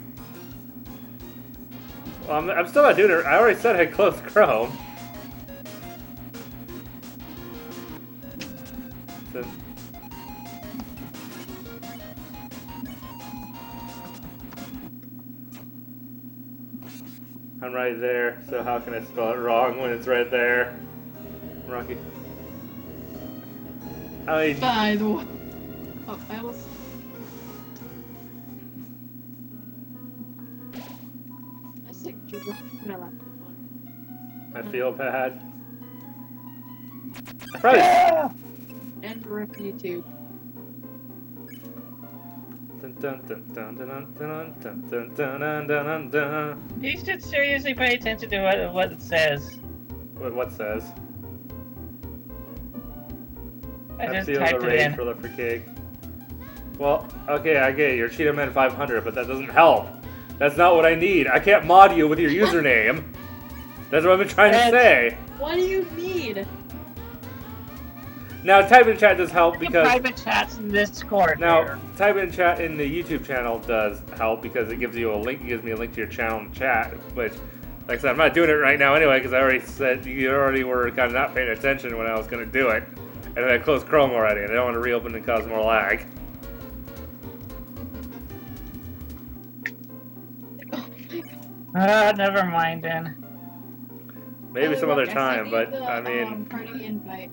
Well, I'm still not doing it. I already said I closed Chrome. So, I'm right there, so how can I spell it wrong when it's right there? Rocky. I mean, By the way. Oh, files. That's like my laptop one. I feel bad. I probably. And rip YouTube. You should seriously pay attention to what it says. What says? I just feel typed the it rage in. for the cake. Well, okay, I get it. You're Cheetah Man 500, but that doesn't help. That's not what I need. I can't mod you with your username. That's what I've been trying to say. What do you need? Now, type in chat does help because... private chats in Discord. Now, type in chat in the YouTube channel does help because it gives you a link. It gives me a link to your channel and chat, which, like I said, I'm not doing it right now anyway because I already said you already were kind of not paying attention when I was going to do it. And I closed Chrome already, and I don't want to reopen and cause more lag. Never mind then. Maybe some other time, but the, I mean... party invite.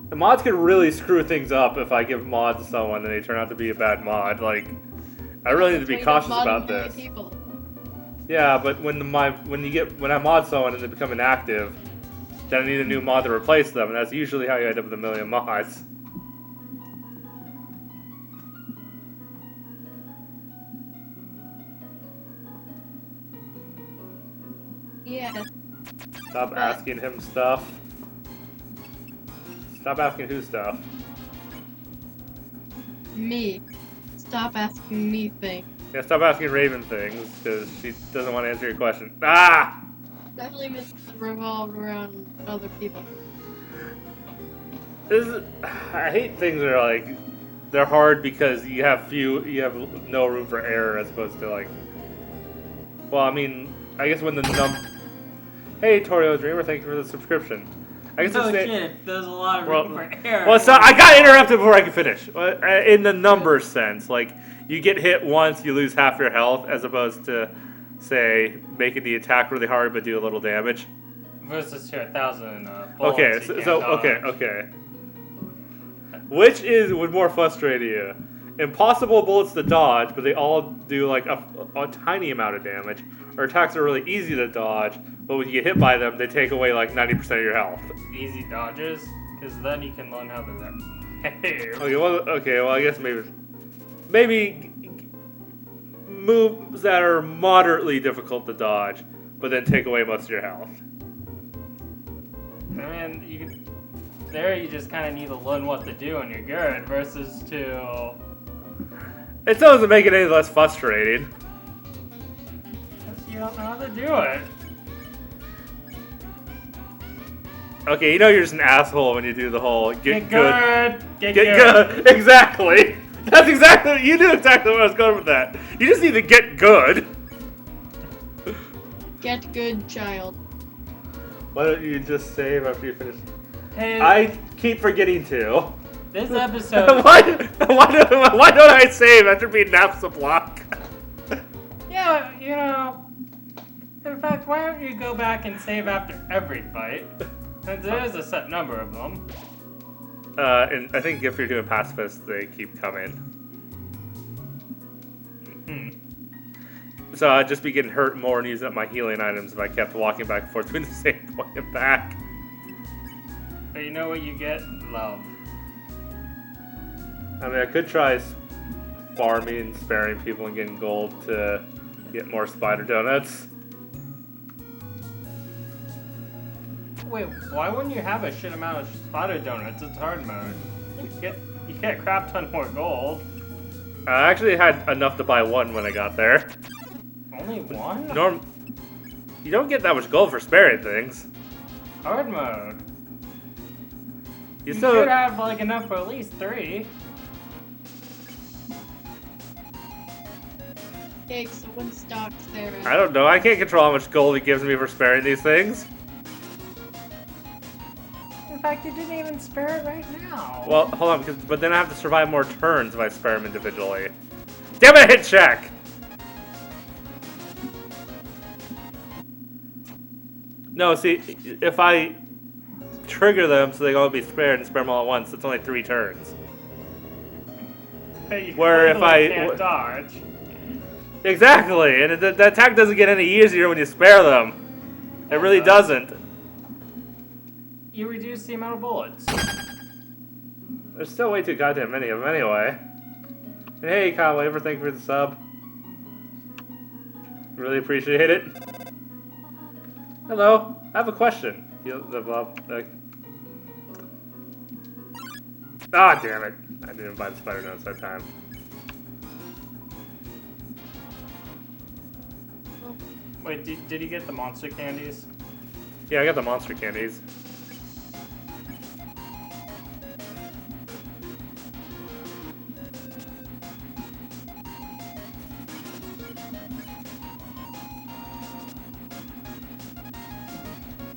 The mods can really screw things up if I give mods to someone and they turn out to be a bad mod. Like, I really need to be cautious about this. People. Yeah, but when I mod someone and they become inactive, then I need a new mod to replace them, and that's usually how you end up with a million mods. Yeah. Stop asking him stuff. Stop asking who stuff. Me. Stop asking me things. Yeah, stop asking Raven things, because she doesn't want to answer your question. Ah! Definitely revolved around other people. I hate things that are like they're hard because you have no room for error as opposed to like. Well, I mean, I guess when the Hey, Torio Dreemurr, thank you for the subscription. I guess Oh it's shit, there's a lot of room for error. Well, so I got interrupted before I could finish. In the numbers sense, like you get hit once, you lose half your health, as opposed to, say, making the attack really hard but do a little damage. Versus to 1,000 bullets. Okay, okay. Which would more frustrate you? Impossible bullets to dodge, but they all do like a tiny amount of damage, or attacks are really easy to dodge, but when you get hit by them, they take away like 90% of your health. Easy dodges, because then you can learn how to Okay, well, I guess maybe moves that are moderately difficult to dodge, but then take away most of your health. I mean, you just kind of need to learn what to do and you're good, versus to... It still doesn't make it any less frustrating. Because you don't know how to do it. Okay, you know you're just an asshole when you do the whole get good. Get good. Exactly. You knew exactly where I was going with that. You just need to get good. Get good, child. Why don't you just save after you finish? Hey, I keep forgetting to. this episode... why don't I save after being naps a block? Yeah, you know... In fact, why don't you go back and save after every fight? Since there is a set number of them. And I think if you're doing pacifists, they keep coming. So I'd just be getting hurt more and using up my healing items if I kept walking back and forth between the same point and back. But you know what you get? Love. I mean, I could try farming, sparing people, and getting gold to get more spider donuts. Wait, why wouldn't you have a shit amount of spider donuts? It's hard mode. You get a crap ton more gold. I actually had enough to buy one when I got there. Only one? You don't get that much gold for sparing things. Hard mode. You still should have like enough for at least 3. Okay, someone stocks there. I don't know. I can't control how much gold it gives me for sparing these things. In fact, you didn't even spare it right now. Well, hold on, but then I have to survive more turns if I spare them individually. Damn it, hit check! No, see, if I trigger them so they all be spared and spare them all at once, it's only 3 turns. Hey, Where if I can't dodge. Exactly, and the attack doesn't get any easier when you spare them. It really doesn't. You reduce the amount of bullets. There's still way too goddamn many of them anyway. And hey, Kyle Waver, thank you for the sub. Really appreciate it. Hello, I have a question. Ah, damn it. I didn't buy the spider notes that time. Wait, did you get the monster candies? Yeah, I got the monster candies.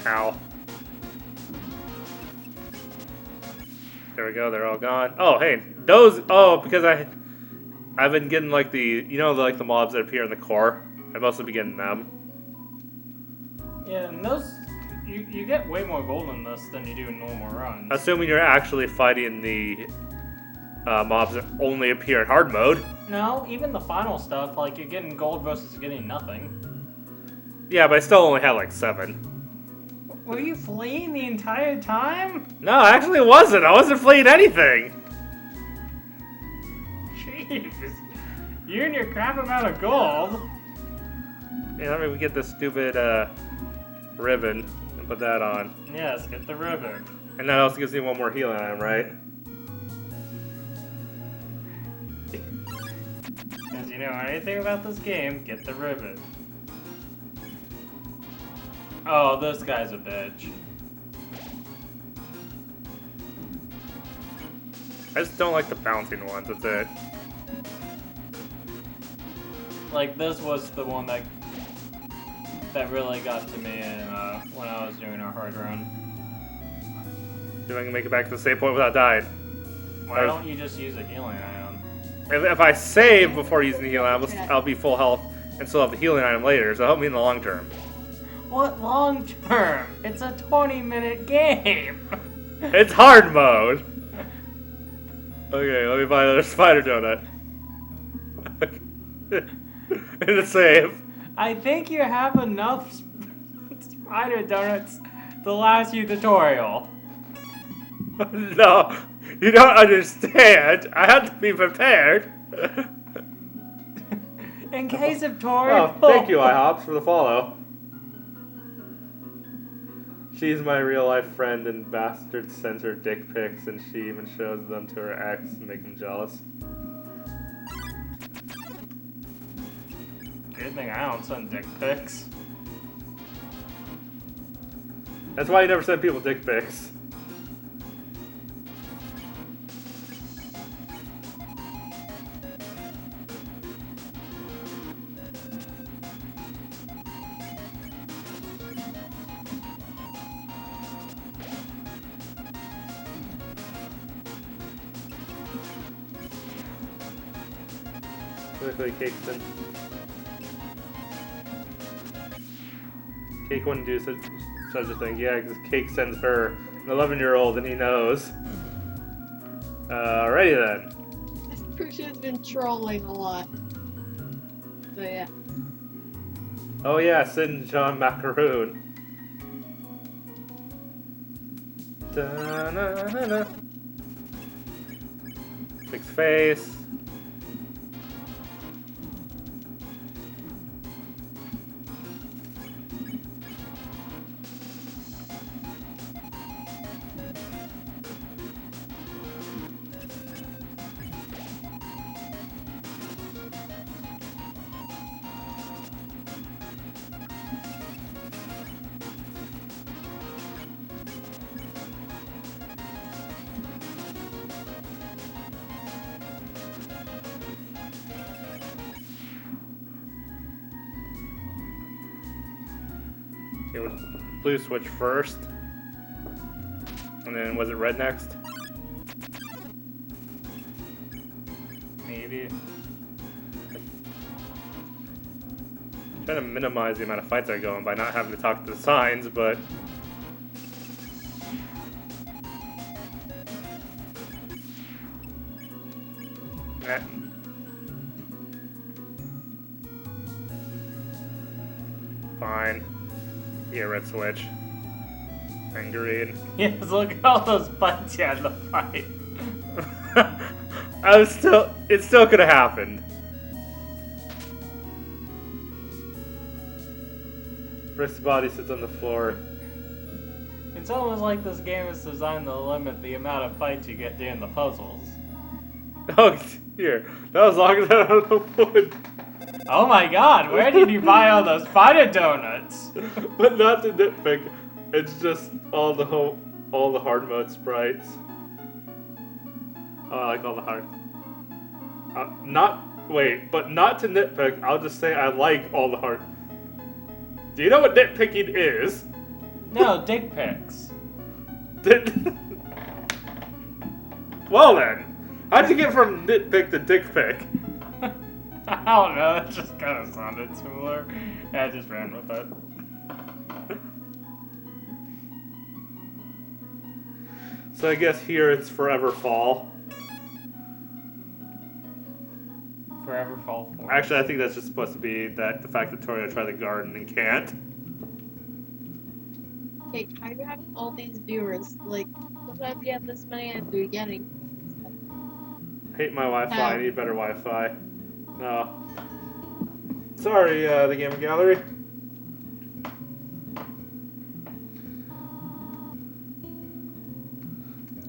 Ow. There we go, they're all gone. Oh, hey, because I've been getting like the mobs that appear in the core. I've mostly been getting them. Yeah, and those, you get way more gold in this than you do in normal runs. Assuming you're actually fighting the mobs that only appear in hard mode. No, even the final stuff, like you're getting gold versus getting nothing. Yeah, but I still only had like 7. Were you fleeing the entire time? No, I actually wasn't. I wasn't fleeing anything. Jeez. You and your crap amount of gold. Yeah, let me get this stupid ribbon and put that on. Yes, get the ribbon. And that also gives me one more healing item, right? As you know anything about this game, get the ribbon. Oh, this guy's a bitch. I just don't like the bouncing ones, that's it. Like, this was the one that really got to me when I was doing our hard run. See if I can make it back to the same point without dying. Why don't you just use a healing item? If I save before using the healing item, I'll be full health and still have the healing item later, so help me in the long term. What long term? It's a 20-minute game! It's hard mode! Okay, let me buy another spider donut. In the save. I think you have enough spider donuts to last you tutorial. No, you don't understand. I have to be prepared. In case of tutorial. Oh, thank you, IHOPS, for the follow. She's my real-life friend, and bastard sends her dick pics, and she even shows them to her ex to make him jealous. Good thing I don't send dick pics. That's why you never send people dick pics. Quickly, Cakeston. Cake wouldn't do such a thing. Yeah, because Cake sends her an 11-year-old and he knows. Alrighty then. This person's been trolling a lot. So yeah. Oh yeah, Sid and John Macaroon. Da-na-na-na. Fix face. Okay, was blue switch first? And then was it red next? Maybe. I'm trying to minimize the amount of fights I go in by not having to talk to the signs, but... Fine. Yeah, red switch. And green. Yes, look at all those fights you had to fight. It still could have happened. First body sits on the floor. It's almost like this game is designed to limit the amount of fights you get doing the puzzles. Oh, here. That was longer than I don't know wood. Oh my god, where did you buy all those spider donuts? But not to nitpick. It's just all the hard mode sprites. Oh, I like all the hard. Not to nitpick. I'll just say I like all the hard. Do you know what nitpicking is? No, dick pics. Well then, how'd you get from nitpick to dick pic? I don't know, it just kind of sounded similar. I just ran with it. So I guess here it's Forever Fall. Forever Fall 4. Actually, I think that's just supposed to be the fact that Torio tried the garden and can't. Okay, how do you have all these viewers? Like, sometimes you have this many at the beginning. Hate my Wi-Fi. I need better Wi-Fi. No. Sorry, the Gaming Gallery.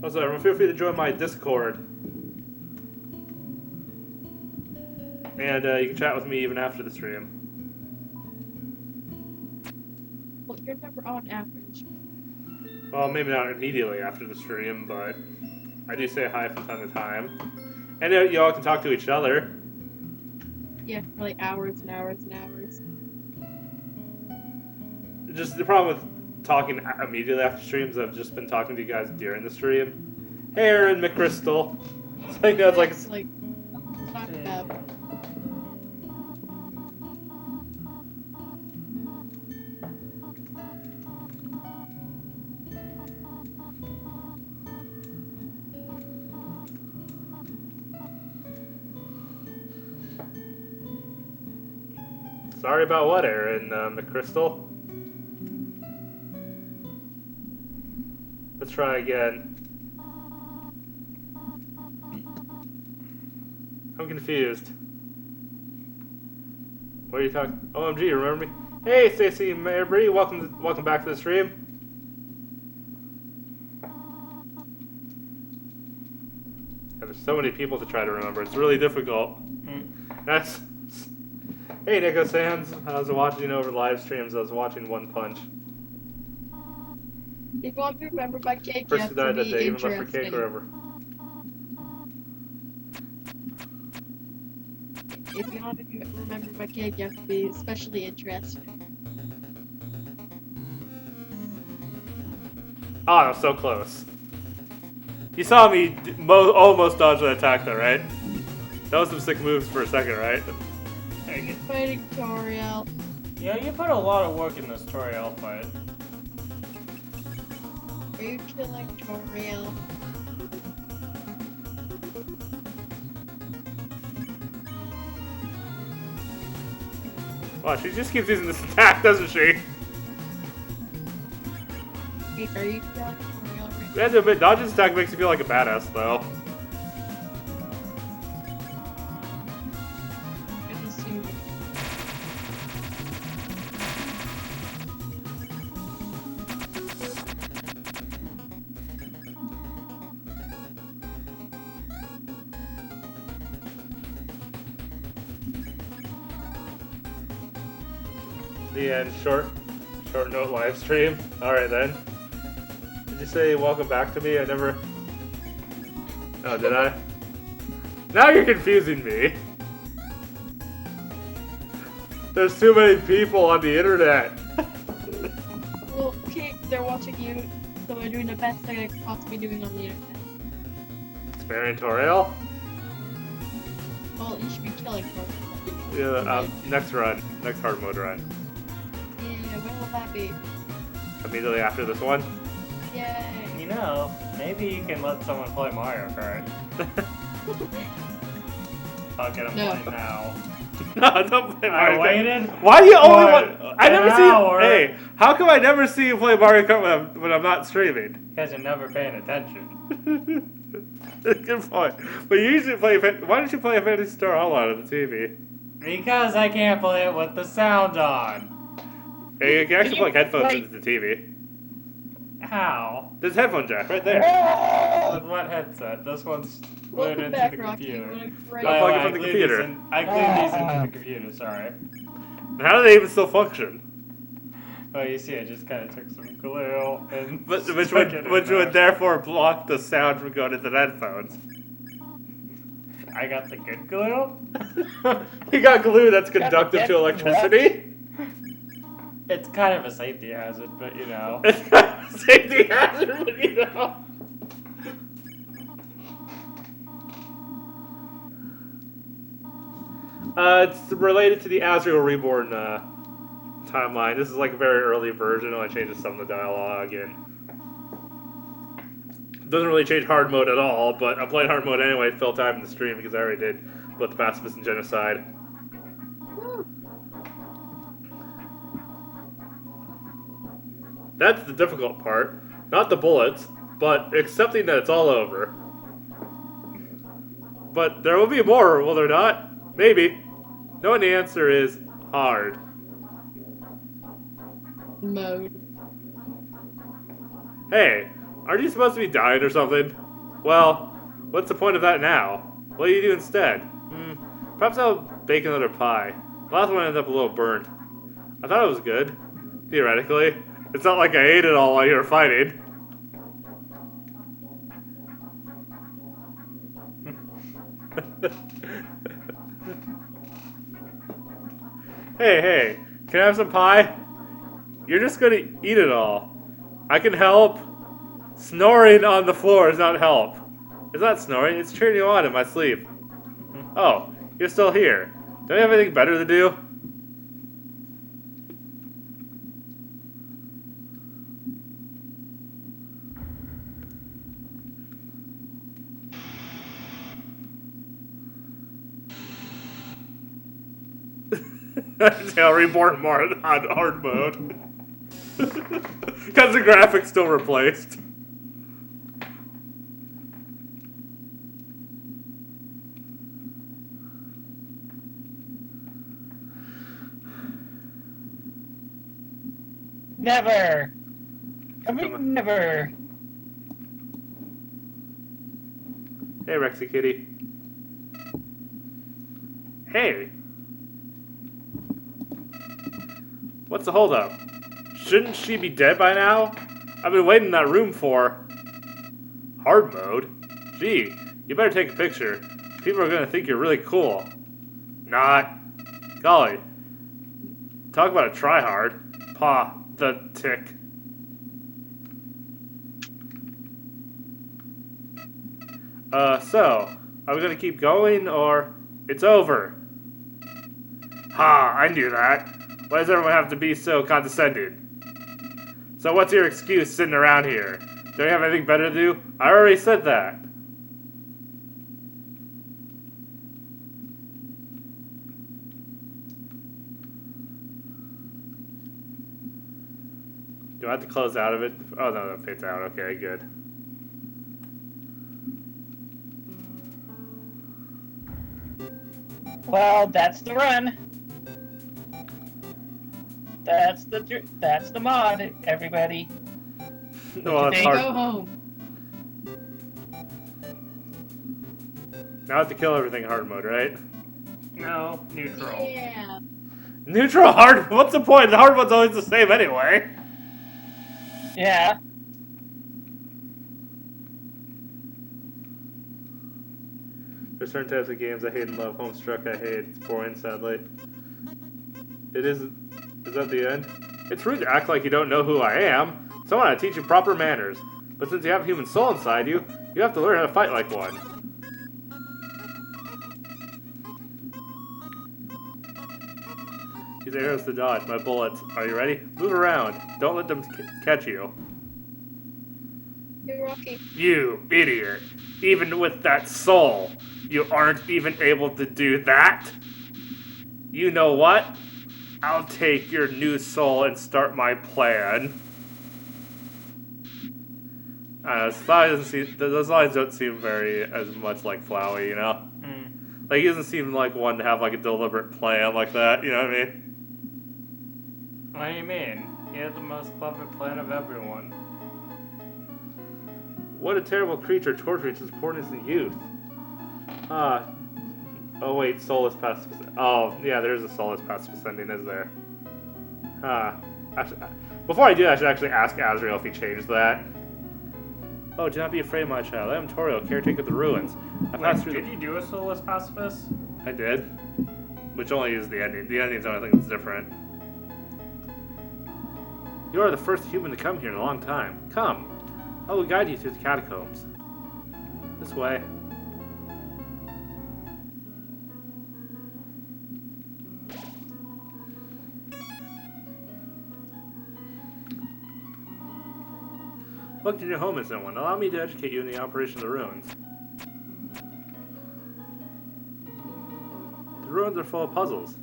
Also, everyone, feel free to join my Discord. And you can chat with me even after the stream. Well, you're never on average. Well, maybe not immediately after the stream, but... I do say hi from time to time. And you all can talk to each other. Yeah, for like hours and hours and hours. Just the problem with talking immediately after streams, I've just been talking to you guys during the stream. Hey, Aaron McCrystal. It's like, no, it's like, It's like talk about. sorry about what, Aaron McCrystal? Let's try again. I'm confused. What are you talking? OMG, you remember me? Hey, Stacey Mabry, welcome back to the stream. Yeah, there's so many people to try to remember. It's really difficult. That's. Hey, Nico Sands. I was watching over live streams. I was watching One Punch. If you want to remember my cake, you First have who to died that be day, even left for cake interesting. forever. If you want to remember my cake, you have to be especially interesting. Oh, that was so close. You saw me almost dodge that attack, though, right? That was some sick moves for a second, right? Are you fighting Toriel? Yeah, you put a lot of work in this Toriel fight. Are you killing Toriel? Wow, she just keeps using this attack, doesn't she? Wait, are you killing Toriel? We have to admit, dodging this attack makes you feel like a badass, though. I'm assuming. The end. Short note live stream. Alright then. Did you say welcome back to me? I never... Oh, did I? Now you're confusing me. There's too many people on the internet. Well, okay, they're watching you, so they're doing the best they could possibly doing on the internet. Sparing Toriel? Well, you should be killing Toriel. Yeah, next run. Next hard mode run. Yeah, when will that be? Immediately after this one. Yay! You know, maybe you can let someone play Mario Kart. I'll get him No. playing now. No, don't play I Mario Kart. waited. Why do you only for want... I never an see you... hour. Hey, how come I never see you play Mario Kart when I'm not streaming? Because you're never paying attention. Good point. But you usually play... Why don't you play a Phantasy Star Online on the TV? Because I can't play it with the sound on. Hey, you can actually plug headphones into the TV. How? There's a headphone jack right there. With what headset? This one's glued Welcome into back, the Rocky. computer. What a great- I'll plug it I from the glued computer. these I glued these into the computer, sorry. How do they even still function? Well, you see, I just kind of took some glue and Which stuck it in would there. therefore block the sound from going into the headphones. I got the good glue? You got glue that's conductive to electricity? It's kind of a safety hazard, but you know. It's got a safety hazard, but you know. It's related to the Azrael Reborn timeline. This is like a very early version. Only changes some of the dialogue and doesn't really change hard mode at all. But I'm playing hard mode anyway to fill time in the stream because I already did both the Pacifist and Genocide. That's the difficult part. Not the bullets, but accepting that it's all over. But there will be more, will there not? Maybe. Knowing the answer is hard. Mode. Hey, aren't you supposed to be dying or something? Well, what's the point of that now? What do you do instead? Perhaps I'll bake another pie. The last one ended up a little burnt. I thought it was good. Theoretically. It's not like I ate it all while you were fighting. Hey, can I have some pie? You're just gonna eat it all. I can help. Snoring on the floor is not help. It's not snoring, it's cheering you on in my sleep. Oh, you're still here. Don't you have anything better to do? Undertale Reborn more on hard mode. Because the graphics still replaced. Never! Coming never! Hey, Rexy Kitty. Hey! What's the holdup? Shouldn't she be dead by now? I've been waiting in that room for... hard mode? Gee, you better take a picture. People are gonna think you're really cool. Not. Golly. Talk about a tryhard. Pathetic. So, are we gonna keep going, or... it's over? Ha, I knew that. Why does everyone have to be so condescending? So what's your excuse sitting around here? Don't you have anything better to do? I already said that. Do I have to close out of it? Oh no, that fades out. Okay, good. Well, that's the run. That's the mod, everybody. No, that's They hard. Go home. Now I have to kill everything in hard mode, right? No, neutral. Yeah. Neutral hard. What's the point? The hard mode's always the same anyway. Yeah. There's certain types of games I hate and love. Homestruck I hate. It's boring, sadly. It is... is that the end? It's rude to act like you don't know who I am. So I want to teach you proper manners. But since you have a human soul inside you, you have to learn how to fight like one. These arrows to dodge, my bullets. Are you ready? Move around. Don't let them catch you. You're Rocky. You idiot. Even with that soul, you aren't even able to do that? You know what? I'll take your new soul and start my plan. Those lines don't seem very as much like Flowey, you know? Like, he doesn't seem like one to have like a deliberate plan like that, you know what I mean? What do you mean? He has the most clever plan of everyone. What a terrible creature tortures his poorness and youth. Oh wait, soulless passive. Oh, yeah, there is a soulless passive ascending, is there? Before I do, I should actually ask Azrael if he changed that. Oh, do not be afraid, my child. I am Toriel, caretaker of the ruins. I passed through Did you do a soulless pacifist? I did. Which only is the ending. The ending's the only thing that's different. You are the first human to come here in a long time. Come. I will guide you through the catacombs. This way. Welcome to your home, is someone. Allow me to educate you in the operation of the ruins. The ruins are full of puzzles.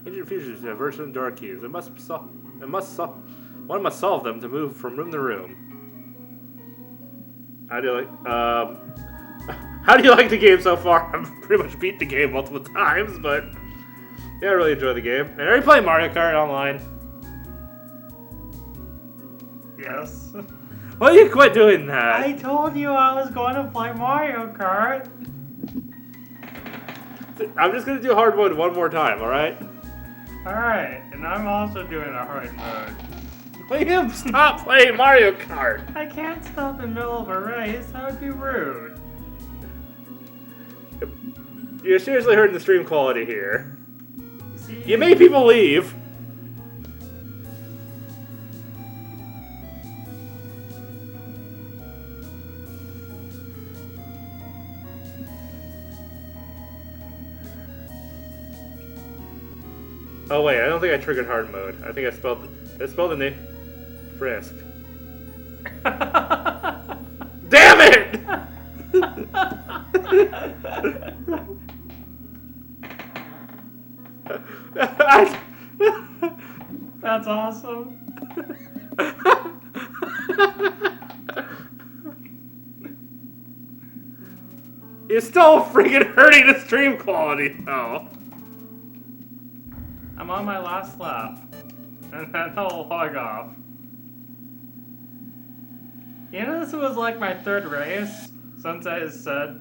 Ancient futures have virtual door keys. One must solve them to move from room to room. How do you like the game so far? I've pretty much beat the game multiple times, but yeah, I really enjoy the game. And I already play Mario Kart online. Yes. Why don't you quit doing that? I told you I was going to play Mario Kart. I'm just gonna do hard mode one more time, alright? Alright, and I'm also doing a hard mode. Liam, stop playing Mario Kart! I can't stop in the middle of a race, that would be rude. You're seriously hurting the stream quality here. See? You made people leave. Oh wait, I don't think I triggered hard mode. I think I spelled the name Frisk. Damn it! That's awesome. You're still freaking hurting the stream quality, though. I'm on my last lap. And then I'll log off. You know, this was like my third race since I said.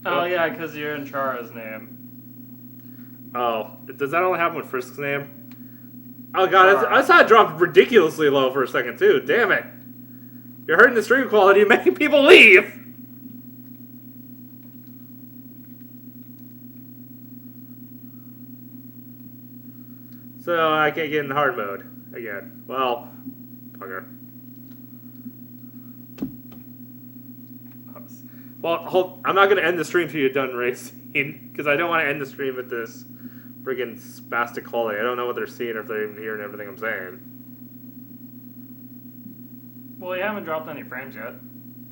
Oh yeah, because you're in Chara's name. Oh, does that only happen with Frisk's name? Oh god, I saw it drop ridiculously low for a second too. Damn it! You're hurting the stream quality. You're making people leave. So I can't get in hard mode again. Well, bugger. Well, I'm not going to end the stream till you're done racing, because I don't want to end the stream at this friggin' spastic quality. I don't know what they're seeing or if they're even hearing everything I'm saying. Well, you haven't dropped any frames yet.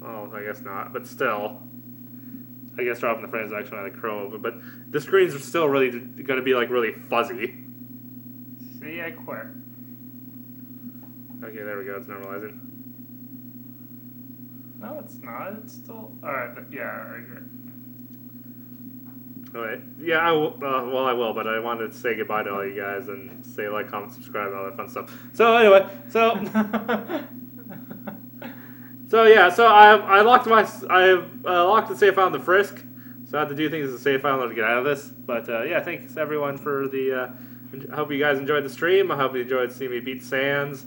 Oh, I guess not, but still. I guess dropping the frames is actually not a chroma, but the screens are still really going to be like really fuzzy. See, I quit. Okay, there we go. It's normalizing. No, it's not. It's still... Alright, but yeah, right here. Alright. Yeah, I will, well, I will, but I wanted to say goodbye to all you guys and say like, comment, subscribe, all that fun stuff. So, anyway, so... so, yeah, so I locked the save file in the Frisk, so I had to do things to the save file in order to get out of this. But, yeah, thanks everyone for the... I hope you guys enjoyed the stream. I hope you enjoyed seeing me beat Sans.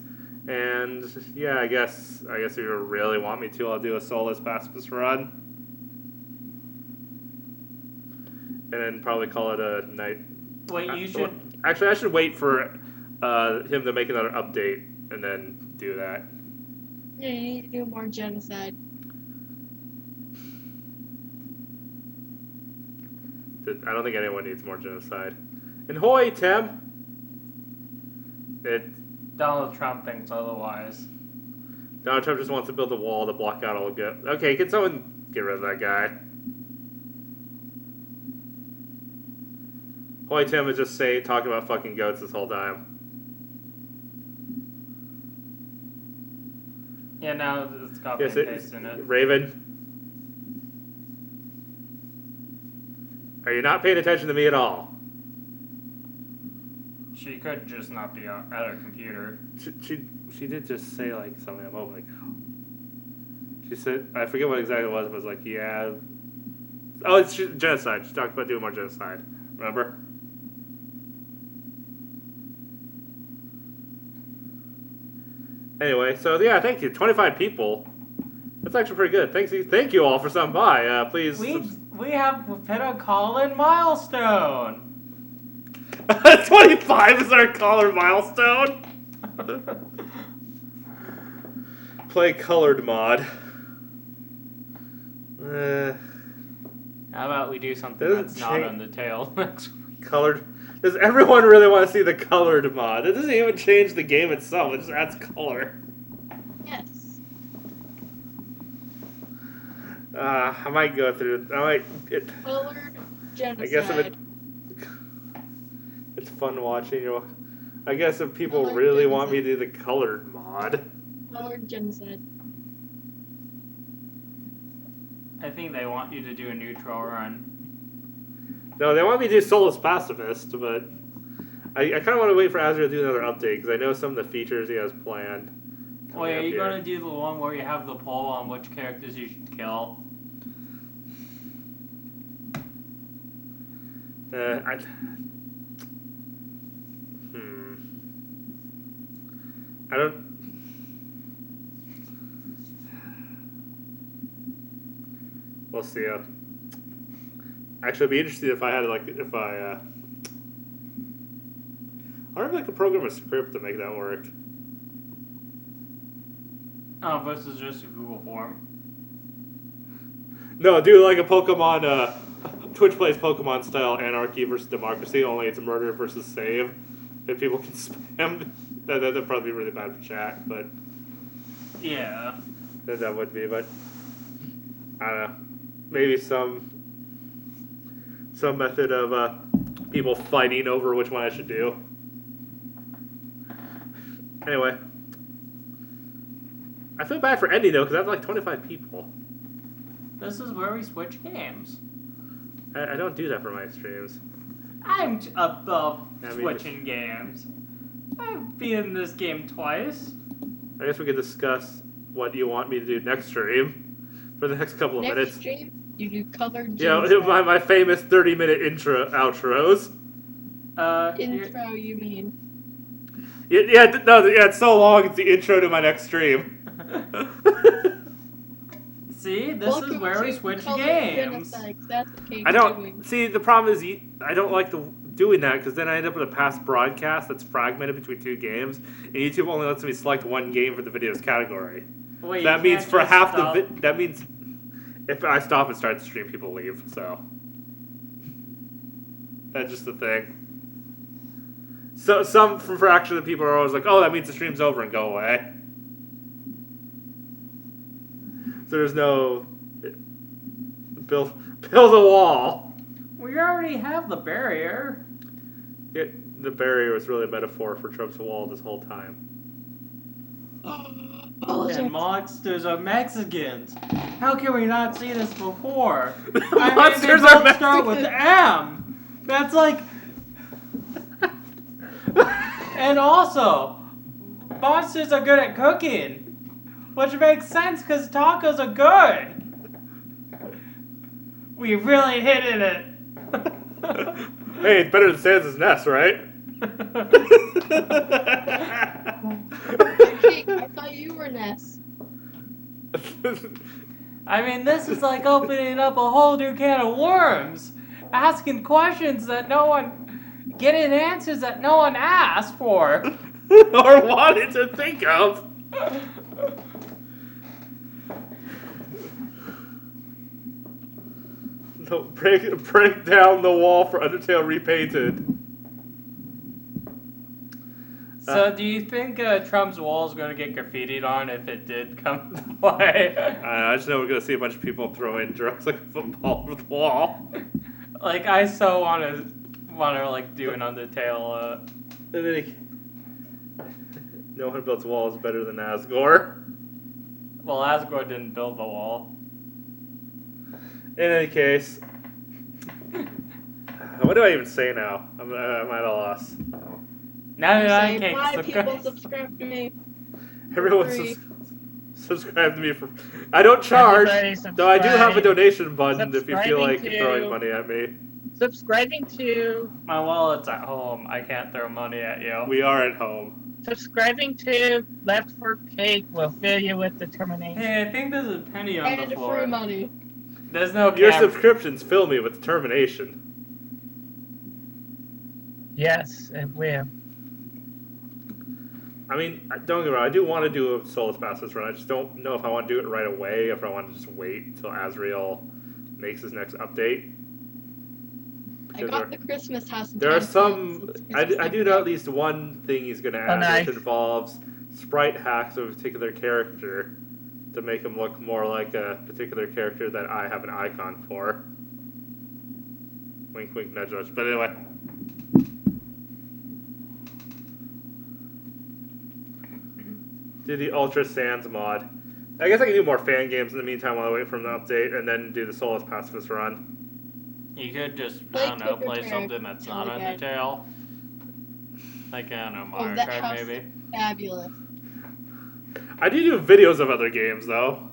And yeah, I guess if you really want me to, I'll do a soulless pacifist run, and then probably call it a night. Wait, you should. Actually, I should wait for him to make another update and then do that. Yeah, you need to do more genocide. I don't think anyone needs more genocide. And hoy, Tim. Donald Trump thinks otherwise. Donald Trump just wants to build a wall to block out all good. Okay, can someone get rid of that guy? Hoy Tim is just talking about fucking goats this whole time. Yeah, now it's copy and pasting it. Raven, are you not paying attention to me at all? She could just not be at her computer. She did just say like something a moment ago. She said, I forget what exactly it was, but it was like, yeah. Oh, it's genocide. She talked about doing more genocide. Remember? Anyway, so yeah, thank you. 25 people. That's actually pretty good. Thank you all for stopping by. Please. We have hit a call-in milestone. 25 is our color milestone. Play colored mod. How about we do something that's not Undertale next week? Colored. Does everyone really want to see the colored mod? It doesn't even change the game itself. It just adds color. Yes. I might go through. Colored genocide. I guess it's fun watching you. I guess if people Colored really genocide. want me to do the colored mod. Colored genocide. I think they want you to do a neutral run. No, they want me to do Soulless Pacifist, but I kind of want to wait for Azrael to do another update, because I know some of the features he has planned. Wait, are you going to do the one where you have the poll on which characters you should kill? I don't... we'll see. Actually, it'd be interesting if I had I wonder if I could program a script to make that work. Oh, versus just a Google form. No, do like a Pokemon, Twitch plays Pokemon style Anarchy versus Democracy, only it's murder versus save. If people can spam, that'd probably be really bad for chat, but Yeah. that would be, but I don't know. Maybe some method of people fighting over which one I should do. Anyway. I feel bad for ending though, because I have like 25 people. This is where we switch games. I don't do that for my streams. I'm above I mean, switching games. I've beaten this game twice. I guess we could discuss what you want me to do next stream for the next couple of Next minutes. stream, you do covered Yeah, games. my famous 30-minute outros. Intro, you mean? Yeah, it's so long. It's the intro to my next stream. See, this is Welcome where we to switch Colored games. Genocides. That's what Kate's I don't doing. see the problem is I don't like doing that because then I end up with a past broadcast that's fragmented between two games, and YouTube only lets me select one game for the videos category. Wait, That you means can't for just half stop- that means if I stop and start the stream, people leave. So that's just the thing. So some fraction of the people are always like, "Oh, that means the stream's over," and go away. So there's no build a wall. We already have the barrier. The barrier was really a metaphor for Trump's wall this whole time. And monsters are Mexicans. How can we not see this before? Monsters they are both start with M. That's like. And also, monsters are good at cooking, which makes sense because tacos are good. We really hit it. Hey, it's better than Sans' nest, right? Kate, I thought you were Ness. I mean, this is like opening up a whole new can of worms, asking questions that no one, getting answers that no one asked for. Or wanted to think of. No, break down the wall for Undertale repainted. So, do you think Trump's wall is going to get graffitied on if it did come to play? I just know we're gonna see a bunch of people throwing drugs like a football over the wall. Like, I so want to like do an Undertale. No one builds walls better than Asgore. Well, Asgore didn't build the wall. In any case, what do I even say now? I'm at a loss. 99 Say, why cakes. people subscribe to me? Everyone Free. subscribe to me for. I don't charge, Everybody though I do have a subscribe. donation button if you feel like Subscribing throwing to- money at me. Subscribing to, My wallet's at home. I can't throw money at you. We are at home. subscribing to Left for Cake will fill you with determination. Hey, I think there's a penny on And the floor. free money. There's no Your camera. subscriptions fill me with determination. Yes, it will. I mean, don't get me wrong, I do want to do a Solus Passes run. I just don't know if I want to do it right away, if I want to just wait until Azrael makes his next update. I Because got the Christmas house. in there are time, some. so it's I Christmas do know time. at least one thing he's going to add, nice. which involves sprite hacks of a particular character to make him look more like a particular character that I have an icon for. Wink, wink, nudge, nudge. But anyway. Do the Ultra Sands mod. I guess I can do more fan games in the meantime while I wait for the update, and then do the Solus Pacifist run. You could just, Play I don't know, Clicker play Track something that's not again. Undertale. Like, I don't know, Mario that Kart house- maybe. Fabulous. I do videos of other games, though.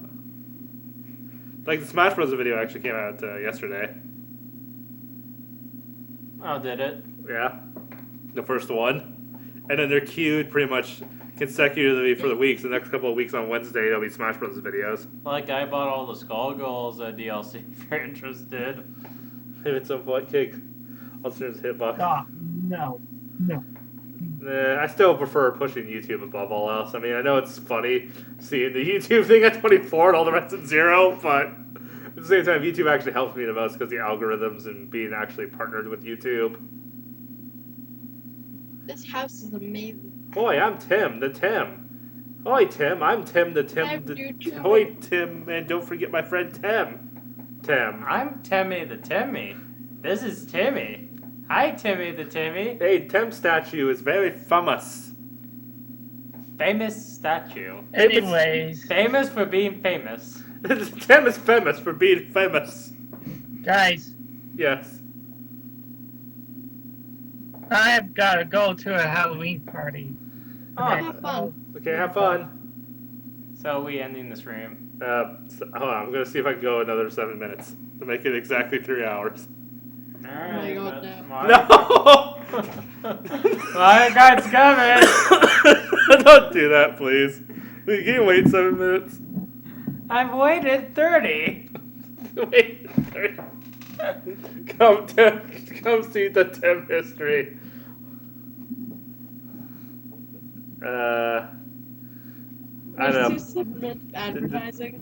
Like, the Smash Bros. Video actually came out yesterday. Oh, did it? Yeah. The first one. And then they're queued pretty much consecutively for the weeks. The next couple of weeks on Wednesday, there'll be Smash Bros. Videos. Like, I bought all the Skullgirls DLC if you're interested. If it's a butt cake, I'll just hitbox. Stop. No. No. I still prefer pushing YouTube above all else. I mean, I know it's funny seeing the YouTube thing at 24 and all the rest at 0, but at the same time, YouTube actually helps me the most because the algorithms and being actually partnered with YouTube. This house is amazing. Boy, I'm Tim, the Tim. Hi, Tim. I'm Tim, the Tim. I'm new to Hi, it. Tim, and don't forget my friend Tim. Tim. I'm Timmy the Timmy. This is Timmy. Hi, Timmy the Timmy. Hey, Tim statue is very famous. Famous statue. Anyways, Famous for being famous. Tim is famous for being famous. guys, Yes. I've got to go to a Halloween party. Oh, Have fun. Okay, have fun. So are we ending the stream? Hold on, I'm gonna see if I can go another 7 minutes to make it exactly 3 hours. Alright, God, but no. Mario Kart's coming! Don't do that, please. Can you wait 7 minutes? I've waited 30! Wait. Come, Tim. Come see the Tim history. I There's don't 2 know. separate advertising.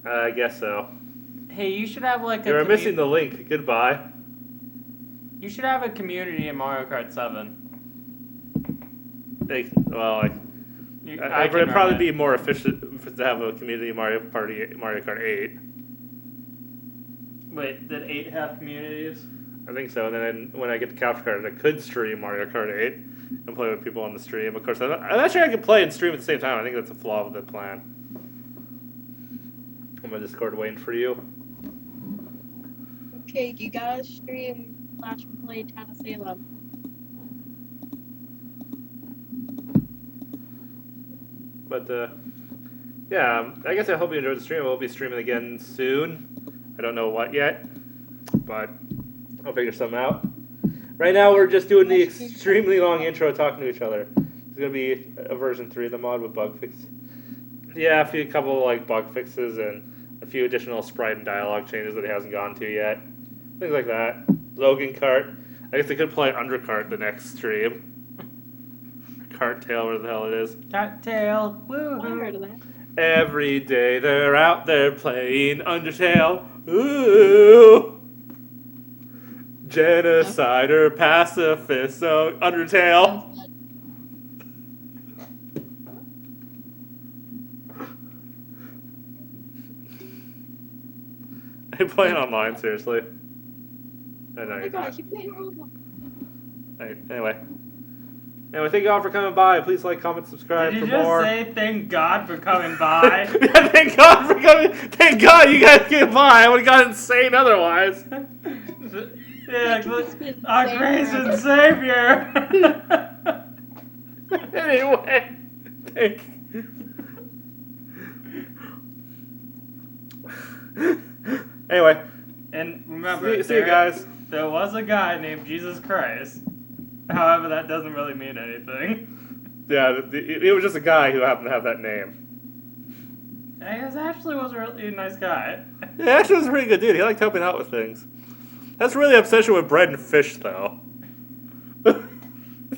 I guess so. Hey, you should have like a You're missing the link. Goodbye. You should have a community in Mario Kart 7. Well, I it can would probably run be more efficient to have a community Mario Kart 8. Wait, did 8 have communities? I think so. And then when I get the capture card, I could stream Mario Kart 8 and play with people on the stream. Of course, I'm not sure I can play and stream at the same time. I think that's a flaw of the plan. I'm on Discord waiting for you. Okay, you gotta stream / play Town of Salem. But, yeah, I guess I hope you enjoyed the stream. We'll be streaming again soon. I don't know what yet, but I'll figure something out. Right now, we're just doing the extremely long intro talking to each other. It's going to be a version 3 of the mod with bug fixes. Yeah, a couple like bug fixes and a few additional sprite and dialogue changes that it hasn't gone to yet. Things like that. Logan Kart. I guess I could play Undercart the next stream. Cart Tail, where the hell it is. Cocktail, I woo! heard of that. Every day they're out there playing Undertale. Ooh. Genocider, pacifist, so Undertale. Are you playing online, seriously? I know Oh my you're god, I not. keep playing Roblox. Anyway, thank you all for coming by. Please like, comment, subscribe Did you for just more. say thank God for coming by? Yeah, thank God for coming. Thank God you guys came by. I would have got insane otherwise. Yeah, It's been our insane grace and forever. Savior! Anyway, thank Anyway, And remember, see you guys. There was a guy named Jesus Christ. However, that doesn't really mean anything. Yeah, it was just a guy who happened to have that name. He actually was a really nice guy. Yeah, actually was a pretty good dude. He liked helping out with things. That's really obsession with bread and fish, though.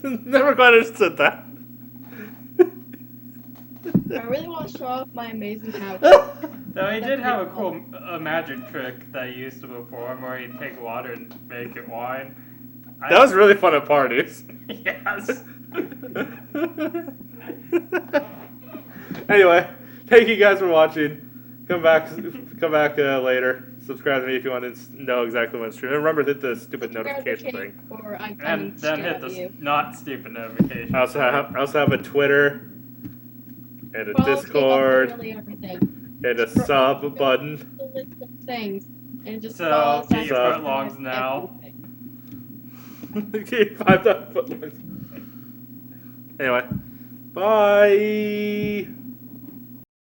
Never quite understood that. I really want to show off my amazing house. Though he did have a cool magic trick that he used to perform where he'd take water and make it wine. That was really fun at parties. Yes. Anyway, thank you guys for watching. Come back later. Subscribe to me if you want to know exactly when it's streaming. And remember, hit the stupid notification thing. Or I'm And then hit the not stupid notification. I also have a Twitter and a Well, take off Discord literally everything. and a sub button. The list of things. And just So, follow get your us footlongs on now. everything. Okay, 5 foot. Anyway, bye.